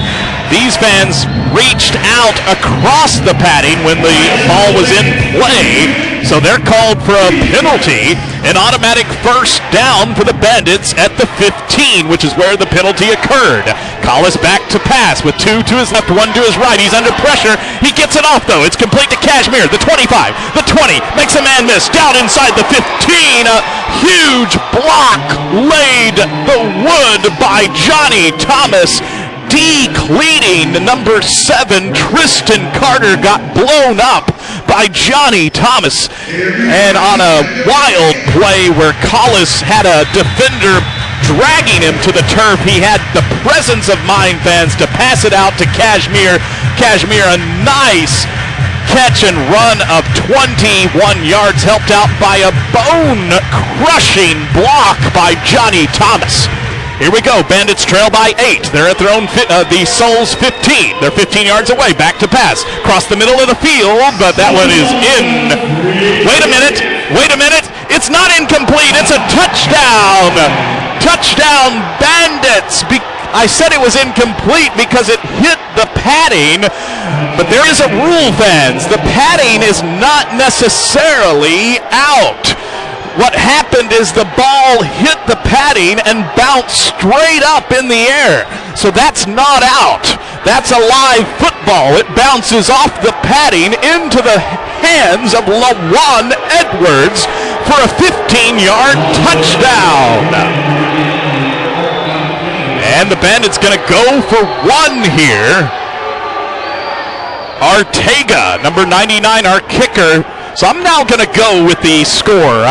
reached out across the padding when the ball was in play, so they're called for a penalty, an automatic first down for the Bandits at the 15, which is where the penalty occurred. Collis back to pass with 2 to his left, 1 to his right. He's under pressure. He gets it off, though. It's complete to Kashmir. The 25, the 20, makes a man miss. Down inside the 15. A huge block laid the wood by Johnny Thomas. Decleating number 7, Tristan Carter, got blown up by Johnny Thomas. And on a wild play where Collis had a defender dragging him to the turf, he had the presence of mind, fans, to pass it out to Kashmir. Kashmir, a nice catch and run of 21 yards, helped out by a bone-crushing block by Johnny Thomas. Here we go. Bandits trail by 8. They're at their own the Souls 15. They're 15 yards away. Back to pass. Cross the middle of the field, but that one is in. Wait a minute. It's not incomplete. It's a touchdown. Touchdown, Bandits. I said it was incomplete because it hit the padding, but there is a rule, fans. The padding is not necessarily out. What happened is the ball hit the padding and bounced straight up in the air. So that's not out. That's a live football. It bounces off the padding into the hands of LaJuan Edwards for a 15-yard touchdown. And the Bandits going to go for 1 here. Ortega, number 99, our kicker. So I'm now going to go with the score.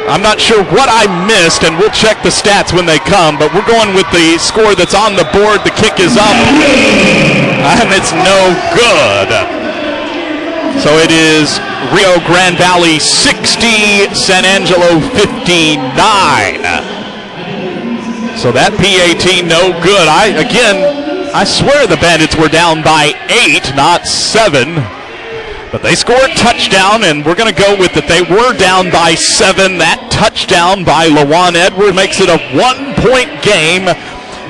I'm not sure what I missed, and we'll check the stats when they come, but we're going with the score that's on the board. The kick is up, and it's no good. So it is Rio Grande Valley 60, San Angelo 59. So that PAT no good. I swear the Bandits were down by 8, not 7. But they scored a touchdown, and we're going to go with that they were down by 7. That touchdown by LaJuan Edwards makes it a 1-point game.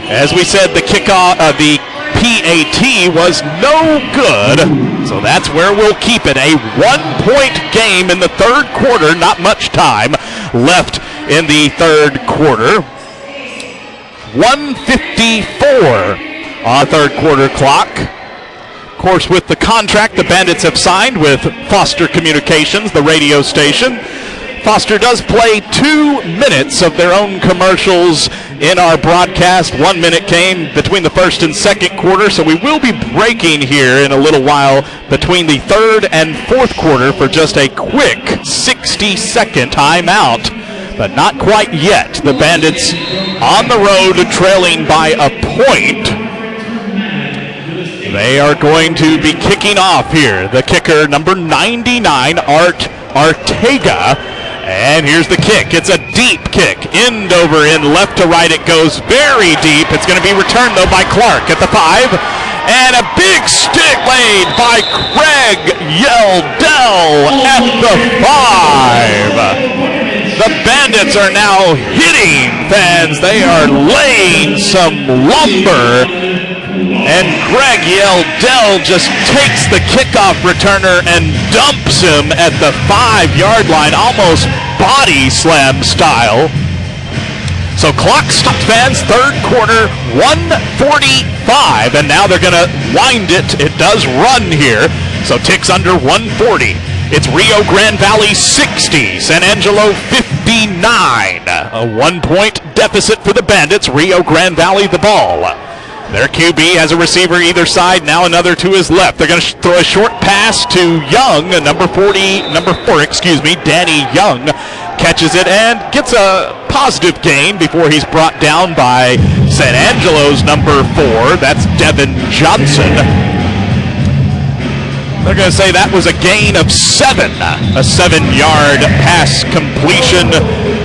As we said, the kickoff, the PAT was no good. So that's where we'll keep it. A 1-point game in the third quarter. Not much time left in the third quarter. 1:54 on third quarter clock. Of course, with the contract the Bandits have signed with Foster Communications, the radio station, Foster does play 2 minutes of their own commercials in our broadcast. 1 minute came between the first and second quarter, so we will be breaking here in a little while between the third and fourth quarter for just a quick 60-second timeout. But not quite yet. The Bandits on the road trailing by a point. They are going to be kicking off here. The kicker, number 99, Art Arteaga. And here's the kick. It's a deep kick. End over end, left to right. It goes very deep. It's going to be returned, though, by Clark at the 5. And a big stick laid by Craig Yeldell at the 5. The Bandits are now hitting fans. They are laying some lumber. And Greg Yeldell just takes the kickoff returner and dumps him at the 5-yard line, almost body slam style. So clock stopped, fans, third quarter, 1:45, and now they're going to wind it. It does run here, so ticks under 1:40. It's Rio Grande Valley 60, San Angelo 59. A 1-point deficit for the Bandits. Rio Grande Valley the ball. Their QB has a receiver either side, now another to his left. They're going to throw a short pass to Young, number 4, Danny Young catches it and gets a positive gain before he's brought down by San Angelo's number 4. That's Devin Johnson. They're going to say that was a gain of 7, a 7-yard pass completion.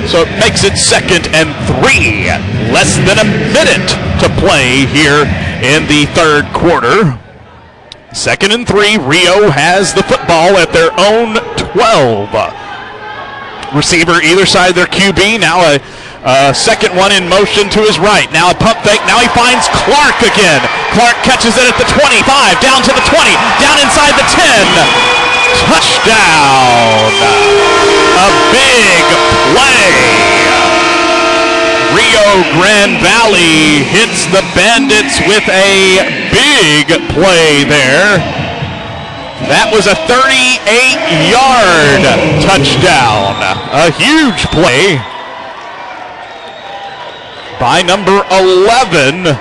So it makes it 2nd and 3. Less than a minute to play here in the third quarter. 2nd and 3. Rio has the football at their own 12. Receiver either side of their QB. Now a second one in motion to his right. Now a pump fake. Now he finds Clark again. Clark catches it at the 25, down to the 20, down inside the 10. Touchdown. A big play. Rio Grande Valley hits the Bandits with a big play there. That was a 38-yard touchdown. A huge play by number 11.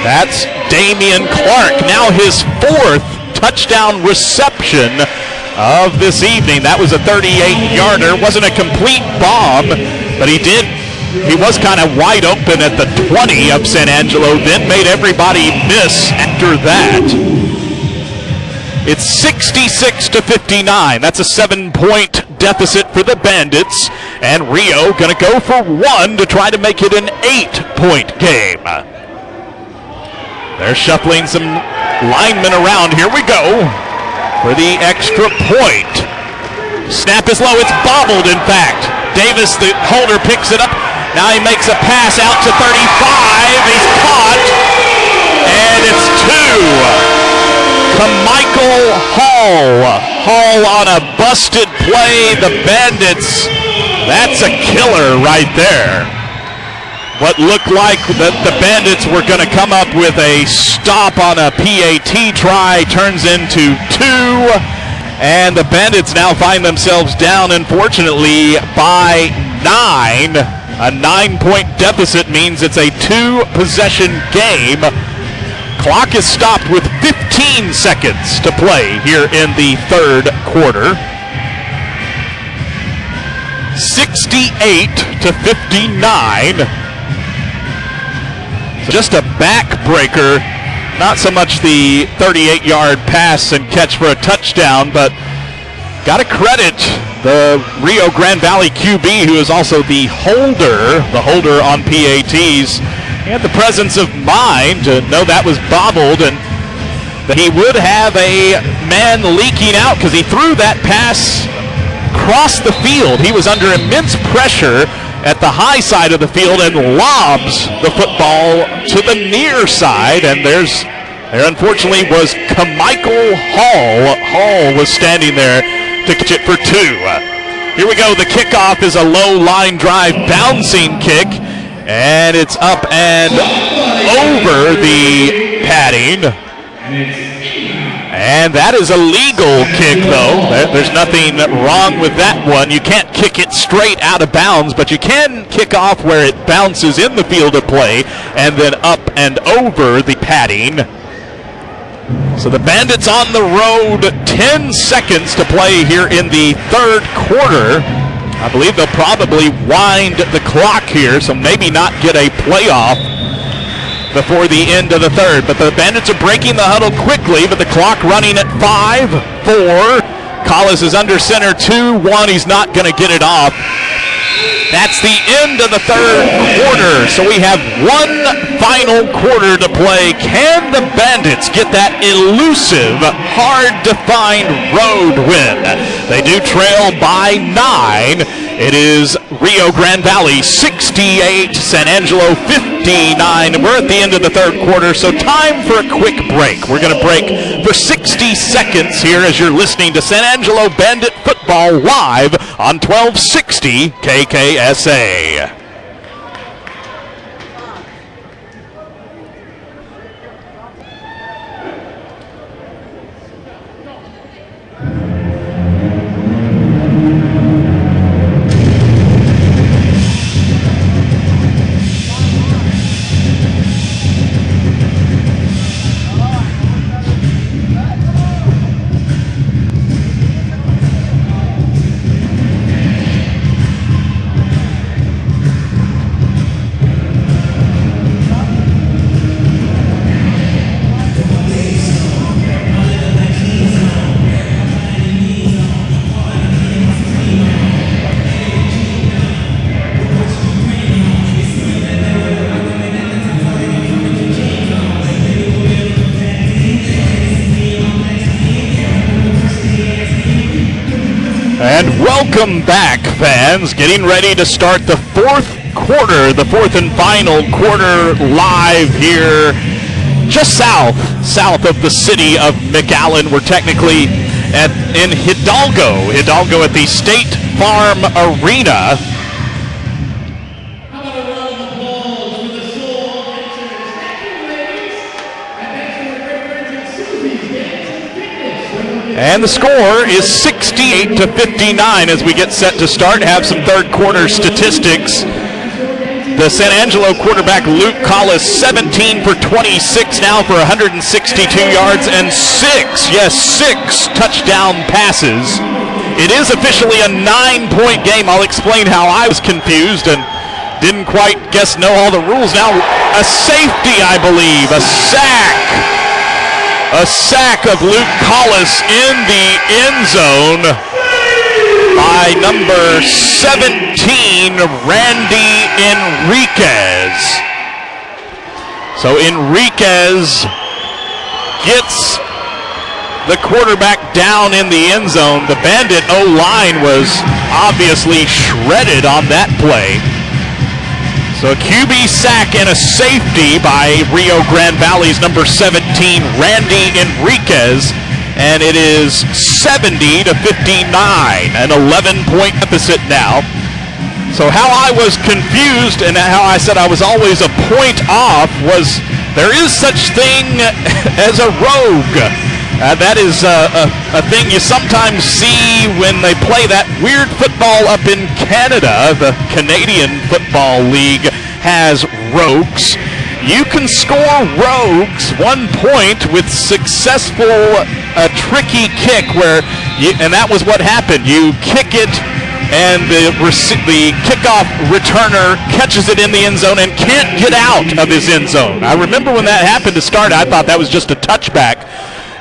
That's Damian Clark. Now his 4th touchdown reception of this evening. That was a 38-yarder. Wasn't a complete bomb, but he was kind of wide open at the 20 of San Angelo, then made everybody miss after that. It's 66-59. That's a 7-point deficit for the Bandits, and Rio going to go for 1 to try to make it an 8-point game. They're shuffling some linemen around. Here we go for the extra point. Snap is low. It's bobbled, in fact. Davis, the holder, picks it up. Now he makes a pass out to 35. He's caught, and it's 2. To Michael Hall. Hall on a busted play. The Bandits, that's a killer right there. What looked like the Bandits were going to come up with a stop on a PAT try turns into 2. And the Bandits now find themselves down, unfortunately, by 9. A 9-point deficit means it's a 2-possession game. Clock is stopped with 15 seconds to play here in the third quarter. 68-59. So just a backbreaker. Not so much the 38-yard pass and catch for a touchdown, but got to credit the Rio Grande Valley QB, who is also the holder on PATs. He had the presence of mind to know that was bobbled and that he would have a man leaking out because he threw that pass across the field. He was under immense pressure, at the high side of the field and lobs the football to the near side, and there unfortunately was Michael Hall. Hall was standing there to catch it for 2. Here we go. The kickoff is a low line drive bouncing kick, and it's up and over the padding. And that is a legal kick, though. There's nothing wrong with that one. You can't kick it straight out of bounds, but you can kick off where it bounces in the field of play and then up and over the padding. So the Bandits on the road, 10 seconds to play here in the third quarter. I believe they'll probably wind the clock here, so maybe not get a playoff before the end of the third. But the Bandits are breaking the huddle quickly, but the clock running at 5, 4. Collis is under center, 2, 1. He's not going to get it off. That's the end of the third quarter. So we have one final quarter to play. Can the Bandits get that elusive, hard-to-find road win? They do trail by 9. It is Rio Grande Valley 68, San Angelo 59. We're at the end of the third quarter, so time for a quick break. We're going to break for 60 seconds here as you're listening to San Angelo Bandit Football live on 1260 KKSA. And welcome back, fans. Getting ready to start the fourth quarter, the fourth and final quarter live here just south of the city of McAllen. We're technically in Hidalgo at the State Farm Arena. And the score is 68-59 as we get set to start. Have some third quarter statistics. The San Angelo quarterback Luke Collis, 17 for 26 now for 162 yards and 6 touchdown passes. It is officially a 9-point game. I'll explain how I was confused and didn't quite know all the rules. Now a safety, I believe, a sack. A sack of Luke Collis in the end zone by number 17, Randy Enriquez. So Enriquez gets the quarterback down in the end zone. The Bandit O-line was obviously shredded on that play. So a QB sack and a safety by Rio Grande Valley's number 17, Randy Enriquez, and it is 70-59, an 11-point deficit now. So how I was confused and how I said I was always a point off was there is such thing as a rogue. That is a thing you sometimes see when they play that weird football up in Canada. The Canadian Football League has rogues. You can score rogues 1 point with successful tricky kick and that was what happened. You kick it and the kickoff returner catches it in the end zone and can't get out of his end zone. I remember when that happened to start, I thought that was just a touchback.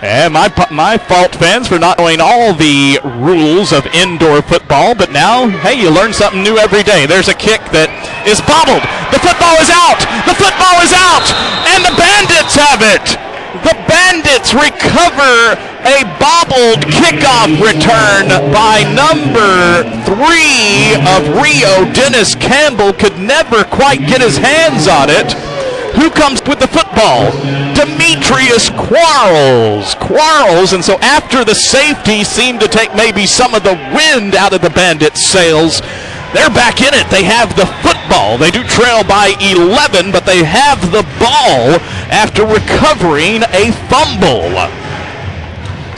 And my fault, fans, for not knowing all the rules of indoor football. But now, hey, you learn something new every day. There's a kick that is bobbled. The football is out. The football is out. And the Bandits have it. The Bandits Bandits recover a bobbled kickoff return by number 3 of Rio. Dennis Campbell could never quite get his hands on it. Who comes with the football? Demetrius Quarles. And so after the safety seemed to take maybe some of the wind out of the Bandits' sails, they're back in it. They have the football. They do trail by 11, but they have the ball after recovering a fumble.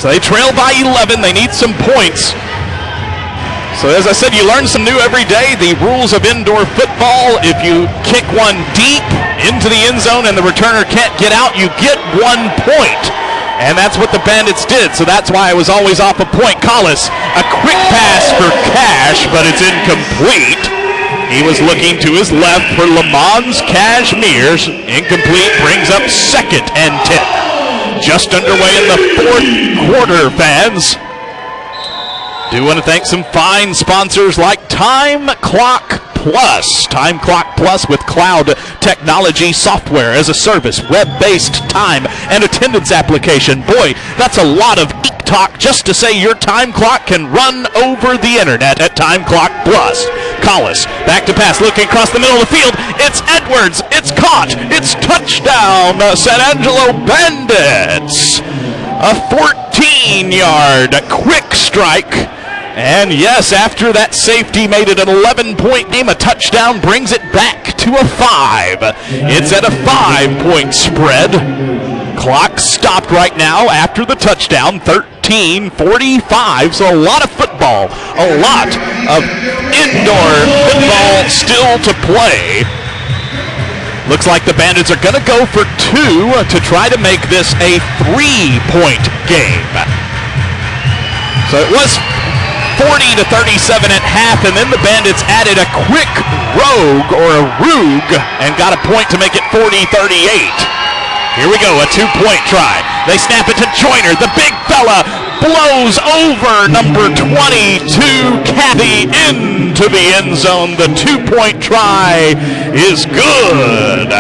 So they trail by 11. They need some points. So as I said, you learn some new every day. The rules of indoor football: if you kick one deep into the end zone and the returner can't get out, you get 1 point. And that's what the Bandits did. So that's why I was always off a point. Collis, a quick pass for Cash, but it's incomplete. He was looking to his left for Lamons Cashmere's. Incomplete, brings up 2nd and 10. Just underway in the 4th quarter, fans. Do want to thank some fine sponsors like Time Clock Plus. Time Clock Plus with cloud technology, software as a service, web-based time and attendance application. Boy, that's a lot of geek talk just to say your time clock can run over the internet at Time Clock Plus. Collis, back to pass, looking across the middle of the field. It's Edwards. It's caught. It's touchdown, San Angelo Bandits. A 14-yard quick strike. And yes, after that safety made it an 11-point game, a touchdown brings it back to a 5. It's at a 5-point spread. Clock stopped right now after the touchdown, 13:45. So a lot of football, a lot of indoor football still to play. Looks like the Bandits are going to go for 2 to try to make this a 3-point game. So it was 40-37 at half, and then the Bandits added a quick rogue and got a point to make it 40-38. Here we go, a 2-point try. They snap it to Joyner. The big fella blows over number 22, Cathy, into the end zone. The 2-point try is good.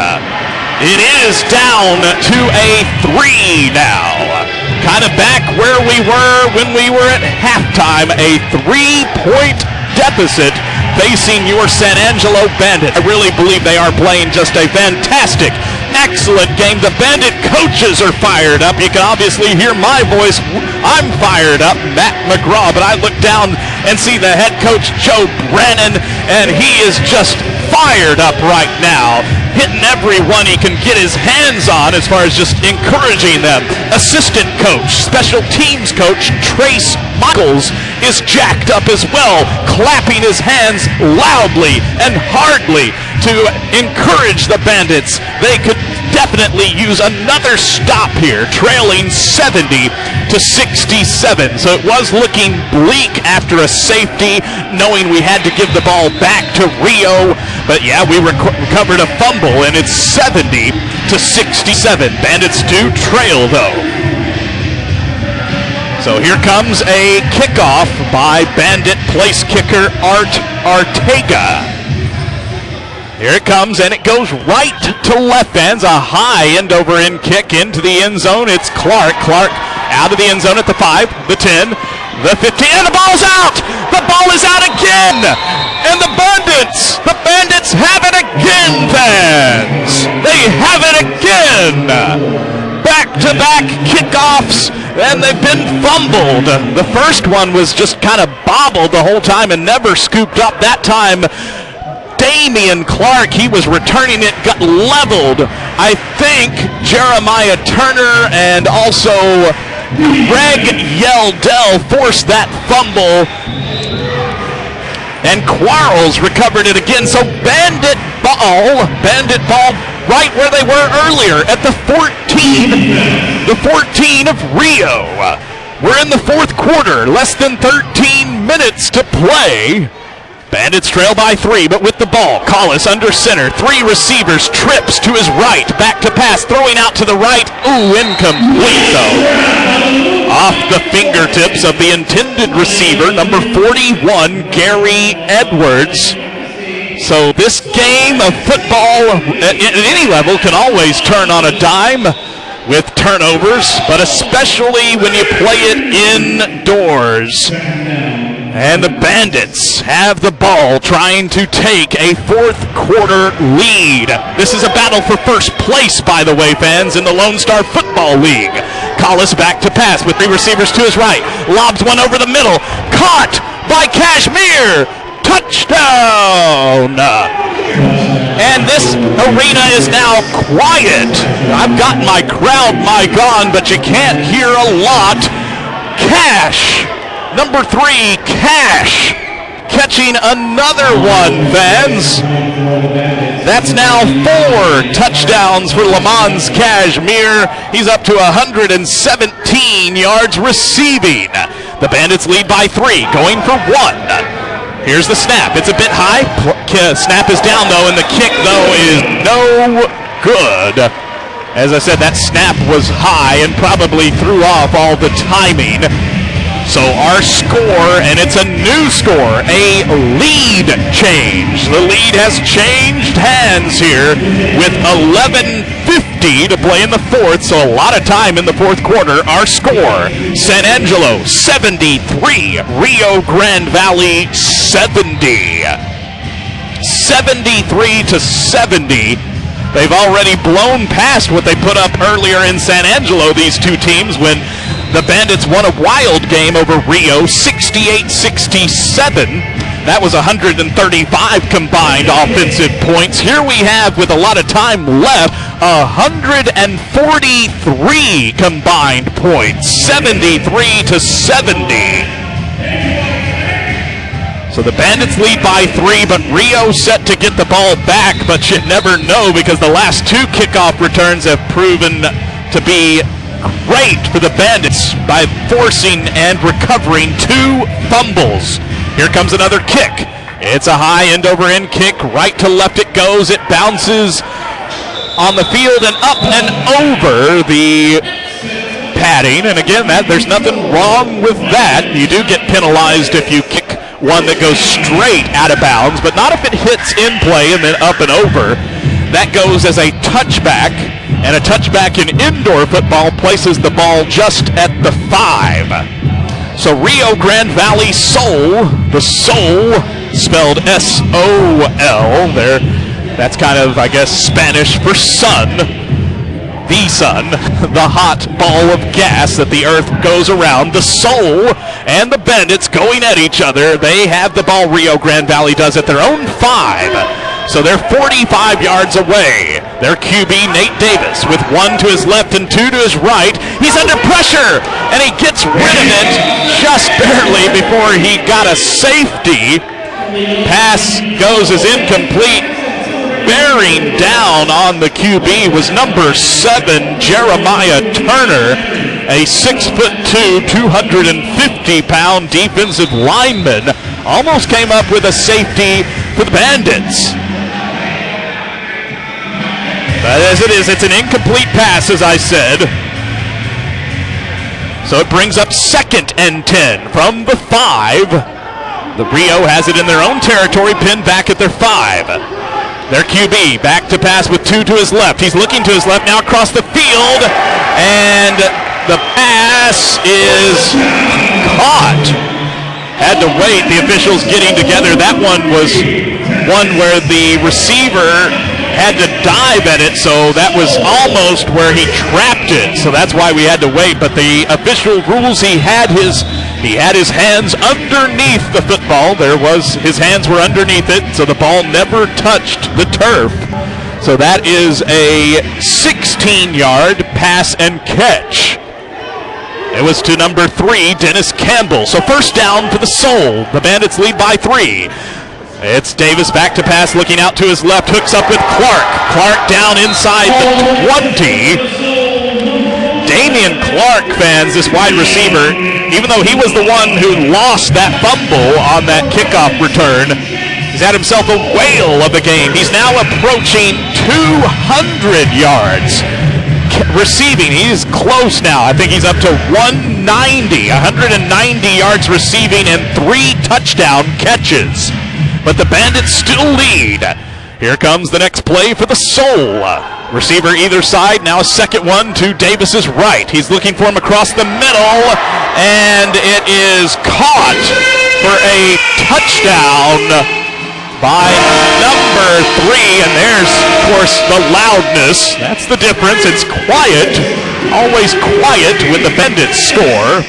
It is down to a 3 now. Kind of back where we were when we were at halftime, a 3-point deficit facing your San Angelo Bandits. I really believe they are playing just a fantastic, excellent game. The Bandit coaches are fired up. You can obviously hear my voice. I'm fired up, Matt McGraw, but I look down and see the head coach, Joe Brannon, and he is just fired up right now, hitting everyone he can get his hands on as far as just encouraging them. Assistant coach, special teams coach Trace Michaels is jacked up as well, clapping his hands loudly and hardly to encourage the Bandits. They could definitely use another stop here, trailing 70-67. So it was looking bleak after a safety, knowing we had to give the ball back to Rio. But yeah, we recovered a fumble, and it's 70-67. Bandits do trail, though. So here comes a kickoff by Bandit place kicker Art Artega. Here it comes, and it goes right to left, fans. A high end-over-end kick into the end zone. It's Clark. Clark out of the end zone at the 5, the 10, the 15, and the ball's out! The ball is out again! And the Bandits have it again, fans! They have it again! Back-to-back kickoffs, and they've been fumbled. The first one was just kind of bobbled the whole time and never scooped up. That time, Damian Clark, he was returning it, got leveled. I think Jeremiah Turner and also Greg Yeldell forced that fumble, and Quarles recovered it again. So Bandit ball right where they were earlier at the 14 of Rio. We're in the 4th quarter, less than 13 minutes to play. Bandits trail by 3, but with the ball. Collis under center. 3 receivers. Trips to his right. Back to pass. Throwing out to the right. Ooh, incomplete though. Off the fingertips of the intended receiver, number 41, Gary Edwards. So this game of football at any level can always turn on a dime. with turnovers, but especially when you play it indoors. And the Bandits have the ball, trying to take a fourth quarter lead. This is a battle for first place, by the way, fans, in the Lone Star Football League. Collis back to pass with 3 receivers to his right. Lobs one over the middle. Caught by Kashmir. Touchdown! And this arena is now quiet. I've got my crowd mic on, but you can't hear a lot. Cash, number 3, Cash, catching another one, fans. That's now 4 touchdowns for Lamons Kashmir. He's up to 117 yards receiving. The Bandits lead by 3, going for 1. Here's the snap. It's a bit high. Snap is down, though, and the kick, though, is no good. As I said, that snap was high and probably threw off all the timing. So our score, and it's a new score, a lead change. The lead has changed hands here with 11:50 to play in the fourth, so a lot of time in the fourth quarter. Our score, San Angelo 73, Rio Grande Valley 70. 73-70. They've already blown past what they put up earlier in San Angelo, these two teams, when the Bandits won a wild game over Rio, 68-67. That was 135 combined offensive points. Here we have, with a lot of time left, 143 combined points, 73-70. So the Bandits lead by 3, but Rio set to get the ball back, but you never know, because the last 2 kickoff returns have proven to be great for the Bandits by forcing and recovering 2 fumbles. Here comes another kick. It's a high end-over-end kick. Right to left it goes. It bounces on the field and up and over the padding. And again, there's nothing wrong with that. You do get penalized if you kick one that goes straight out of bounds, but not if it hits in play and then up and over. That goes as a touchback, and a touchback in indoor football places the ball just at the 5. So Rio Grande Valley Sol, the Sol spelled S-O-L there. That's kind of, I guess, Spanish for sun. The sun, the hot ball of gas that the earth goes around. The Sol and the Bandits going at each other. They have the ball, Rio Grande Valley does, at their own 5. So they're 45 yards away. Their QB, Nate Davis, with 1 to his left and 2 to his right. He's under pressure, and he gets rid of it just barely before he got a safety. Pass goes as incomplete. Bearing down on the QB was number 7, Jeremiah Turner, a 6'2", 250-pound defensive lineman. Almost came up with a safety for the Bandits. But as it is, it's an incomplete pass, as I said. So it brings up 2nd and 10 from the 5. The Rio has it in their own territory, pinned back at their 5. Their QB back to pass with 2 to his left. He's looking to his left now across the field, and the pass is caught. Had to wait, the officials getting together. That one was one where the receiver had to dive at it, so that was almost where he trapped it. So that's why we had to wait. But the official rules, he had his hands underneath the football. His hands were underneath it, so the ball never touched the turf. So that is a 16-yard pass and catch. It was to number 3, Dennis Campbell. So first down for the Sol. The Bandits lead by 3. It's Davis back to pass, looking out to his left, hooks up with Clark. Clark down inside the 20. Damian Clark, fans, this wide receiver, even though he was the one who lost that fumble on that kickoff return, he's had himself a whale of a game. He's now approaching 200 yards receiving. He's close now. I think he's up to 190 yards receiving and 3 touchdown catches. But the Bandits still lead. Here comes the next play for the Sol. Receiver either side, now a second one to Davis's right. He's looking for him across the middle, and it is caught for a touchdown by number 3, and there's, of course, the loudness. That's the difference. It's quiet, always quiet when the Bandits score,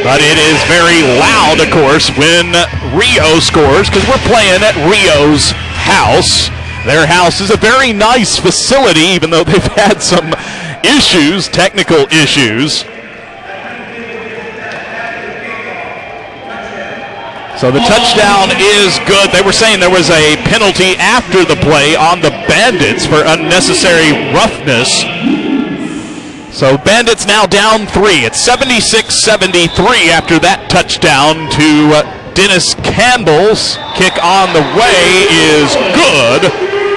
but it is very loud, of course, when Rio scores, because we're playing at Rio's house. Their house is a very nice facility, even though they've had some issues, technical issues. So the touchdown is good. They were saying there was a penalty after the play on the Bandits for unnecessary roughness. So Bandits now down 3. It's 76-73 after that touchdown to Dennis Campbell's kick on the way is good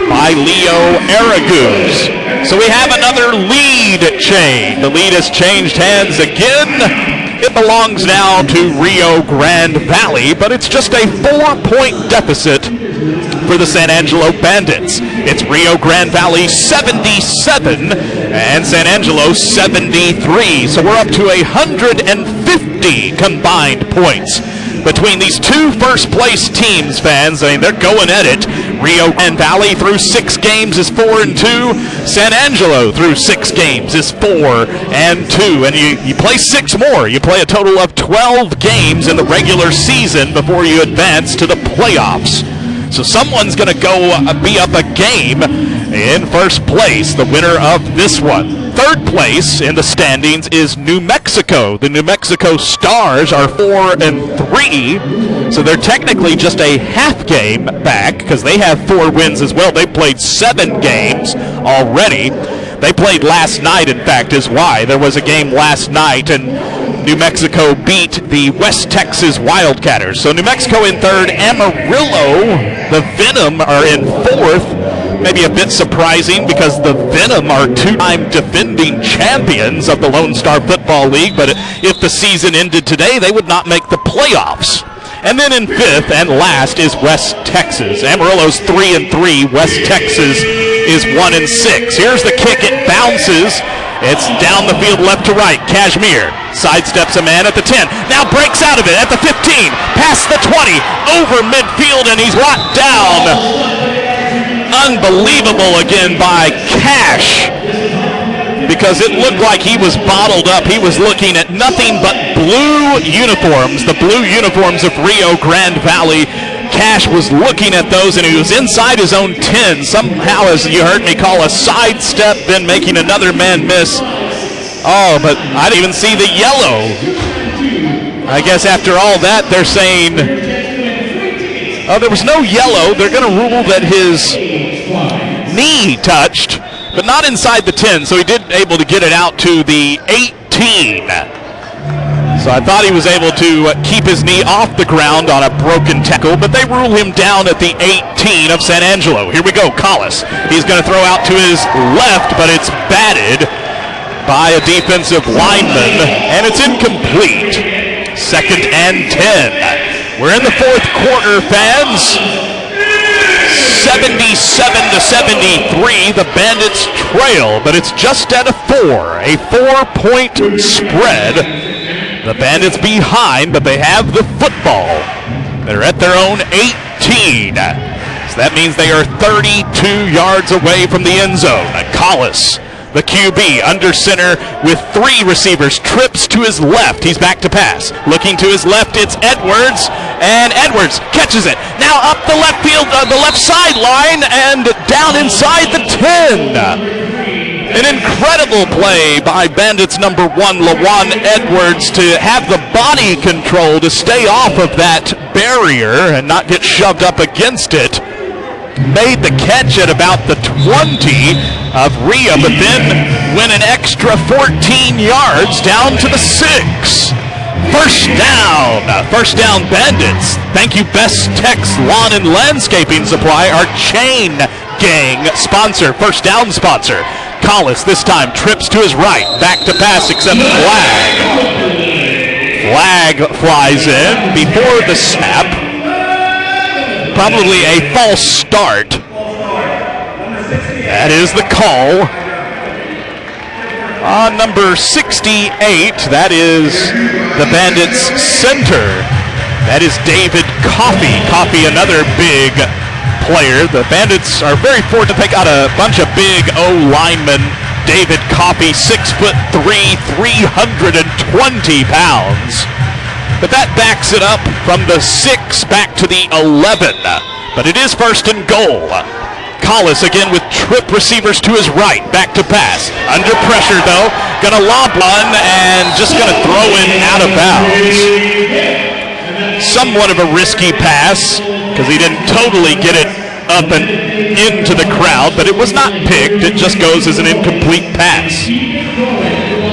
by Leo Araguz. So we have another lead change. The lead has changed hands again. It belongs now to Rio Grande Valley, but it's just a 4-point deficit for the San Angelo Bandits. It's Rio Grande Valley 77 and San Angelo 73. So we're up to 150 combined points between these two first-place teams, fans. I mean, they're going at it. Rio Grande Valley through 6 games is 4-2. San Angelo through 6 games is 4-2. And you play 6 more. You play a total of 12 games in the regular season before you advance to the playoffs. So someone's going to go be up a game in first place, the winner of this one. Third place in the standings is New Mexico. The New Mexico Stars are 4-3, so they're technically just a half game back because they have 4 wins as well. They played 7 games already. They played last night, in fact, is why. There was a game last night, and New Mexico beat the West Texas Wildcatters. So New Mexico in 3rd, Amarillo, the Venom, are in 4th. Maybe a bit surprising because the Venom are 2-time defending champions of the Lone Star Football League, but if the season ended today, they would not make the playoffs. And then in 5th and last is West Texas. Amarillo's 3-3. West Texas is 1-6. Here's the kick. It bounces. It's down the field left to right. Cashmere sidesteps a man at the 10. Now breaks out of it at the 15. Past the 20. Over midfield, and he's locked down. Unbelievable again by Cash, because it looked like he was bottled up. He was looking at nothing but blue uniforms, the blue uniforms of Rio Grande Valley. Cash was looking at those, and he was inside his own 10. Somehow, as you heard me call, a sidestep, then making another man miss. Oh, but I didn't even see the yellow. I guess after all that, they're saying, oh, there was no yellow. They're going to rule that his knee touched, but not inside the 10, so he did able to get it out to the 18. So I thought he was able to keep his knee off the ground on a broken tackle, but they rule him down at the 18 of San Angelo. Here we go, Collis. He's going to throw out to his left, but it's batted by a defensive lineman, and it's incomplete. 2nd and 10. We're in the 4th quarter, fans. 77-73, the Bandits trail, but it's just at a 4-point spread. The Bandits behind, but they have the football. They're at their own 18. So that means they are 32 yards away from the end zone. Collis, the QB, under center with 3 receivers, trips to his left. He's back to pass. Looking to his left, it's Edwards, and Edwards catches it. Now up the left field, the left sideline, and down inside the 10. An incredible play by Bandits number 1, Lawan Edwards, to have the body control to stay off of that barrier and not get shoved up against it. Made the catch at about the 20 of Rio, but then went an extra 14 yards down to the 6. First down Bandits. Thank you, Best Tex Lawn and Landscaping Supply, our chain gang sponsor, first down sponsor. Collis this time trips to his right, back to pass, except flag. Flag flies in before the snap. Probably a false start. That is the call. On number 68, that is the Bandits center. That is David Coffey. Coffey, another big player. The Bandits are very fortunate. They got a bunch of big O-linemen. David Coffey, 6'3", 320 pounds. But that backs it up from the 6 back to the 11. But it is first and goal. Collis again with trip receivers to his right, back to pass. Under pressure though, gonna lob one and just gonna throw it out of bounds. Somewhat of a risky pass because he didn't totally get it up and into the crowd, but it was not picked. It just goes as an incomplete pass.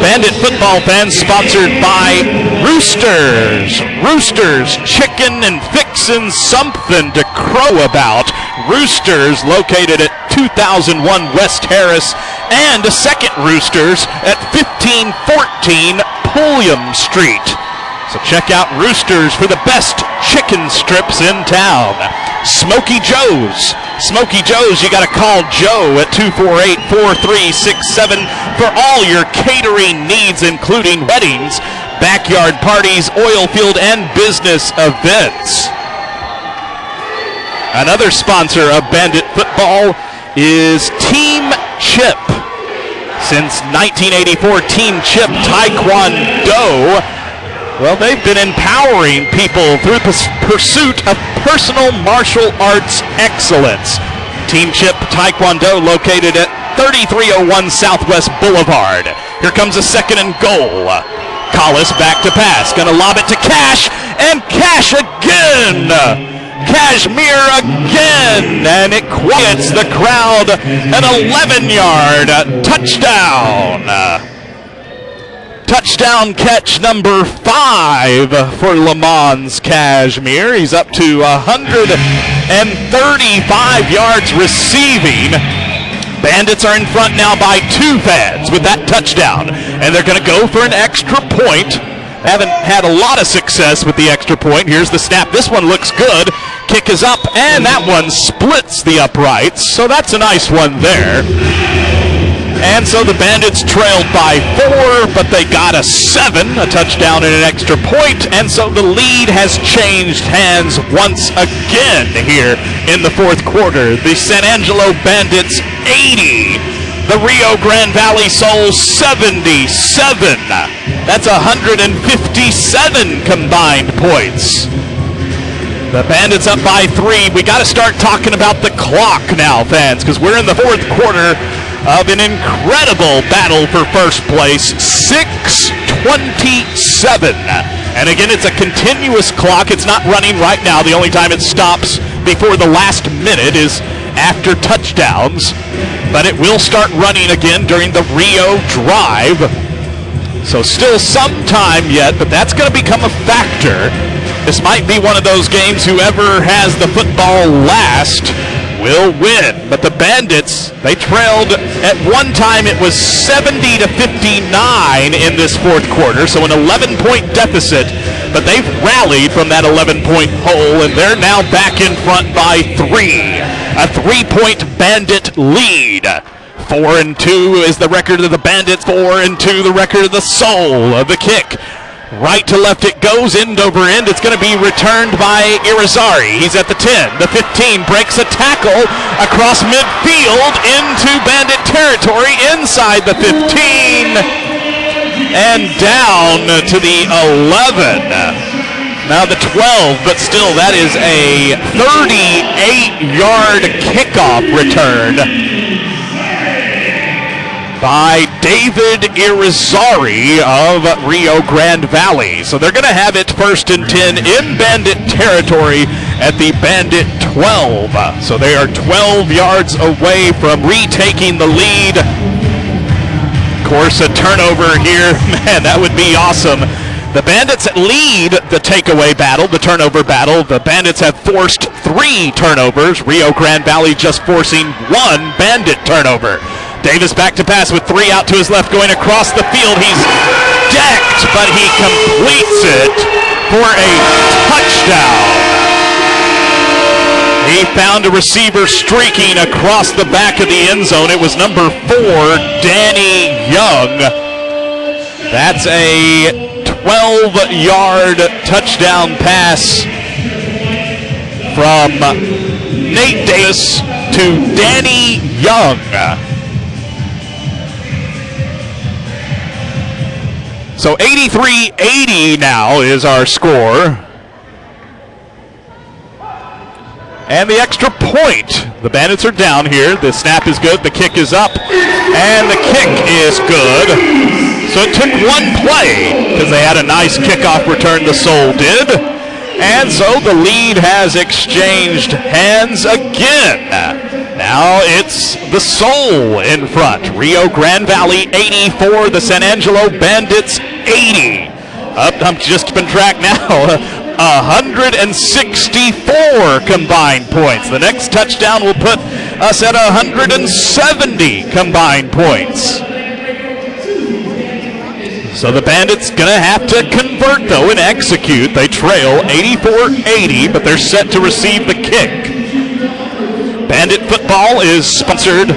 Bandit football fans sponsored by Roosters. Roosters, chicken and fixin' something to crow about. Roosters located at 2001 West Harris, and a second Roosters at 1514 Pulliam Street. So check out Roosters for the best chicken strips in town. Smoky Joe's. Smoky Joe's, you got to call Joe at 248-4367 for all your catering needs, including weddings, backyard parties, oil field, and business events. Another sponsor of Bandit football is Team Chip. Since 1984, Team Chip Taekwondo, well, they've been empowering people through the pursuit of personal martial arts excellence. Team Chip Taekwondo located at 3301 Southwest Boulevard. Here comes a second and goal. Collis back to pass, gonna lob it to Cash, and Cash again! Cashmere again, and it quiets the crowd. An 11-yard touchdown. Touchdown catch number 5 for Lamons Cashmere. He's up to 135 yards receiving. Bandits are in front now by 2 fans with that touchdown, and they're going to go for an extra point. Haven't had a lot of success with the extra point. Here's the snap. This one looks good. Kick is up, and that one splits the uprights, so that's a nice one there. And so the Bandits trailed by 4, but they got a 7, a touchdown and an extra point, and so the lead has changed hands once again here in the fourth quarter. The San Angelo Bandits 80, the Rio Grande Valley Souls 77. That's 157 combined points. The Bandits up by 3. We got to start talking about the clock now, fans, because we're in the fourth quarter of an incredible battle for first place. 6:27. And again, it's a continuous clock. It's not running right now. The only time it stops before the last minute is after touchdowns. But it will start running again during the Rio Drive. So still some time yet, but that's going to become a factor. This might be one of those games whoever has the football last will win. But the Bandits, they trailed at one time. It was 70-59 in this fourth quarter, so an 11-point deficit. But they've rallied from that 11-point hole, and they're now back in front by 3. A 3-point Bandit lead. 4-2 is the record of the Bandits. 4-2 the record of the Soul of the kick. Right to left it goes, end over end. It's going to be returned by Irizarry. He's at the 10. The 15 breaks a tackle across midfield into Bandit territory, inside the 15, and down to the 11. Now the 12, but still that is a 38-yard kickoff return by David Irizarry of Rio Grande Valley. So they're going to have it 1st and 10 in Bandit territory at the Bandit 12. So they are 12 yards away from retaking the lead. Of course, a turnover here, man, that would be awesome. The Bandits lead the takeaway battle, the turnover battle. The Bandits have forced 3 turnovers. Rio Grande Valley just forcing 1 Bandit turnover. Davis back to pass with 3 out to his left going across the field. He's decked, but he completes it for a touchdown. He found a receiver streaking across the back of the end zone. It was number 4, Danny Young. That's a 12-yard touchdown pass from Nate Davis to Danny Young. So 83-80 now is our score. And the extra point. The Bandits are down here. The snap is good. The kick is up. And the kick is good. So it took one play because they had a nice kickoff return, the Soul did. And so the lead has exchanged hands again. Now it's the Soul in front. Rio Grande Valley 84, the San Angelo Bandits 80. I'm just keeping track now. 164 combined points. The next touchdown will put us at 170 combined points. So the Bandits gonna have to convert though and execute. They trail 84-80, but they're set to receive the kick. Bandit football is sponsored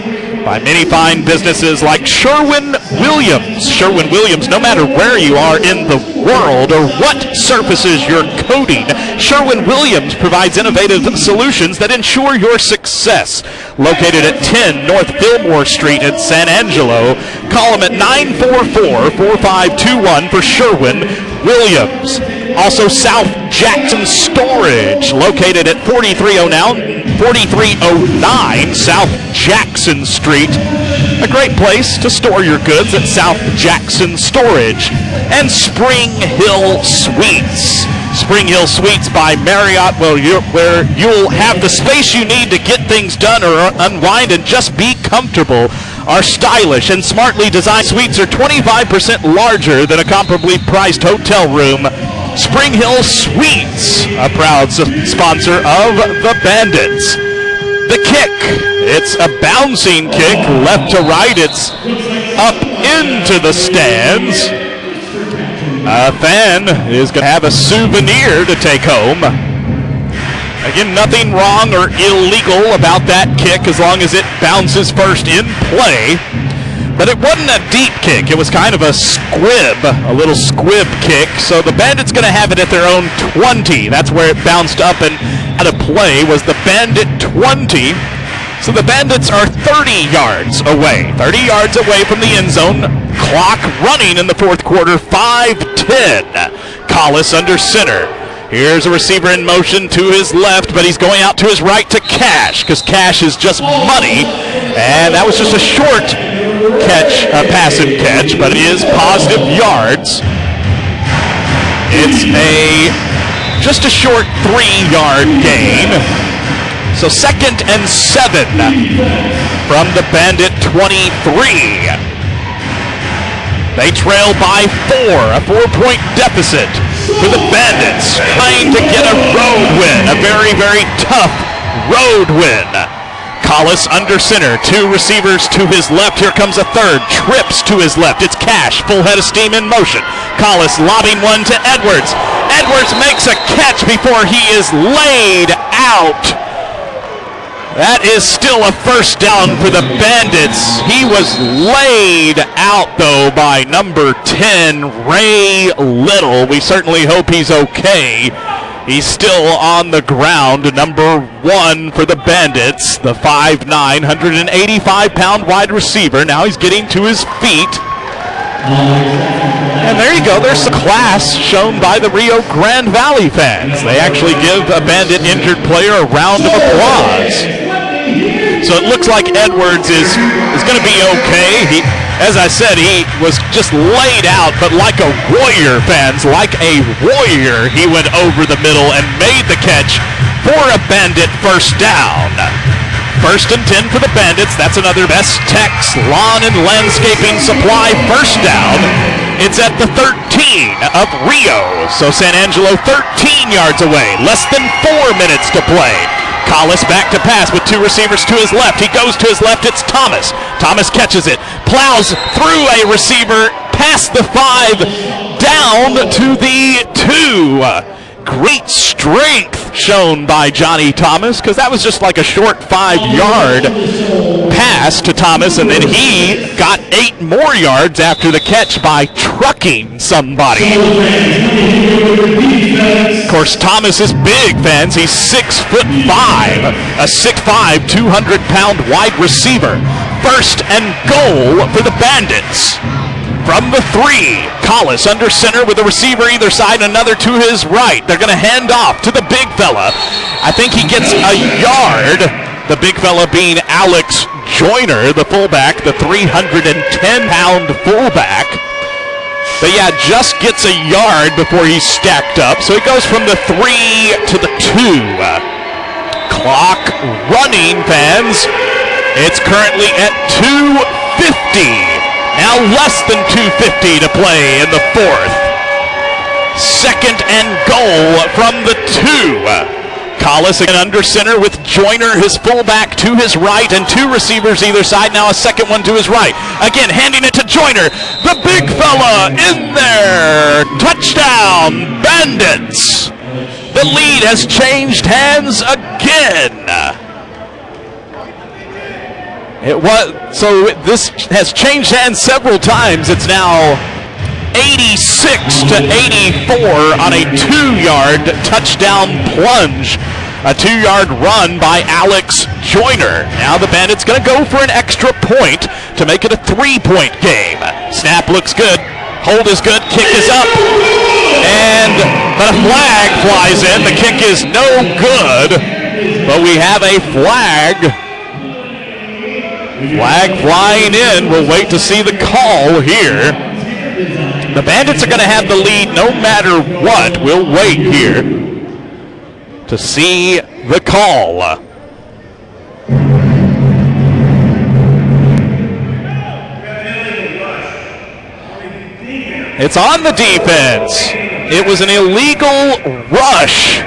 by many fine businesses like Sherwin-Williams. Sherwin-Williams, no matter where you are in the world or what surfaces you're coating, Sherwin-Williams provides innovative solutions that ensure your success. Located at 10 North Fillmore Street in San Angelo, call them at 944-4521 for Sherwin-Williams. Also South Jackson Storage, located at 4309 South Jackson Street. A great place to store your goods at South Jackson Storage. And Spring Hill Suites. Spring Hill Suites by Marriott, where you'll have the space you need to get things done or unwind and just be comfortable. Our stylish and smartly designed suites are 25% larger than a comparably priced hotel room. Spring Hill Suites, a proud sponsor of the Bandits. The kick, it's a bouncing kick, left to right, it's up into the stands. A fan is going to have a souvenir to take home. Again, nothing wrong or illegal about that kick as long as it bounces first in play. But it wasn't a deep kick. It was kind of a squib, a little squib kick. So the Bandits going to have it at their own 20. That's where it bounced up and out of play was the Bandit 20. So the Bandits are 30 yards away. 30 yards away from the end zone. Clock running in the fourth quarter, 5:10. Collis under center. Here's a receiver in motion to his left, but he's going out to his right to Cash, because Cash is just money. And that was just a short catch, a passive catch, but it is positive yards. It's just a short 3-yard gain. So 2nd and 7 from the Bandit 23. They trail by 4, a 4-point deficit for the Bandits, trying to get a road win, a very, very tough road win. Collis under center, 2 receivers to his left. Here comes a third, trips to his left. It's Cash, full head of steam in motion. Collis lobbing one to Edwards. Edwards makes a catch before he is laid out. That is still a first down for the Bandits. He was laid out, though, by number 10, Ray Little. We certainly hope he's okay. He's still on the ground. Number 1 for the Bandits, the 5'9", 185-pound wide receiver. Now he's getting to his feet. And there you go. There's the class shown by the Rio Grande Valley fans. They actually give a Bandit injured player a round of applause. So it looks like Edwards is going to be okay. As I said, he was just laid out, but like a warrior, fans, like a warrior, he went over the middle and made the catch for a Bandit first down. 1st and 10 for the Bandits. That's another Best Tex Lawn and Landscaping Supply first down. It's at the 13 of Rio. So San Angelo 13 yards away. Less than 4 minutes to play. Collis back to pass with 2 receivers to his left. He goes to his left. It's Thomas. Thomas catches it. Plows through a receiver. Past the 5. Down to the 2. great strength shown by Johnny Thomas, because that was just like a short 5-yard pass to Thomas, and then he got 8 more yards after the catch by trucking somebody. Of course, Thomas is big, fans. He's 6'5", a 6'5", 200-pound wide receiver. First and goal for the Bandits. From the 3, Collis under center with a receiver either side, another to his right. They're going to hand off to the big fella. I think he gets a yard. The big fella being Alex Joyner, the fullback, the 310-pound fullback. But yeah, just gets a yard before he's stacked up. So he goes from the 3 to the 2. Clock running, fans. It's currently at 2:50. Now less than 2:50 to play in the 4th. Second and goal from the 2. Collis again under center with Joyner, his fullback, to his right, and 2 receivers either side. Now a second one to his right. Again, handing it to Joyner. The big fella in there. Touchdown, Bandits. The lead has changed hands again. This has changed hands several times. It's now 86-84 on a 2-yard touchdown plunge. A 2-yard run by Alex Joyner. Now the Bandits going to go for an extra point to make it a 3-point game. Snap looks good. Hold is good. Kick is up. But a flag flies in. The kick is no good. But we have a flag. Flag flying in. We'll wait to see the call here. The Bandits are going to have the lead no matter what. We'll wait here to see the call. It's on the defense. It was an illegal rush.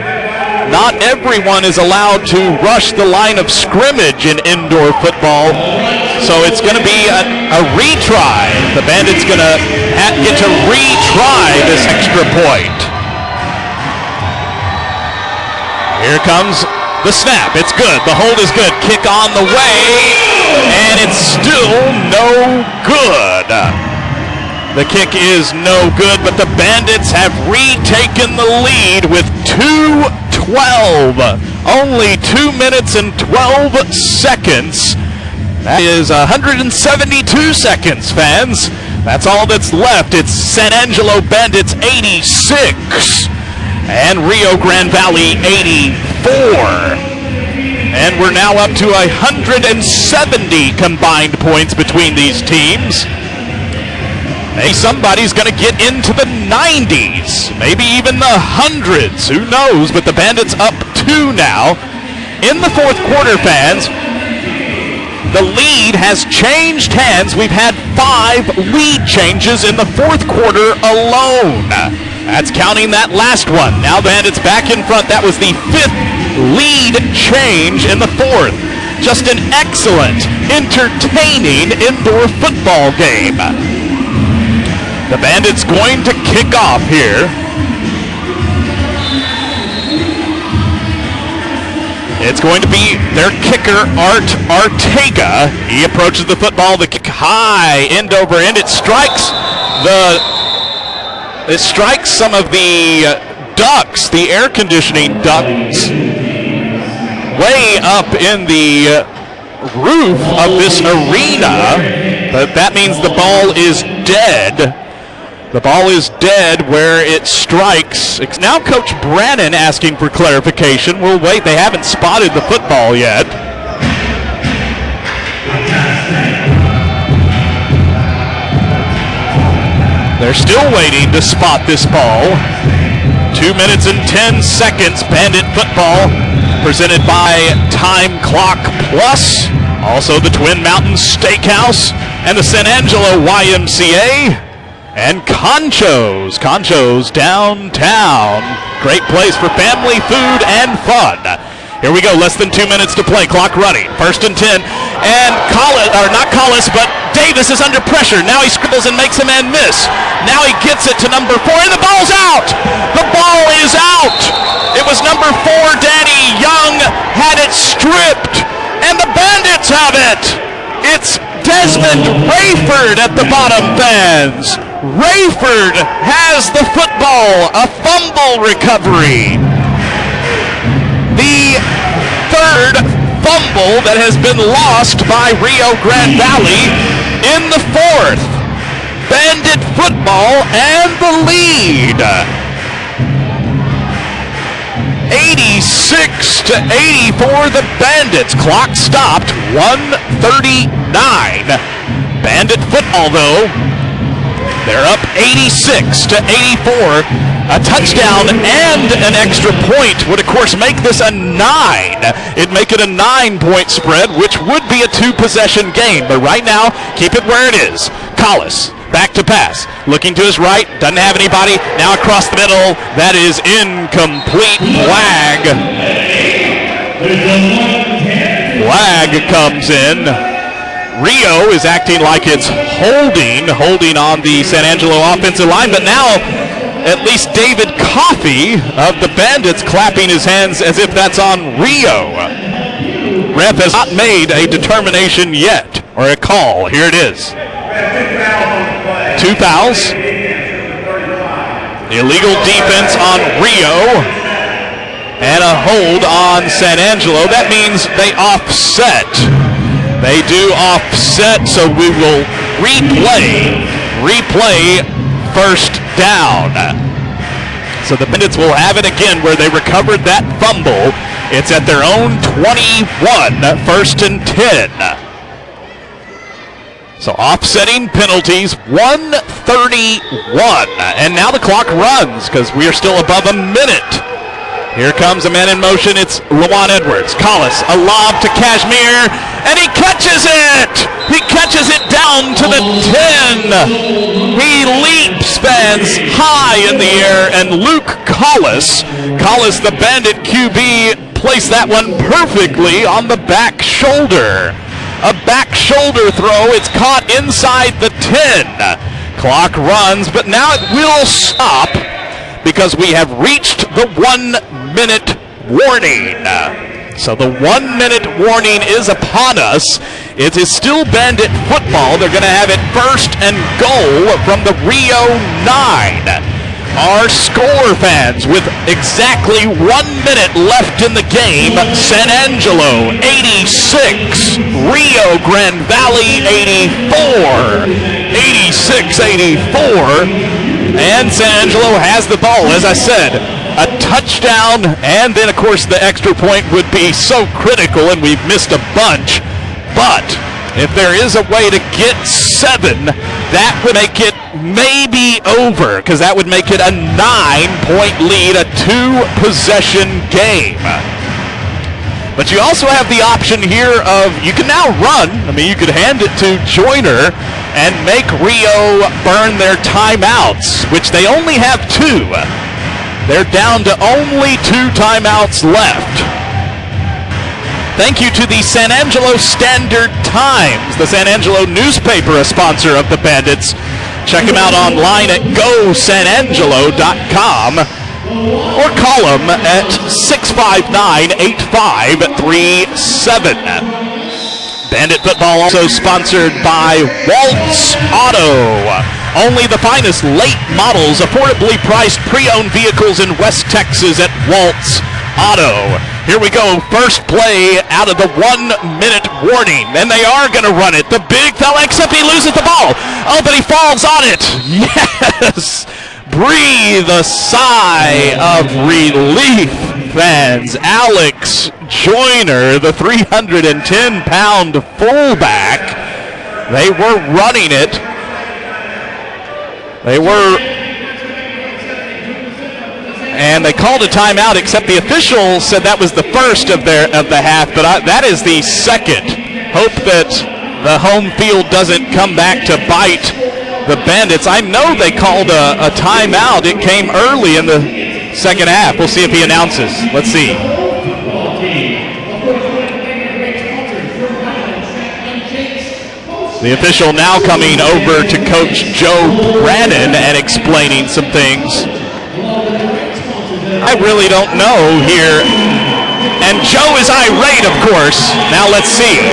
Not everyone is allowed to rush the line of scrimmage in indoor football, so it's going to be a retry. The Bandits going to get to retry this extra point. Here comes the snap. It's good. The hold is good. Kick on the way, and it's still no good. The kick is no good, but the Bandits have retaken the lead with 2:12. Only 2 minutes and 12 seconds. That is 172 seconds, fans. That's all that's left. It's San Angelo Bandits 86 and Rio Grande Valley 84. And we're now up to 170 combined points between these teams. Maybe somebody's going to get into the 90s, maybe even the hundreds, who knows, but the Bandits up 2 now. In the 4th quarter, fans, the lead has changed hands. We've had 5 lead changes in the 4th quarter alone. That's counting that last one. Now the Bandits back in front. That was the 5th lead change in the 4th. Just an excellent, entertaining indoor football game. The Bandits going to kick off here. It's going to be their kicker, Art Artega. He approaches the football, the kick high, end over end. It strikes some of the ducts, the air conditioning ducts, way up in the roof of this arena. But that means the ball is dead. The ball is dead where it strikes. It's now Coach Brannon asking for clarification. We'll wait. They haven't spotted the football yet. They're still waiting to spot this ball. 2 minutes and 10 seconds. Bandit football presented by Time Clock Plus. Also the Twin Mountains Steakhouse and the San Angelo YMCA. And Concho's downtown. Great place for family food and fun. Here we go, less than 2 minutes to play, clock running. 1st and 10, and not Collis, but Davis is under pressure. Now he scribbles and makes a man miss. Now he gets it to number 4, and the ball's out. The ball is out. It was number 4, Danny Young, had it stripped, and the Bandits have it. It's Desmond Rayford at the bottom fans. Rayford has the football, a fumble recovery. The third fumble that has been lost by Rio Grande Valley in the fourth. Bandit football and the lead. 86-84 the Bandits. Clock stopped, 1:39. Bandit football though, they're up 86-84. A touchdown and an extra point would, of course, make this a 9. It'd make it a 9-point spread, which would be a 2-possession game. But right now, keep it where it is. Collis, back to pass. Looking to his right, doesn't have anybody. Now across the middle, that is incomplete. Flag comes in. Rio is acting like it's holding on the San Angelo offensive line, but now at least David Coffey of the Bandits clapping his hands as if that's on Rio. Ref has not made a determination yet, or a call. Here it is. 2 fouls. Illegal defense on Rio, and a hold on San Angelo. That means they offset. They do offset, so we will replay first down. So the Bandits will have it again where they recovered that fumble. It's at their own 21, 1st and 10. So offsetting penalties, 1:31. And now the clock runs because we are still above a minute. Here comes a man in motion. It's Lawan Edwards. Collis, a lob to Kashmir, and he catches it! He catches it down to the 10. He leaps, fans, high in the air, and Luke Collis, the Bandit QB, placed that one perfectly on the back shoulder. A back shoulder throw. It's caught inside the 10. Clock runs, but now it will stop because we have reached the 1-minute warning. So the 1-minute warning is upon us. It is still Bandit football. They're going to have it 1st and goal from the Rio 9. Our score, fans, with exactly 1 minute left in the game. San Angelo 86, Rio Grande Valley 84. 86-84. And San Angelo has the ball. As I said, a touchdown, and then, of course, the extra point would be so critical, and we've missed a bunch. But if there is a way to get 7, that would make it maybe over, because that would make it a 9-point lead, a 2-possession game. But you also have the option here of, you can now run. I mean, you could hand it to Joyner and make Rio burn their timeouts, which they only have 2. They're down to only 2 timeouts left. Thank you to the San Angelo Standard Times, the San Angelo newspaper, a sponsor of the Bandits. Check them out online at gosanangelo.com or call them at 659-8537. Bandit football also sponsored by Waltz Auto. Only the finest late models, affordably priced pre-owned vehicles in West Texas at Waltz Auto. Here we go, first play out of the 1-minute warning, and they are going to run it. The big fella, except he loses the ball. Oh, but he falls on it. Yes! Breathe a sigh of relief, fans. Alex Joyner, the 310-pound fullback, they were running it. And they called a timeout, except the official said that was the first of the half, but that is the second. Hope that the home field doesn't come back to bite the Bandits. I know they called a timeout. It came early in the second half. We'll see if he announces. Let's see. The official now coming over to Coach Joe Brannon and explaining some things. I really don't know here. And Joe is irate, of course. Now let's see.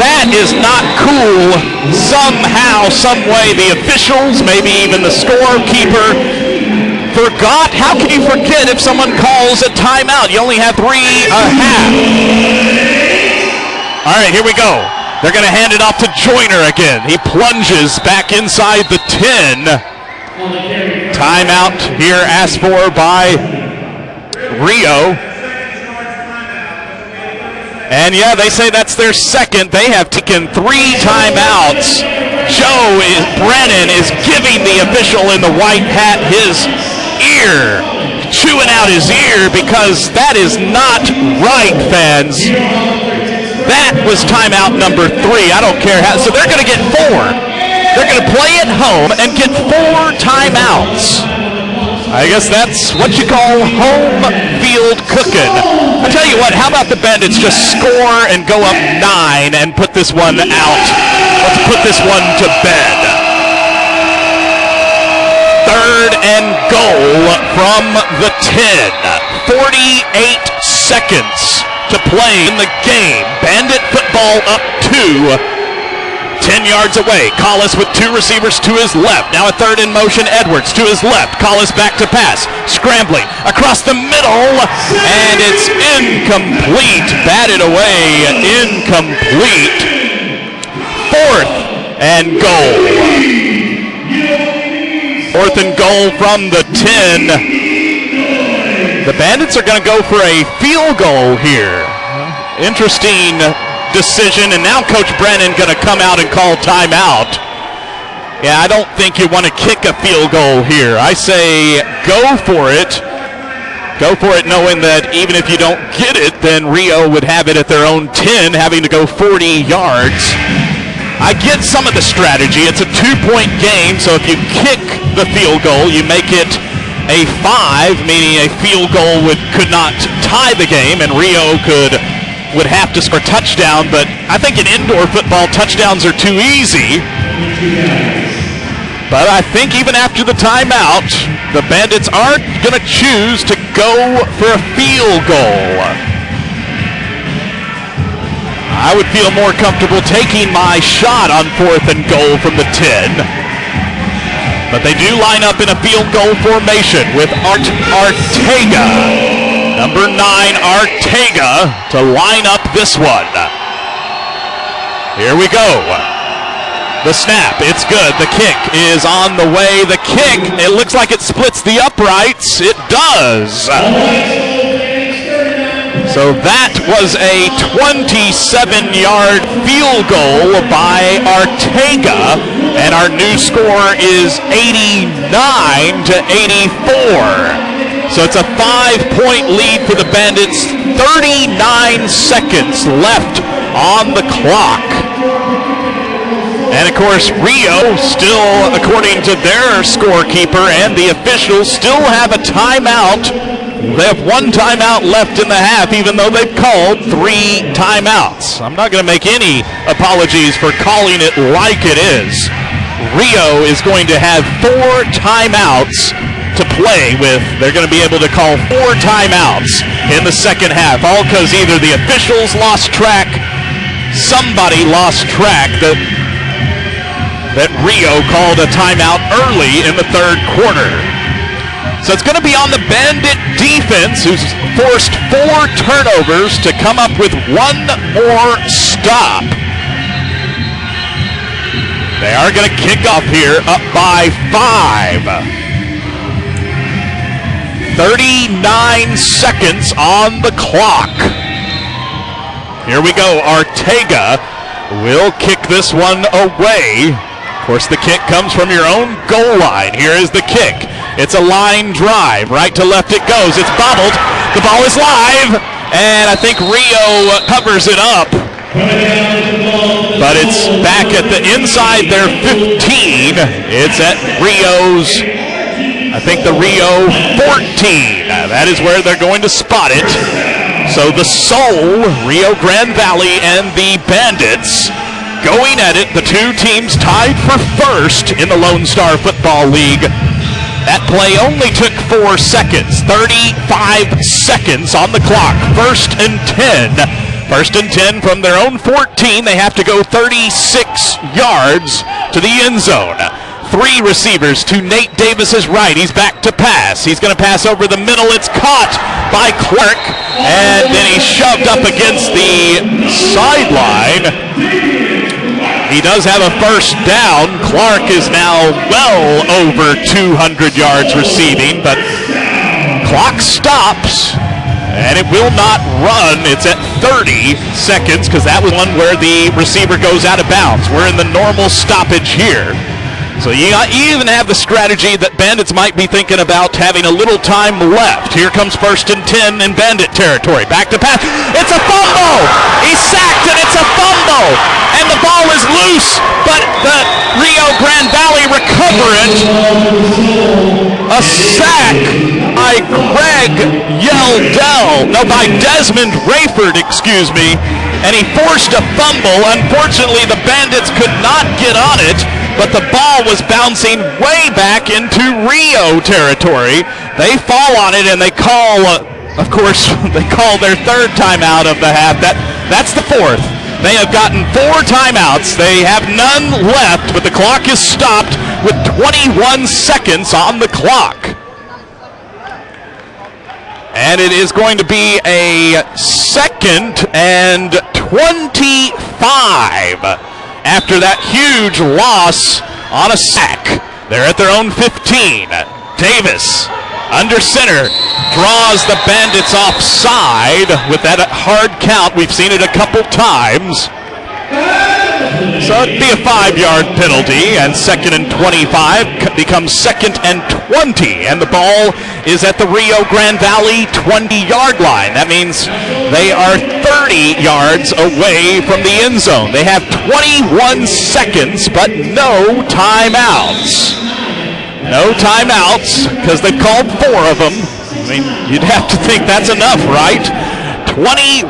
That is not cool. Somehow, some way, the officials, maybe even the scorekeeper, forgot. How can you forget if someone calls a timeout? You only have 3.5. All right, here we go. They're going to hand it off to Joyner again. He plunges back inside the 10. Timeout here asked for by Rio. And yeah, they say that's their second. They have taken 3 timeouts. Brennan is giving the official in the white hat his ear, chewing out his ear, because that is not right, fans. That was timeout number 3. I don't care how. So they're going to get 4. They're going to play at home and get 4 timeouts. I guess that's what you call home field cooking. I tell you what, how about the Bandits just score and go up 9 and put this one out? Let's put this one to bed. 3rd and goal from the 10. 48 seconds to play in the game. Bandit football up 2. 10 yards away. Collis with 2 receivers to his left. Now a third in motion. Edwards to his left. Collis back to pass. Scrambling across the middle. And it's incomplete. Batted away. Incomplete. 4th and goal. 4th and goal from the 10. The Bandits are going to go for a field goal here. Interesting decision, and now Coach Brennan going to come out and call timeout. Yeah, I don't think you want to kick a field goal here. I say go for it. Go for it knowing that even if you don't get it, then Rio would have it at their own 10, having to go 40 yards. I get some of the strategy. It's a 2-point game, so if you kick the field goal, you make it a 5, meaning a field goal could not tie the game, and Rio would have to score a touchdown, but I think in indoor football, touchdowns are too easy. But I think even after the timeout, the Bandits aren't going to choose to go for a field goal. I would feel more comfortable taking my shot on 4th and goal from the 10. But they do line up in a field goal formation with Arteaga. Number 9, Arteaga, to line up this one. Here we go. The snap, it's good. The kick is on the way. The kick, it looks like it splits the uprights. It does. So that was a 27-yard field goal by Arteaga, and our new score is 89-84. So it's a 5-point lead for the Bandits. 39 seconds left on the clock. And of course, Rio still, according to their scorekeeper and the officials, still have a timeout. They have 1 timeout left in the half, even though they've called 3 timeouts. I'm not going to make any apologies for calling it like it is. Rio is going to have 4 timeouts to play with. They're going to be able to call 4 timeouts in the second half, all because either the officials lost track, somebody lost track that Rio called a timeout early in the 3rd quarter. So it's going to be on the Bandit defense, who's forced 4 turnovers to come up with 1 more stop. They are going to kick off here, up by 5. 39 seconds on the clock. Here we go. Arteaga will kick this one away. Of course, the kick comes from your own goal line. Here is the kick. It's a line drive. Right to left it goes. It's bobbled. The ball is live. And I think Rio covers it up. But it's back at the inside their 15. It's at Rio's I think the Rio 14. That is where they're going to spot it. So the Soul, Rio Grande Valley, and the Bandits going at it. The two teams tied for first in the Lone Star Football League. That play only took 4 seconds. 35 seconds on the clock. First and 10. First and 10 from their own 14. They have to go 36 yards to the end zone. 3 receivers to Nate Davis's right. He's back to pass. He's going to pass over the middle. It's caught by Clark, and then he's shoved up against the sideline. He does have a first down. Clark is now well over 200 yards receiving, but clock stops, and it will not run. It's at 30 seconds because that was one where the receiver goes out of bounds. We're in the normal stoppage here. So you even have the strategy that Bandits might be thinking about having a little time left. Here comes first and 10 in Bandit territory. Back to pass. It's a fumble! He's sacked and it's a fumble! And the ball is loose, but the Rio Grande Valley recover it. A sack by by Desmond Rayford, excuse me. And he forced a fumble. Unfortunately, the Bandits could not get on it, but the ball was bouncing way back into Rio territory. They fall on it, and they call, of course, they call their third timeout of the half. That's the fourth. They have gotten 4 timeouts. They have none left, but the clock is stopped with 21 seconds on the clock. And it is going to be a 2nd and 25 after that huge loss on a sack. They're at their own 15. Davis, under center, draws the Bandits offside with that hard count. We've seen it a couple times. So it'd be a 5-yard penalty, and 2nd and 25 becomes 2nd and 20, and the ball is at the Rio Grande Valley 20-yard line. That means they are 30 yards away from the end zone. They have 21 seconds, but no timeouts. No timeouts, because they've called 4 of them. I mean, you'd have to think that's enough, right? 21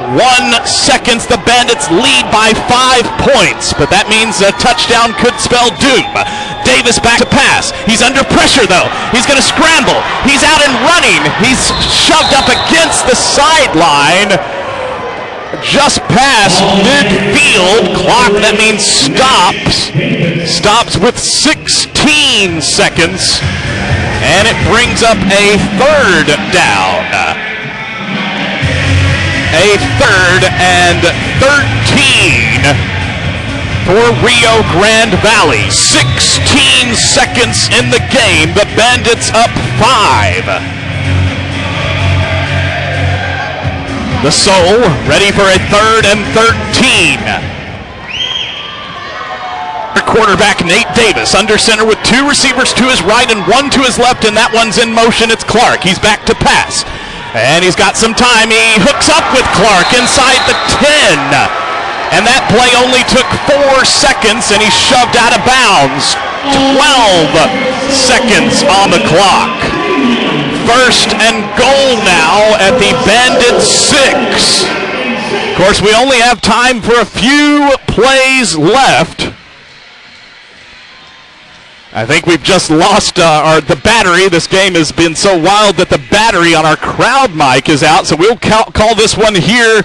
seconds, the Bandits lead by 5 points, but that means a touchdown could spell doom. Davis back to pass. He's under pressure, though. He's going to scramble. He's out and running. He's shoved up against the sideline. Just past midfield. Clock, that means stops. Stops with 16 seconds. And it brings up a 3rd down. A 3rd and 13 for Rio Grande Valley. 16 seconds in the game. The Bandits up 5. The Soul ready for a 3rd and 13. Quarterback Nate Davis under center with 2 receivers to his right and 1 to his left, and that one's in motion. It's Clark. He's back to pass. And he's got some time. He hooks up with Clark inside the 10. And that play only took 4 seconds, and he's shoved out of bounds. 12 seconds on the clock. 1st and goal now at the Bandit 6. Of course, we only have time for a few plays left. I think we've just lost the battery. This game has been so wild that the battery on our crowd mic is out, so we'll call this one here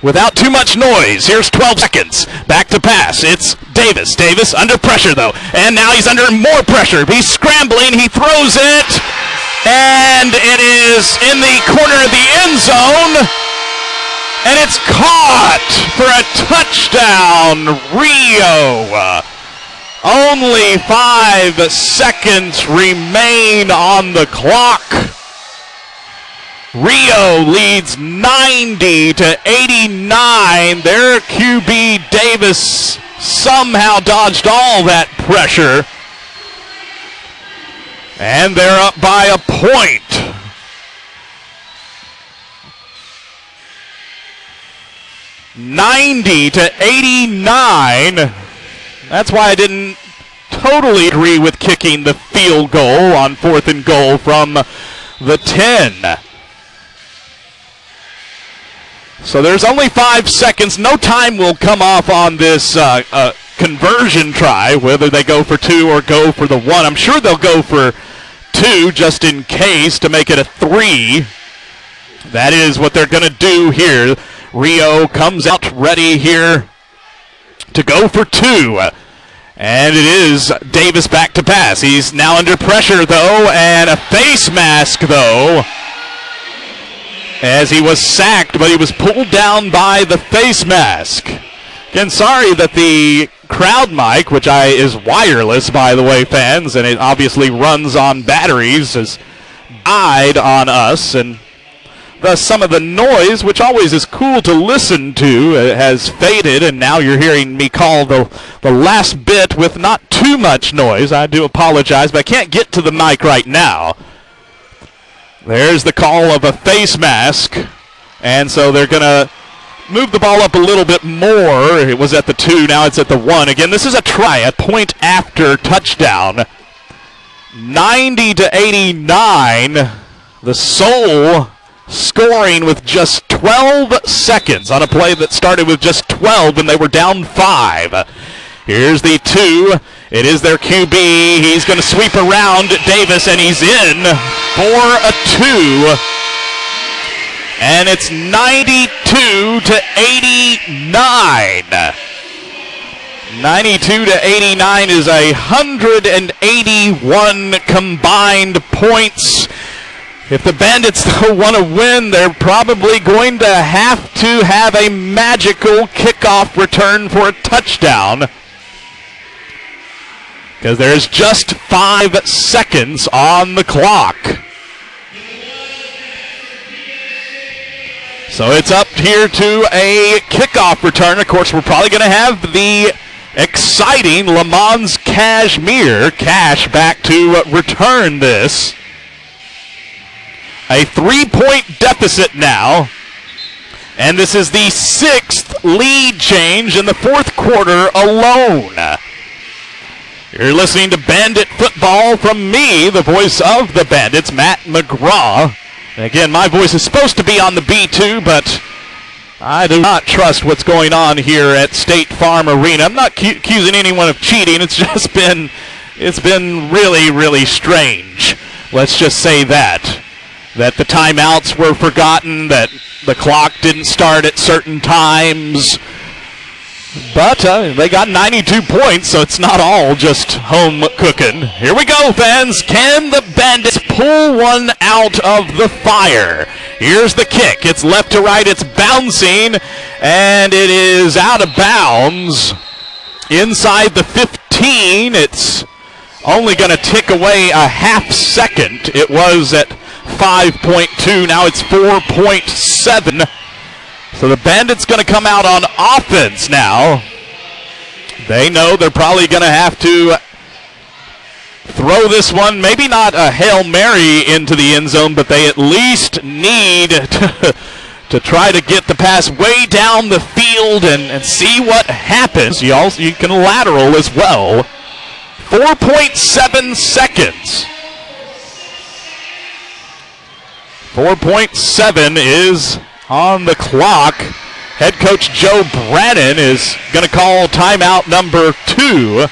without too much noise. Here's 12 seconds. Back to pass. It's Davis. Davis under pressure, though, and now he's under more pressure. He's scrambling. He throws it, and it is in the corner of the end zone, and it's caught for a touchdown, Rio. Only 5 seconds remain on the clock. Rio leads 90-89. Their QB Davis somehow dodged all that pressure. And they're up by a point. $90-89. That's why I didn't totally agree with kicking the field goal on 4th and goal from the 10. So there's only 5 seconds. No time will come off on this conversion try, whether they go for 2 or go for the 1. I'm sure they'll go for 2 just in case to make it a 3. That is what they're going to do here. Rio comes out ready here to go for 2. And it is Davis back to pass. He's now under pressure, though, and a face mask, though, as he was sacked, but he was pulled down by the face mask. Again, sorry that the crowd mic, which is wireless, by the way, fans, and it obviously runs on batteries, has died on us, and thus some of the noise, which always is cool to listen to, has faded, and now you're hearing me call the last bit with not too much noise. I do apologize, but I can't get to the mic right now. There's the call of a face mask, and so they're going to move the ball up a little bit more. It was at the 2, now it's at the 1. Again, this is a try, a point after touchdown. 90-89, the Soul scoring with just 12 seconds on a play that started with just 12 when they were down 5. Here's the 2. It is their QB. He's going to sweep around Davis, and he's in for a 2. And it's 92-89. 92-89 is 181 combined points. If the Bandits want to win, they're probably going to have a magical kickoff return for a touchdown, because there's just 5 seconds on the clock. So it's up here to a kickoff return. Of course, we're probably going to have the exciting Lamons Cashmere Cash back to return this. A 3-point deficit now, and this is the 6th lead change in the 4th quarter alone. You're listening to Bandit Football from me, the voice of the Bandits, Matt McGraw. And again, my voice is supposed to be on the B2, but I do not trust what's going on here at State Farm Arena. I'm not accusing anyone of cheating. It's been really, really strange. Let's just say that the timeouts were forgotten, that the clock didn't start at certain times. But they got 92 points, so it's not all just home cooking. Here we go, fans. Can the Bandits pull one out of the fire? Here's the kick. It's left to right. It's bouncing, and it is out of bounds inside the 15. It's only going to tick away a half second. It was at 5.2. Now it's 4.7. So the Bandits going to come out on offense now. They know they're probably going to have to throw this one, maybe not a Hail Mary into the end zone, but they at least need to try to get the pass way down the field and see what happens. You can lateral as well. 4.7 seconds. 4.7 is on the clock. Head coach Joe Brannon is going to call timeout number 2.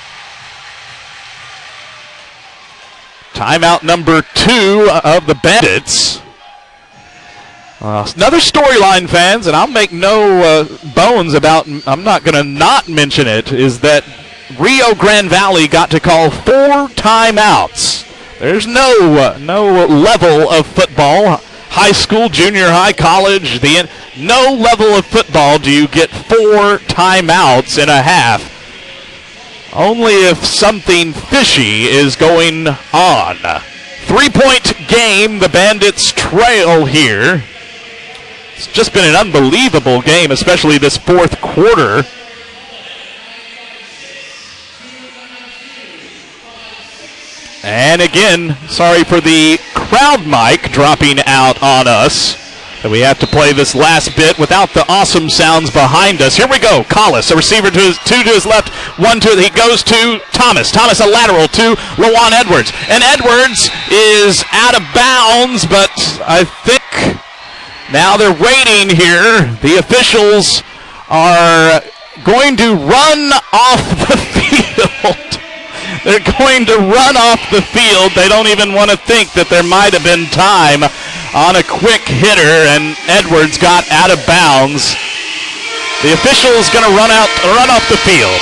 Timeout number 2 of the Bandits. Another storyline, fans, and I'll make no bones about, I'm not going to not mention it, is that Rio Grande Valley got to call 4 timeouts. There's no level of football, high school, junior high, college, no level of football do you get 4 timeouts in a half. Only if something fishy is going on. 3-point game, the Bandits trail here. It's just been an unbelievable game, especially this 4th quarter. And again, sorry for the crowd mic dropping out on us. that we have to play this last bit without the awesome sounds behind us. Here we go. Collis, a receiver to his left, one to he goes to Thomas. Thomas a lateral to Lawan Edwards. And Edwards is out of bounds, but I think now they're waiting here. The officials are going to run off the field. They're going to run off the field. They don't even want to think that there might have been time on a quick hitter, and Edwards got out of bounds. The official's going to run off the field.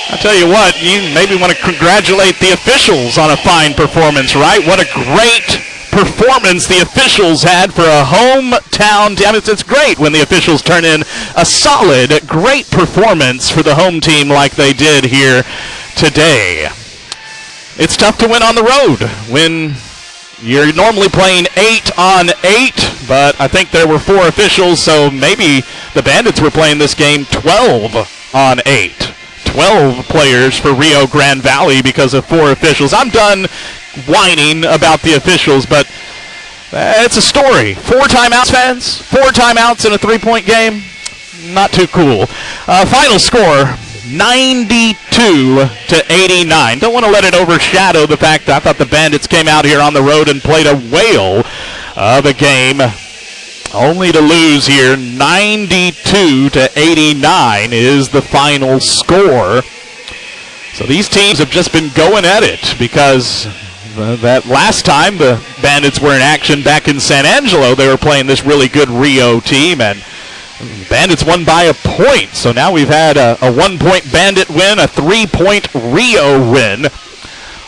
I tell you what, you maybe want to congratulate the officials on a fine performance, right? What a great performance the officials had for a hometown team. It's great when the officials turn in a solid, great performance for the home team like they did here today. It's tough to win on the road when you're normally playing 8-on-8, but I think there were 4 officials, so maybe the Bandits were playing this game 12-on-8. 12 players for Rio Grande Valley because of 4 officials. I'm done whining about the officials, but it's a story. 4 timeouts, fans. 4 timeouts in a 3-point game. Not too cool. Final score, 92-89. Don't want to let it overshadow the fact that I thought the Bandits came out here on the road and played a whale of a game, only to lose here. 92-89 is the final score. So these teams have just been going at it because that last time the Bandits were in action back in San Angelo, they were playing this really good Rio team, and Bandits won by a point. So now we've had a 1-point Bandit win, a 3-point Rio win.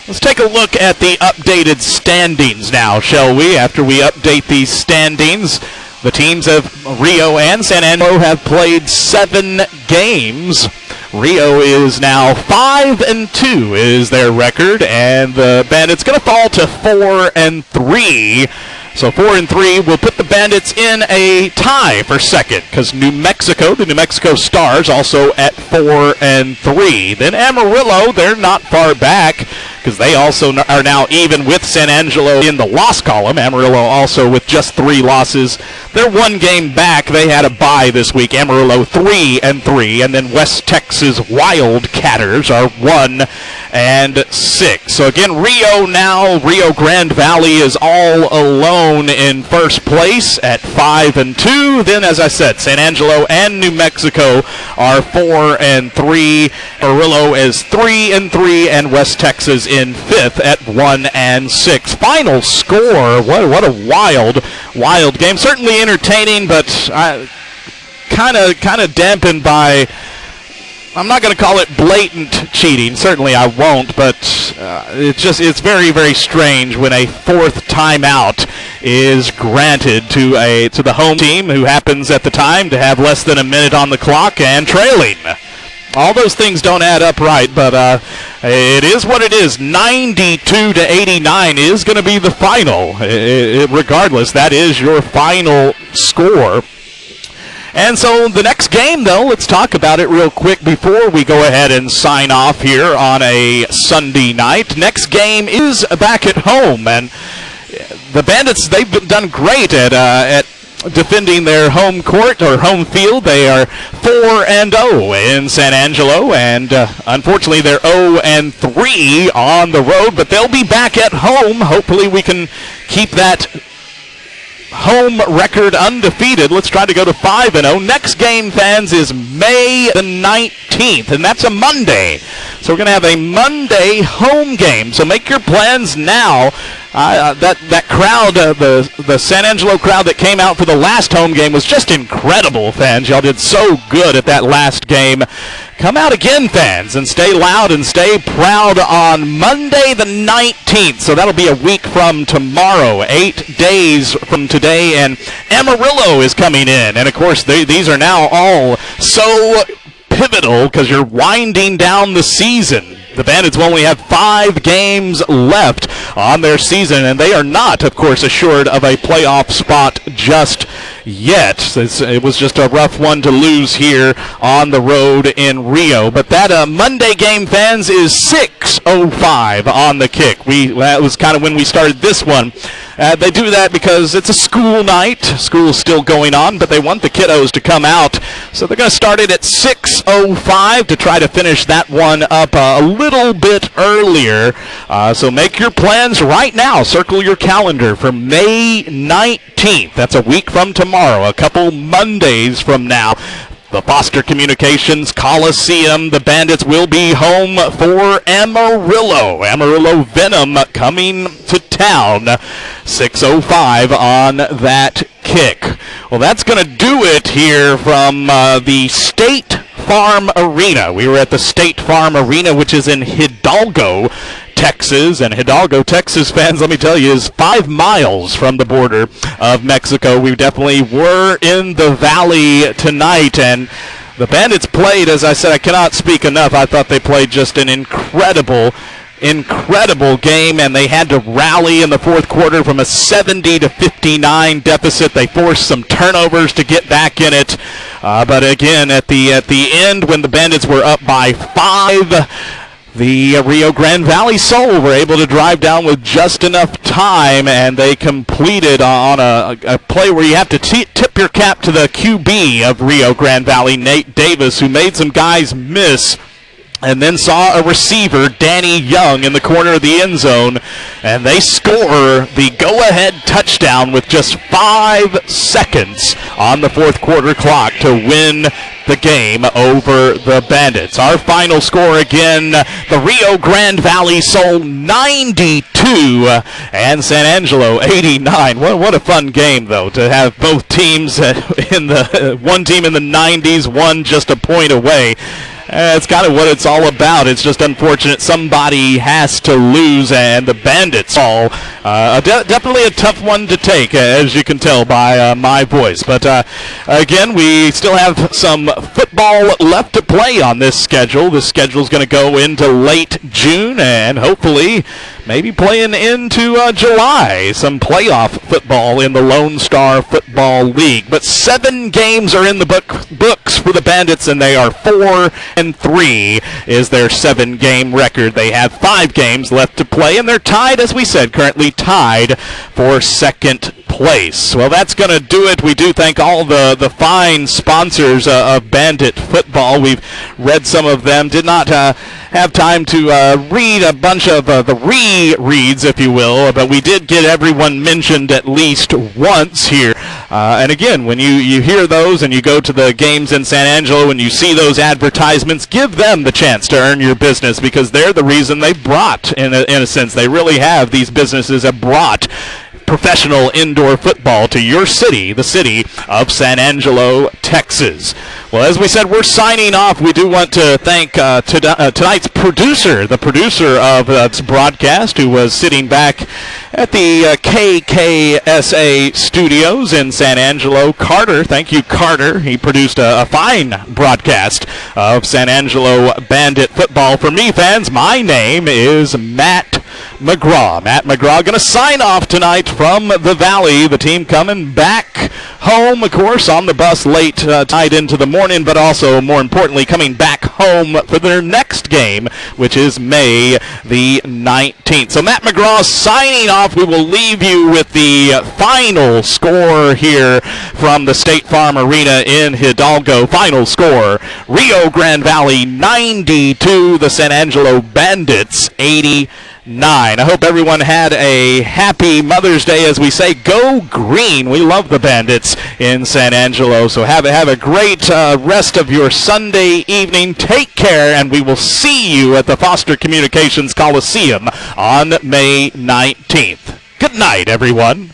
Let's take a look at the updated standings now, shall we? After we update these standings, the teams of Rio and San Angelo have played 7 games. Rio is now 5-2 is their record, and the Bandits going to fall to 4-3. So 4-3 will put the Bandits in a tie for second, because the New Mexico Stars, also at 4-3. Then Amarillo, they're not far back, because they also are now even with San Angelo in the loss column. Amarillo also with just 3 losses. They're 1 game back. They had a bye this week. Amarillo 3-3, and then West Texas Wildcatters are 1-6. So again, Rio Grande Valley is all alone in first place at 5-2. Then, as I said, San Angelo and New Mexico are 4-3. Amarillo is 3-3, and West Texas in 5th at 1-6. Final score, what a wild game. Certainly entertaining, but kind of dampened by, I'm not going to call it blatant cheating. Certainly I won't, but it's very, very strange when a 4th timeout is granted to the home team, who happens at the time to have less than a minute on the clock and trailing. All those things don't add up right, but it is what it is. 92-89 is going to be the final. Regardless, that is your final score. And so the next game, though, let's talk about it real quick before we go ahead and sign off here on a Sunday night. Next game is back at home, and the Bandits, they've done great at defending their home court or home field. They are 4-0 in San Angelo, and unfortunately they're 0-3 on the road, but they'll be back at home. Hopefully we can keep that home record undefeated. Let's try to go to 5-0. Next game, fans, is May the 19th, and that's a Monday. So we're going to have a Monday home game. So make your plans now. That crowd, the San Angelo crowd that came out for the last home game was just incredible, fans. Y'all did so good at that last game. Come out again, fans, and stay loud and stay proud on Monday the 19th. So that'll be a week from tomorrow, 8 days from today, and Amarillo is coming in. And, of course, these are now all so pivotal because you're winding down the season. The Bandits will only have 5 games left on their season, and they are not, of course, assured of a playoff spot just yet. It was just a rough one to lose here on the road in Rio. But that Monday game, fans, is 6:05 on the kick. That was kind of when we started this one They do that because it's a school night. School's still going on, but they want the kiddos to come out. So they're going to start it at 6:05 to try to finish that one up a little bit earlier. So make your plans right now. Circle your calendar for May 19th. That's a week from tomorrow, a couple Mondays from now. The Foster Communications Coliseum. The Bandits will be home for Amarillo. Amarillo Venom coming to town. 6:05 on that kick. Well, that's going to do it here from the State Farm Arena. We were at the State Farm Arena, which is in Hidalgo, Texas, and Hidalgo, Texas fans, let me tell you, is 5 miles from the border of Mexico. We definitely were in the valley tonight, and the Bandits played, as I said, I cannot speak enough. I thought they played just an incredible game, and they had to rally in the fourth quarter from a 70-59 deficit. They forced some turnovers to get back in it, but again, at the end, when the Bandits were up by 5, the Rio Grande Valley Soul were able to drive down with just enough time, and they completed on a play where you have to tip your cap to the QB of Rio Grande Valley, Nate Davis, who made some guys miss, and then saw a receiver, Danny Young, in the corner of the end zone, and they score the go-ahead touchdown with just 5 seconds on the fourth quarter clock to win the game over the Bandits. Our final score again, the Rio Grande Valley Soul 92 and San Angelo 89. What a fun game, though, to have both teams in the one team in the 90s, one just a point away. It's kind of what it's all about. It's just unfortunate somebody has to lose, and the Bandits fall. Definitely a tough one to take, as you can tell by my voice. But again, we still have some football left to play on this schedule. This schedule is going to go into late June, and hopefully maybe playing into July, some playoff football in the Lone Star Football League. But 7 games are in the books for the Bandits, and they are 4-3 is their 7-game record. They have 5 games left to play, and they're tied, as we said, currently tied for second place. Well, that's going to do it. We do thank all the fine sponsors of Bandit football. We've read some of them. Did not have time to read a bunch of the rereads, if you will, but we did get everyone mentioned at least once here. And again, when you hear those and you go to the games in San Angelo and you see those advertisements, give them the chance to earn your business, because they're the reason they brought, in a sense, they really have, these businesses have brought professional indoor football to your city, the city of San Angelo, Texas. Well, as we said, we're signing off. We do want to thank tonight's producer, the producer of this broadcast, who was sitting back at the KKSA studios in San Angelo, Carter. Thank you, Carter. He produced a fine broadcast of San Angelo Bandit football. For me, fans, my name is Matt McGraw. Matt McGraw going to sign off tonight from the Valley. The team coming back home, of course, on the bus late tonight into the morning, but also, more importantly, coming back home for their next game, which is May the 19th. So Matt McGraw signing off. We will leave you with the final score here from the State Farm Arena in Hidalgo. Final score, Rio Grande Valley 92, the San Angelo Bandits 89. I hope everyone had a happy Mother's Day. As we say, go green. We love the Bandits in San Angelo. So have a great rest of your Sunday evening. Take care, and we will see you at the Foster Communications Coliseum on May 19th. Good night, everyone.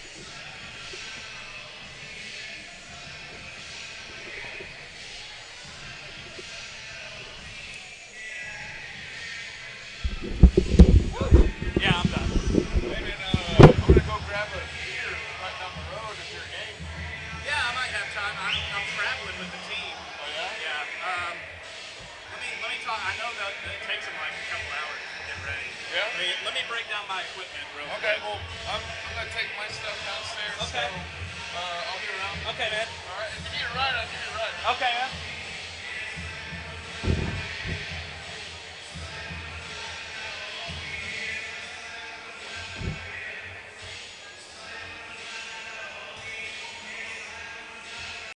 Okay, man. All right. If you need a ride, I'll give you a ride. Okay, man.